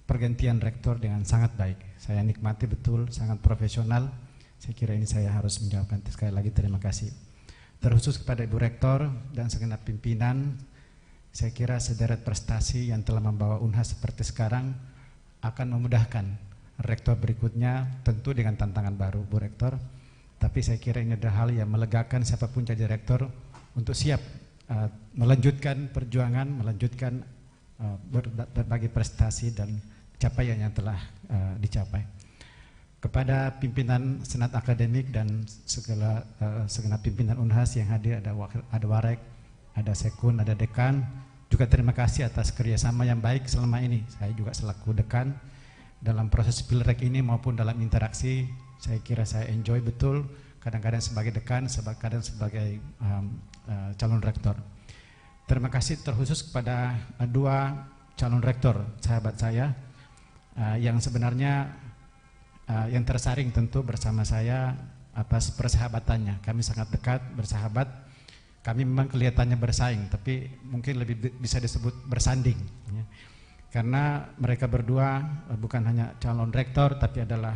pergantian rektor dengan sangat baik. Saya nikmati betul, sangat profesional. Saya kira ini saya harus menjawabkan sekali lagi terima kasih. Terkhusus kepada Ibu Rektor dan segenap pimpinan, saya kira sederet prestasi yang telah membawa Unhas seperti sekarang akan memudahkan rektor berikutnya, tentu dengan tantangan baru Bu Rektor. Tapi saya kira ini adalah hal yang melegakan siapapun jadi rektor untuk siap melanjutkan perjuangan, melanjutkan berbagai prestasi dan capaian yang telah dicapai. Kepada pimpinan Senat Akademik dan segenap pimpinan Unhas yang hadir, ada Warek, ada Sekun, ada Dekan, juga terima kasih atas kerjasama yang baik selama ini. Saya juga selaku Dekan dalam proses pilrek ini maupun dalam interaksi, saya kira saya enjoy betul, kadang-kadang sebagai Dekan, kadang sebagai calon rektor. Terima kasih terkhusus kepada 2 calon rektor sahabat saya yang sebenarnya yang tersaring tentu bersama saya atas persahabatannya. Kami sangat dekat, bersahabat. Kami memang kelihatannya bersaing, tapi mungkin lebih bisa disebut bersanding, ya. Karena mereka berdua bukan hanya calon rektor, tapi adalah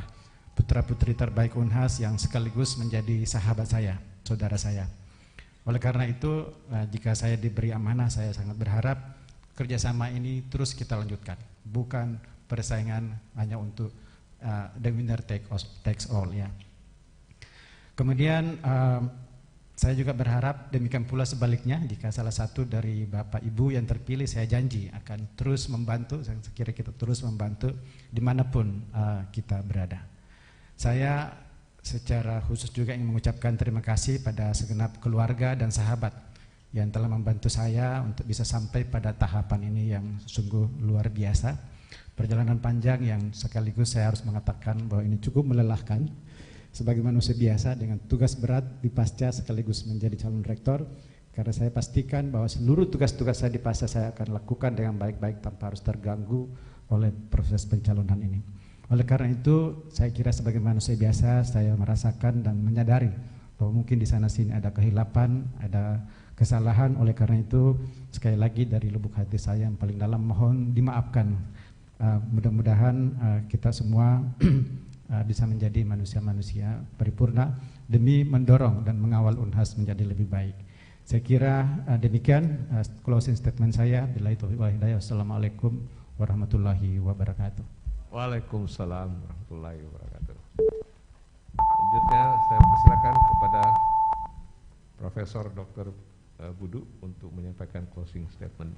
putra-putri terbaik Unhas yang sekaligus menjadi sahabat saya, saudara saya. Oleh karena itu, jika saya diberi amanah, saya sangat berharap kerjasama ini terus kita lanjutkan, bukan persaingan hanya untuk the winner takes all, ya. Kemudian saya juga berharap demikian pula sebaliknya, jika salah satu dari Bapak Ibu yang terpilih, saya janji akan terus membantu, saya kira kita terus membantu dimanapun kita berada. Saya secara khusus juga ingin mengucapkan terima kasih pada segenap keluarga dan sahabat yang telah membantu saya untuk bisa sampai pada tahapan ini yang sungguh luar biasa. Perjalanan panjang yang sekaligus saya harus mengatakan bahwa ini cukup melelahkan sebagai manusia biasa dengan tugas berat di pasca sekaligus menjadi calon rektor, karena saya pastikan bahwa seluruh tugas-tugas saya di pasca saya akan lakukan dengan baik-baik tanpa harus terganggu oleh proses pencalonan ini. Oleh karena itu, saya kira sebagai manusia biasa, saya merasakan dan menyadari bahwa mungkin di sana sini ada kehilapan, ada kesalahan. Oleh karena itu, sekali lagi dari lubuk hati saya yang paling dalam mohon dimaafkan. Mudah-mudahan kita semua bisa menjadi manusia-manusia paripurna demi mendorong dan mengawal Unhas menjadi lebih baik. Saya kira demikian closing statement saya. Billahi taufiq wal hidayah. Wassalamualaikum warahmatullahi wabarakatuh. Waalaikumsalam warahmatullahi wabarakatuh. Selanjutnya saya persilakan kepada Profesor Dr. Budu untuk menyampaikan closing statement.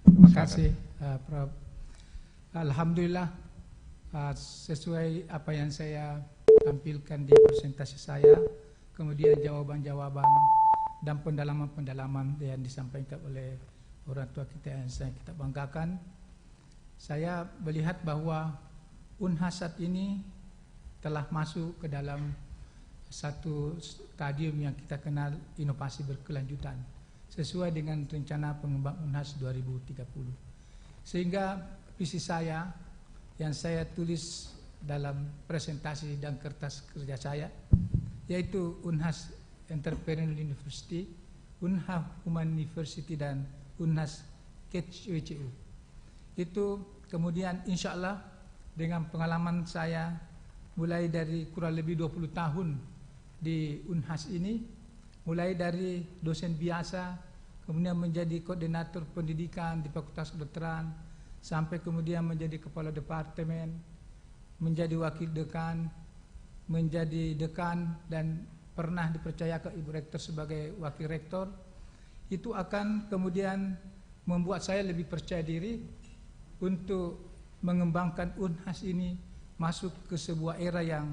Terima kasih, Prof. Alhamdulillah, sesuai apa yang saya tampilkan di presentasi saya, kemudian jawaban-jawaban dan pendalaman-pendalaman yang disampaikan oleh orang tua kita yang kita banggakan, saya melihat bahwa Unhas saat ini telah masuk ke dalam satu stadium yang kita kenal inovasi berkelanjutan sesuai dengan rencana pengembang Unhas 2030. Sehingga visi saya yang saya tulis dalam presentasi dan kertas kerja saya, yaitu Unhas Entrepreneurial University, Unhas Human University, dan Unhas KCWCU. Itu kemudian insya Allah dengan pengalaman saya mulai dari kurang lebih 20 tahun di Unhas ini, mulai dari dosen biasa, kemudian menjadi koordinator pendidikan di Fakultas Kedokteran, sampai kemudian menjadi kepala departemen, menjadi wakil dekan, menjadi dekan, dan pernah dipercaya ke Ibu Rektor sebagai wakil rektor. Itu akan kemudian membuat saya lebih percaya diri untuk mengembangkan Unhas ini masuk ke sebuah era yang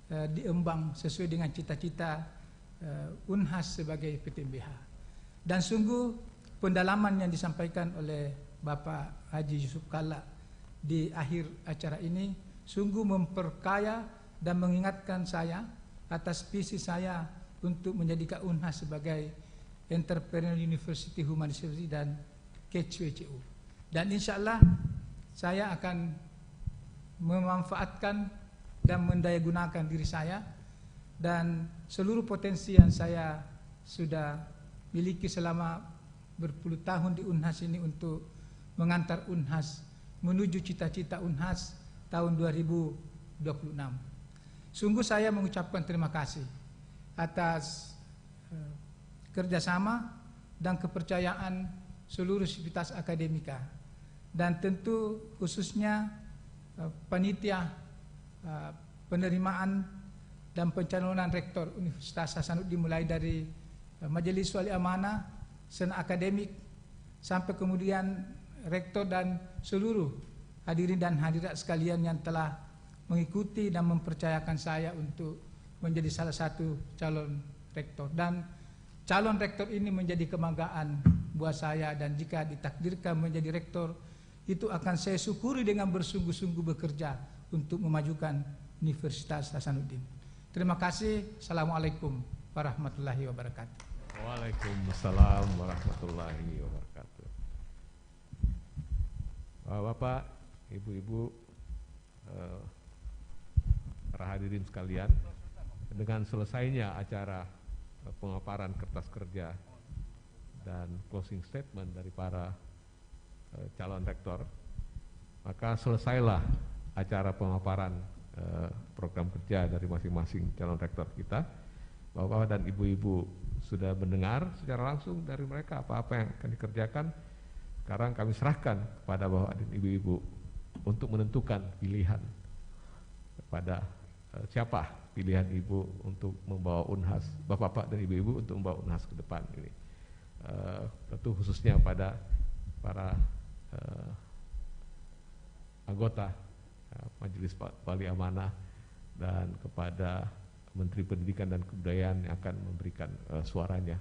diembang sesuai dengan cita-cita Unhas sebagai PTMBH. Dan sungguh pendalaman yang disampaikan oleh Bapak Haji Yusuf Kalla di akhir acara ini sungguh memperkaya dan mengingatkan saya atas visi saya untuk menjadikan Unhas sebagai Entrepreneurial University, Human University, dan KCWCU. Dan insya Allah saya akan memanfaatkan dan mendayagunakan diri saya dan seluruh potensi yang saya sudah miliki selama berpuluh tahun di Unhas ini untuk mengantar Unhas menuju cita-cita Unhas tahun 2026. Sungguh saya mengucapkan terima kasih atas kerjasama dan kepercayaan seluruh sivitas akademika, dan tentu khususnya panitia penerimaan dan pencalonan rektor Universitas Hasanuddin, mulai dari Majelis Wali Amanah, Senat Akademik, sampai kemudian rektor dan seluruh hadirin dan hadirat sekalian yang telah mengikuti dan mempercayakan saya untuk menjadi salah satu calon rektor. Dan calon rektor ini menjadi kebanggaan buat saya, dan jika ditakdirkan menjadi rektor, itu akan saya syukuri dengan bersungguh-sungguh bekerja untuk memajukan Universitas Hasanuddin. Terima kasih. Assalamualaikum warahmatullahi wabarakatuh. Waalaikumsalam warahmatullahi wabarakatuh. Bapak, Ibu-ibu, para hadirin sekalian, dengan selesainya acara pemaparan kertas kerja dan closing statement dari para calon rektor, maka selesailah acara pemaparan program kerja dari masing-masing calon rektor kita. Bapak dan ibu-ibu sudah mendengar secara langsung dari mereka apa-apa yang akan dikerjakan. Sekarang kami serahkan kepada bapak dan ibu-ibu untuk menentukan pilihan kepada siapa pilihan ibu untuk membawa Unhas, bapak-bapak dan ibu-ibu untuk membawa Unhas ke depan ini. Tentu khususnya pada para anggota Majelis Wali Amanah dan kepada Menteri Pendidikan dan Kebudayaan yang akan memberikan suaranya.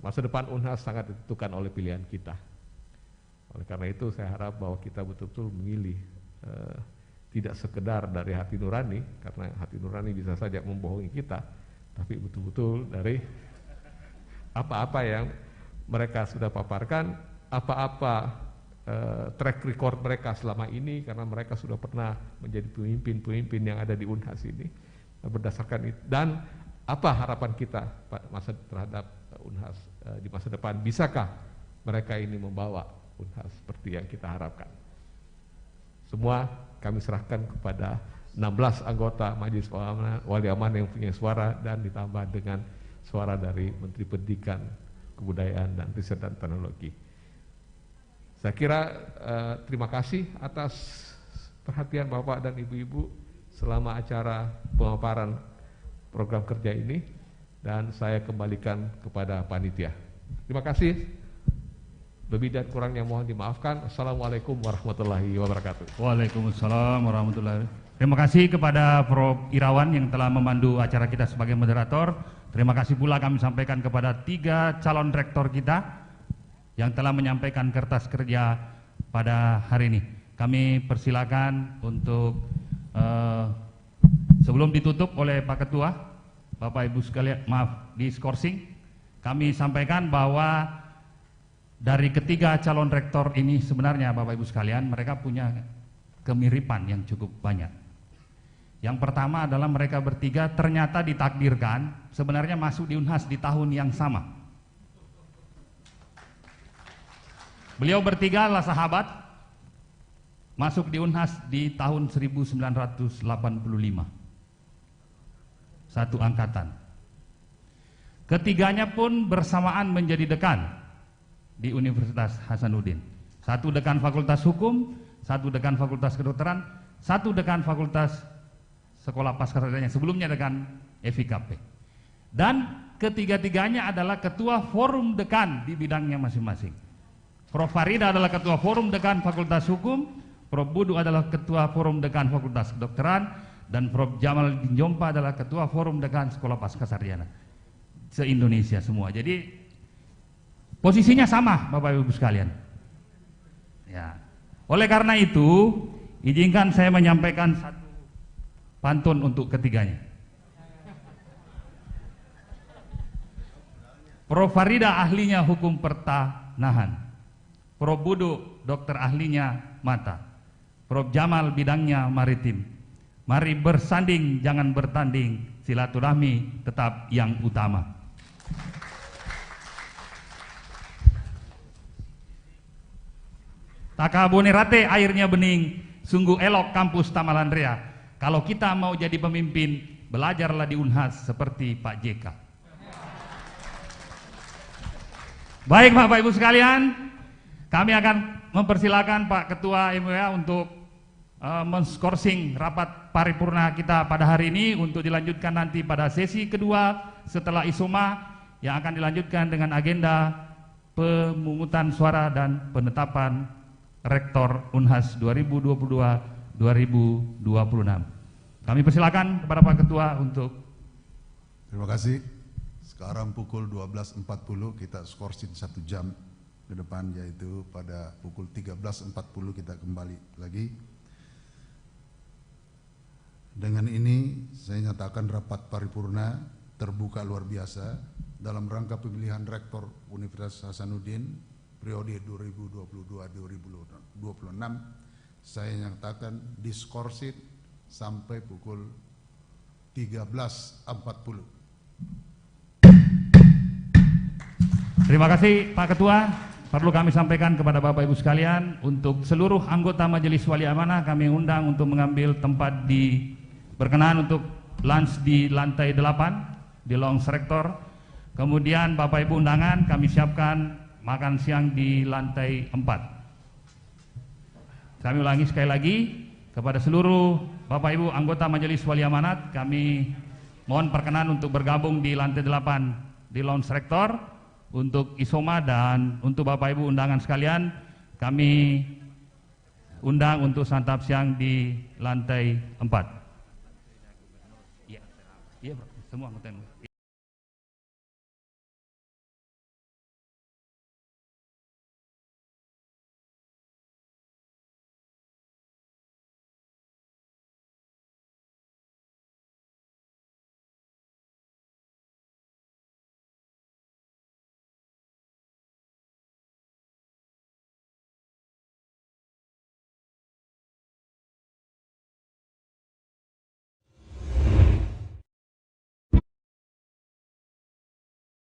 Masa depan Unhas sangat ditentukan oleh pilihan kita. Oleh karena itu saya harap bahwa kita betul-betul memilih tidak sekedar dari hati nurani, karena hati nurani bisa saja membohongi kita, tapi betul-betul dari apa-apa yang mereka sudah paparkan, apa-apa track record mereka selama ini, karena mereka sudah pernah menjadi pemimpin-pemimpin yang ada di Unhas ini. Berdasarkan itu, dan apa harapan kita terhadap Unhas di masa depan, bisakah mereka ini membawa Unhas seperti yang kita harapkan. Semua kami serahkan kepada 16 anggota Majelis Wali Amanah yang punya suara, dan ditambah dengan suara dari Menteri Pendidikan, Kebudayaan, dan Riset dan Teknologi. Saya kira terima kasih atas perhatian Bapak dan Ibu-Ibu selama acara pemaparan program kerja ini, dan saya kembalikan kepada panitia. Terima kasih. Lebih dan kurangnya mohon dimaafkan. Assalamualaikum warahmatullahi wabarakatuh. Waalaikumsalam warahmatullahi wabarakatuh. Terima kasih kepada Prof. Irawan yang telah memandu acara kita sebagai moderator. Terima kasih pula kami sampaikan kepada 3 calon rektor kita yang telah menyampaikan kertas kerja pada hari ini. Kami persilakan untuk sebelum ditutup oleh Pak Ketua, Bapak Ibu sekalian, maaf, di skorsing, kami sampaikan bahwa dari ketiga calon rektor ini sebenarnya Bapak Ibu sekalian, mereka punya kemiripan yang cukup banyak. Yang pertama adalah mereka bertiga ternyata ditakdirkan sebenarnya masuk di Unhas di tahun yang sama. Beliau bertiga adalah sahabat, masuk di Unhas di tahun 1985. Satu angkatan. Ketiganya pun bersamaan menjadi dekan di Universitas Hasanuddin. Satu dekan Fakultas Hukum, satu dekan Fakultas Kedokteran, satu dekan Fakultas Sekolah Pascasarjana, sebelumnya dekan FIKP. Dan ketiga-tiganya adalah ketua forum dekan di bidangnya masing-masing. Prof. Farida adalah ketua forum dekan Fakultas Hukum, Prof. Budu adalah ketua forum dekan Fakultas Kedokteran, dan Prof. Jamal Ginjompa adalah ketua forum dekan Sekolah Pascasarjana. Se-Indonesia semua. Jadi posisinya sama Bapak Ibu sekalian. Ya. Oleh karena itu, izinkan saya menyampaikan satu pantun untuk ketiganya. Prof. Farida ahlinya hukum pertanahan, Prof. Budu dokter ahlinya mata, Prof. Jamal bidangnya maritim. Mari bersanding jangan bertanding, silaturahmi tetap yang utama. Takabonerate airnya bening, sungguh elok kampus Tamalandrea. Kalau kita mau jadi pemimpin, belajarlah di Unhas seperti Pak JK. Baik Bapak Ibu sekalian, kami akan mempersilakan Pak Ketua MWA untuk menskorsing rapat paripurna kita pada hari ini untuk dilanjutkan nanti pada sesi kedua setelah isoma yang akan dilanjutkan dengan agenda pemungutan suara dan penetapan Rektor Unhas 2022-2026. Kami persilakan kepada Pak Ketua untuk. Terima kasih. Sekarang pukul 12.40 kita skorsing 1 jam ke depan, yaitu pada pukul 13.40 kita kembali lagi. Dengan ini saya nyatakan rapat paripurna terbuka luar biasa dalam rangka pemilihan Rektor Universitas Hasanuddin periode 2022-2026. Saya nyatakan diskorsing sampai pukul 13.40. Terima kasih Pak Ketua. Perlu kami sampaikan kepada Bapak Ibu sekalian, untuk seluruh anggota Majelis Wali Amanah kami undang untuk mengambil tempat berkenan untuk lunch di lantai 8 di Lounge Rektor. Kemudian Bapak Ibu undangan kami siapkan makan siang di lantai 4. Kami ulangi sekali lagi kepada seluruh Bapak Ibu anggota Majelis Wali Amanat, kami mohon perkenan untuk bergabung di lantai 8 di Lounge Rektor untuk isoma, dan untuk Bapak Ibu undangan sekalian kami undang untuk santap siang di lantai 4. Iya, iya bro, semua anggota.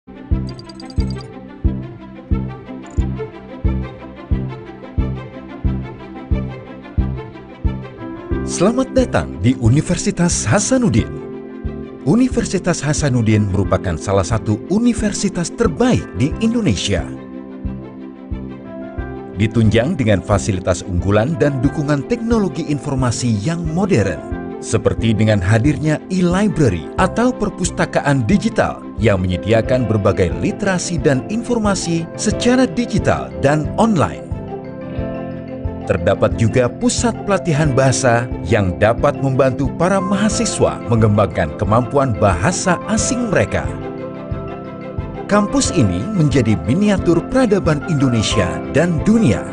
Selamat datang di Universitas Hasanuddin. Universitas Hasanuddin merupakan salah satu universitas terbaik di Indonesia. Ditunjang dengan fasilitas unggulan dan dukungan teknologi informasi yang modern, seperti dengan hadirnya e-library atau perpustakaan digital yang menyediakan berbagai literasi dan informasi secara digital dan online. Terdapat juga pusat pelatihan bahasa yang dapat membantu para mahasiswa mengembangkan kemampuan bahasa asing mereka. Kampus ini menjadi miniatur peradaban Indonesia dan dunia,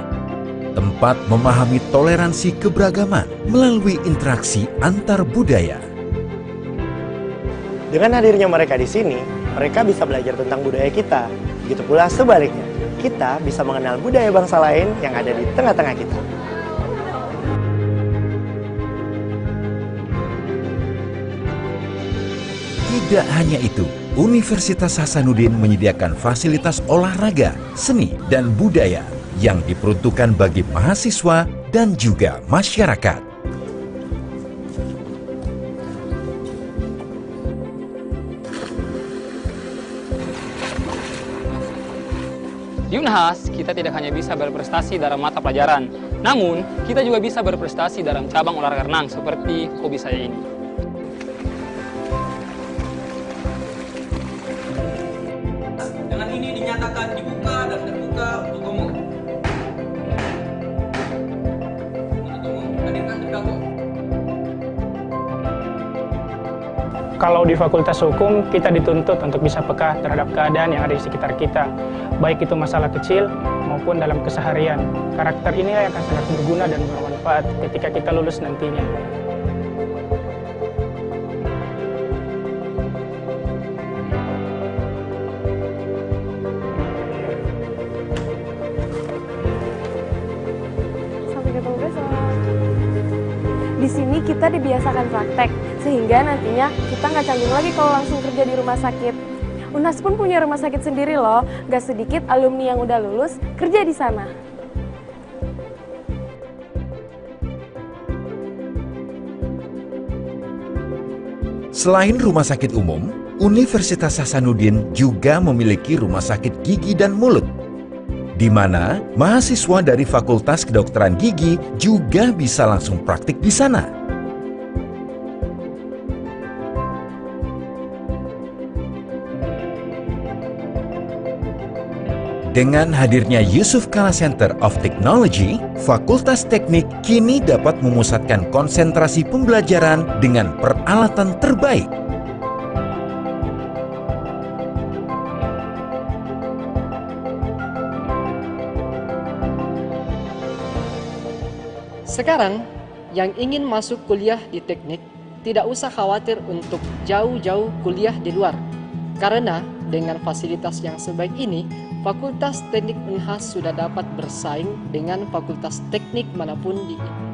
tempat memahami toleransi keberagaman melalui interaksi antar budaya. Dengan hadirnya mereka di sini, mereka bisa belajar tentang budaya kita. Begitu pula sebaliknya, kita bisa mengenal budaya bangsa lain yang ada di tengah-tengah kita. Tidak hanya itu, Universitas Hasanuddin menyediakan fasilitas olahraga, seni, dan budaya yang diperuntukkan bagi mahasiswa dan juga masyarakat. Di Unhas, kita tidak hanya bisa berprestasi dalam mata pelajaran, namun kita juga bisa berprestasi dalam cabang olahraga renang seperti hobi saya ini. Dengan ini dinyatakan dibuka dan terbuka untuk umum. Untuk umum, hadirkan terdakwa. Kalau di Fakultas Hukum, kita dituntut untuk bisa peka terhadap keadaan yang ada di sekitar kita, baik itu masalah kecil maupun dalam keseharian. Karakter ini yang akan sangat berguna dan bermanfaat ketika kita lulus nantinya. Sampai ketemu besok. Di sini kita dibiasakan praktek, sehingga nantinya kita nggak canggung lagi kalau langsung kerja di rumah sakit. Unhas pun punya rumah sakit sendiri loh, nggak sedikit alumni yang udah lulus kerja di sana. Selain rumah sakit umum, Universitas Hasanuddin juga memiliki rumah sakit gigi dan mulut, di mana mahasiswa dari Fakultas Kedokteran Gigi juga bisa langsung praktik di sana. Dengan hadirnya Yusuf Kala Center of Technology, Fakultas Teknik kini dapat memusatkan konsentrasi pembelajaran dengan peralatan terbaik. Sekarang, yang ingin masuk kuliah di teknik tidak usah khawatir untuk jauh-jauh kuliah di luar. Karena dengan fasilitas yang sebaik ini, Fakultas Teknik Unhas sudah dapat bersaing dengan fakultas teknik manapun di Indonesia.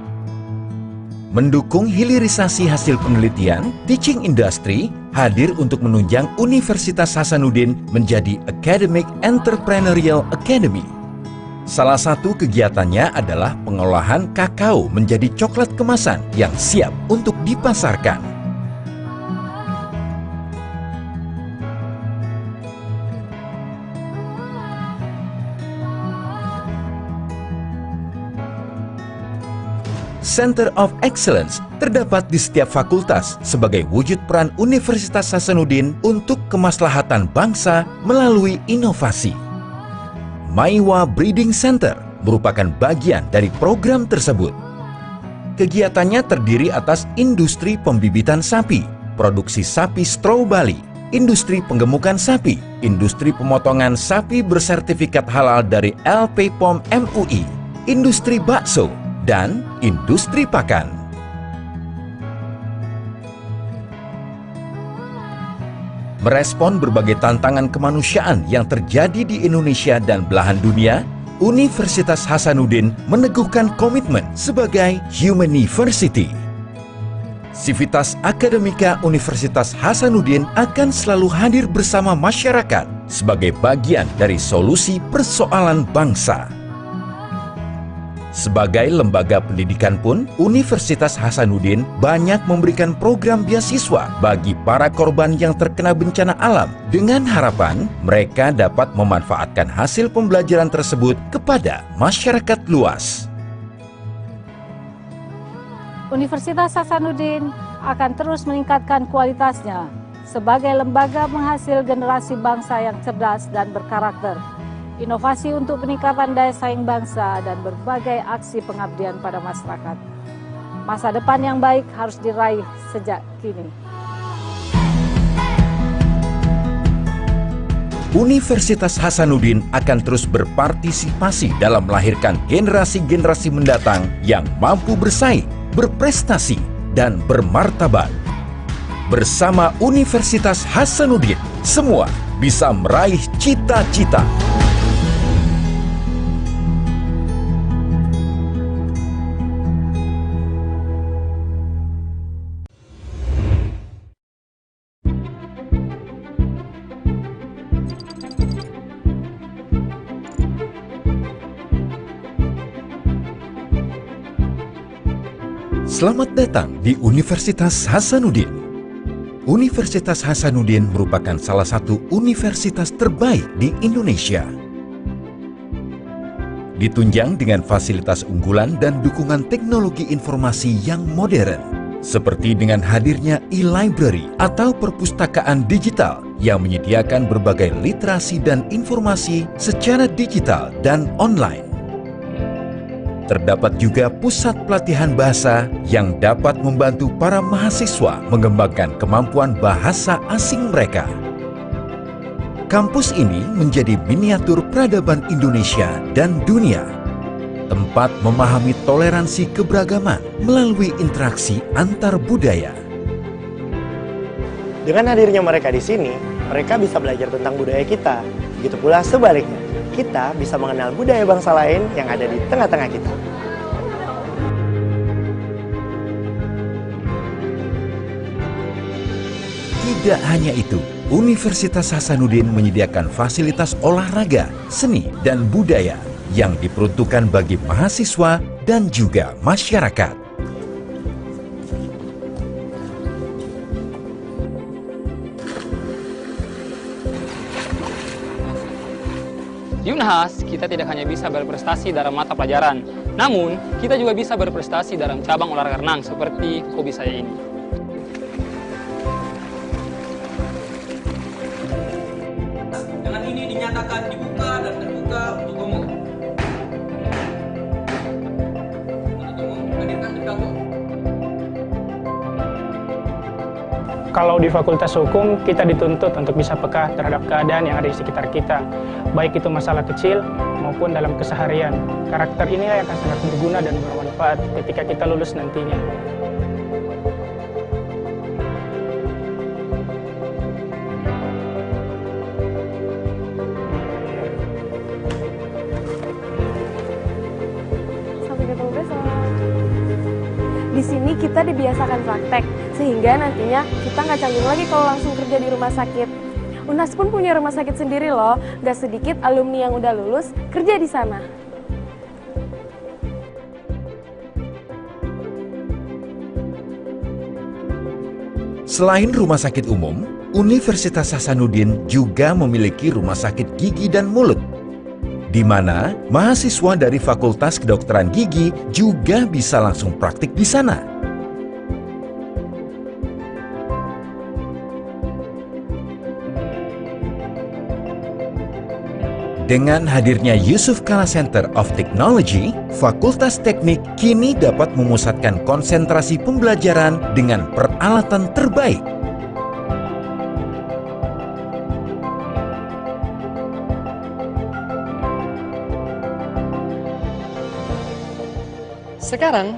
Mendukung hilirisasi hasil penelitian, Teaching Industry hadir untuk menunjang Universitas Hasanuddin menjadi Academic Entrepreneurial Academy. Salah satu kegiatannya adalah pengolahan kakao menjadi coklat kemasan yang siap untuk dipasarkan. Center of Excellence terdapat di setiap fakultas sebagai wujud peran Universitas Hasanuddin untuk kemaslahatan bangsa melalui inovasi. Maiwa Breeding Center merupakan bagian dari program tersebut. Kegiatannya terdiri atas industri pembibitan sapi, produksi sapi straw Bali, industri penggemukan sapi, industri pemotongan sapi bersertifikat halal dari LP POM MUI, industri bakso, dan industri pakan. Merespon berbagai tantangan kemanusiaan yang terjadi di Indonesia dan belahan dunia, Universitas Hasanuddin meneguhkan komitmen sebagai Humaniversity. Sivitas Akademika Universitas Hasanuddin akan selalu hadir bersama masyarakat sebagai bagian dari solusi persoalan bangsa. Sebagai lembaga pendidikan pun, Universitas Hasanuddin banyak memberikan program beasiswa bagi para korban yang terkena bencana alam dengan harapan mereka dapat memanfaatkan hasil pembelajaran tersebut kepada masyarakat luas. Universitas Hasanuddin akan terus meningkatkan kualitasnya sebagai lembaga penghasil generasi bangsa yang cerdas dan berkarakter, inovasi untuk peningkatan daya saing bangsa, dan berbagai aksi pengabdian pada masyarakat. Masa depan yang baik harus diraih sejak kini. Universitas Hasanuddin akan terus berpartisipasi dalam melahirkan generasi-generasi mendatang yang mampu bersaing, berprestasi, dan bermartabat. Bersama Universitas Hasanuddin, semua bisa meraih cita-cita. Selamat datang di Universitas Hasanuddin. Universitas Hasanuddin merupakan salah satu universitas terbaik di Indonesia. Ditunjang dengan fasilitas unggulan dan dukungan teknologi informasi yang modern, seperti dengan hadirnya e-library atau perpustakaan digital yang menyediakan berbagai literasi dan informasi secara digital dan online. Terdapat juga pusat pelatihan bahasa yang dapat membantu para mahasiswa mengembangkan kemampuan bahasa asing mereka. Kampus ini menjadi miniatur peradaban Indonesia dan dunia, tempat memahami toleransi keberagaman melalui interaksi antar budaya. Dengan hadirnya mereka di sini, mereka bisa belajar tentang budaya kita. Begitu pula sebaliknya, kita bisa mengenal budaya bangsa lain yang ada di tengah-tengah kita. Tidak hanya itu, Universitas Hasanuddin menyediakan fasilitas olahraga, seni, dan budaya yang diperuntukkan bagi mahasiswa dan juga masyarakat. Di Unhas, kita tidak hanya bisa berprestasi dalam mata pelajaran, namun kita juga bisa berprestasi dalam cabang olahraga renang seperti hobi saya ini. Dengan ini dinyatakan dibuka dan terbuka untuk umum. Untuk umum, hadirkan terdakwa. Kalau di Fakultas Hukum, kita dituntut untuk bisa peka terhadap keadaan yang ada di sekitar kita, baik itu masalah kecil maupun dalam keseharian. Karakter inilah yang akan sangat berguna dan bermanfaat ketika kita lulus nantinya. Sampai ketemu besok. Di sini kita dibiasakan praktek, sehingga nantinya kita nggak canggung lagi kalau langsung kerja di rumah sakit. Unhas pun punya rumah sakit sendiri loh, nggak sedikit alumni yang udah lulus kerja di sana. Selain rumah sakit umum, Universitas Hasanuddin juga memiliki rumah sakit gigi dan mulut, di mana mahasiswa dari Fakultas Kedokteran Gigi juga bisa langsung praktik di sana. Dengan hadirnya Yusuf Kala Center of Technology, Fakultas Teknik kini dapat memusatkan konsentrasi pembelajaran dengan peralatan terbaik. Sekarang,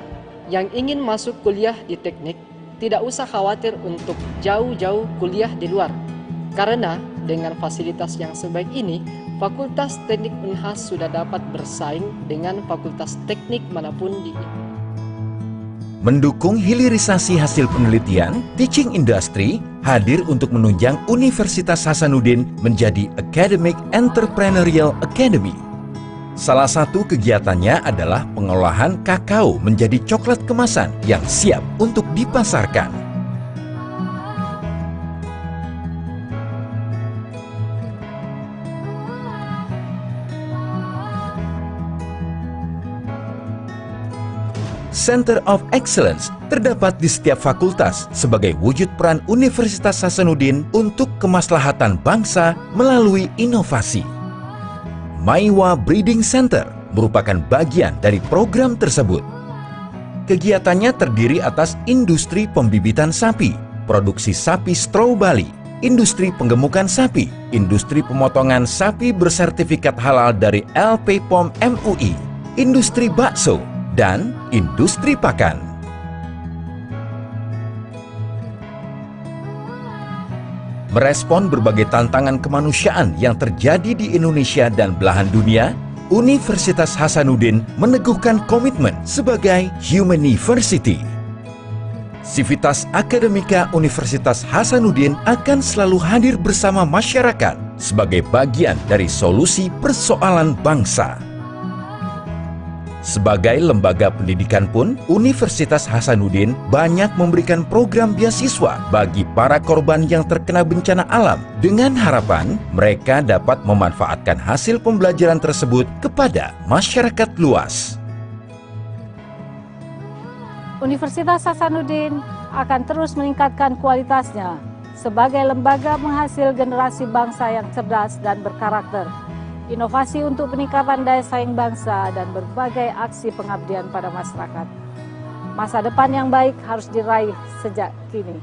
yang ingin masuk kuliah di teknik tidak usah khawatir untuk jauh-jauh kuliah di luar. Karena dengan fasilitas yang sebaik ini, Fakultas Teknik Unhas sudah dapat bersaing dengan fakultas teknik manapun di Mendukung hilirisasi hasil penelitian, teaching industry hadir untuk menunjang Universitas Hasanuddin menjadi Academic Entrepreneurial Academy. Salah satu kegiatannya adalah pengolahan kakao menjadi coklat kemasan yang siap untuk dipasarkan. Center of Excellence terdapat di setiap fakultas sebagai wujud peran Universitas Hasanuddin untuk kemaslahatan bangsa melalui inovasi. Maiwa Breeding Center merupakan bagian dari program tersebut. Kegiatannya terdiri atas industri pembibitan sapi, produksi sapi straw Bali, industri penggemukan sapi, industri pemotongan sapi bersertifikat halal dari LPPOM MUI, industri bakso, dan industri pakan. Merespon berbagai tantangan kemanusiaan yang terjadi di Indonesia dan belahan dunia, Universitas Hasanuddin meneguhkan komitmen sebagai Humaniversity. Sivitas Akademika Universitas Hasanuddin akan selalu hadir bersama masyarakat sebagai bagian dari solusi persoalan bangsa. Sebagai lembaga pendidikan pun, Universitas Hasanuddin banyak memberikan program beasiswa bagi para korban yang terkena bencana alam dengan harapan mereka dapat memanfaatkan hasil pembelajaran tersebut kepada masyarakat luas. Universitas Hasanuddin akan terus meningkatkan kualitasnya sebagai lembaga menghasil generasi bangsa yang cerdas dan berkarakter. Inovasi untuk peningkatan daya saing bangsa dan berbagai aksi pengabdian pada masyarakat. Masa depan yang baik harus diraih sejak kini.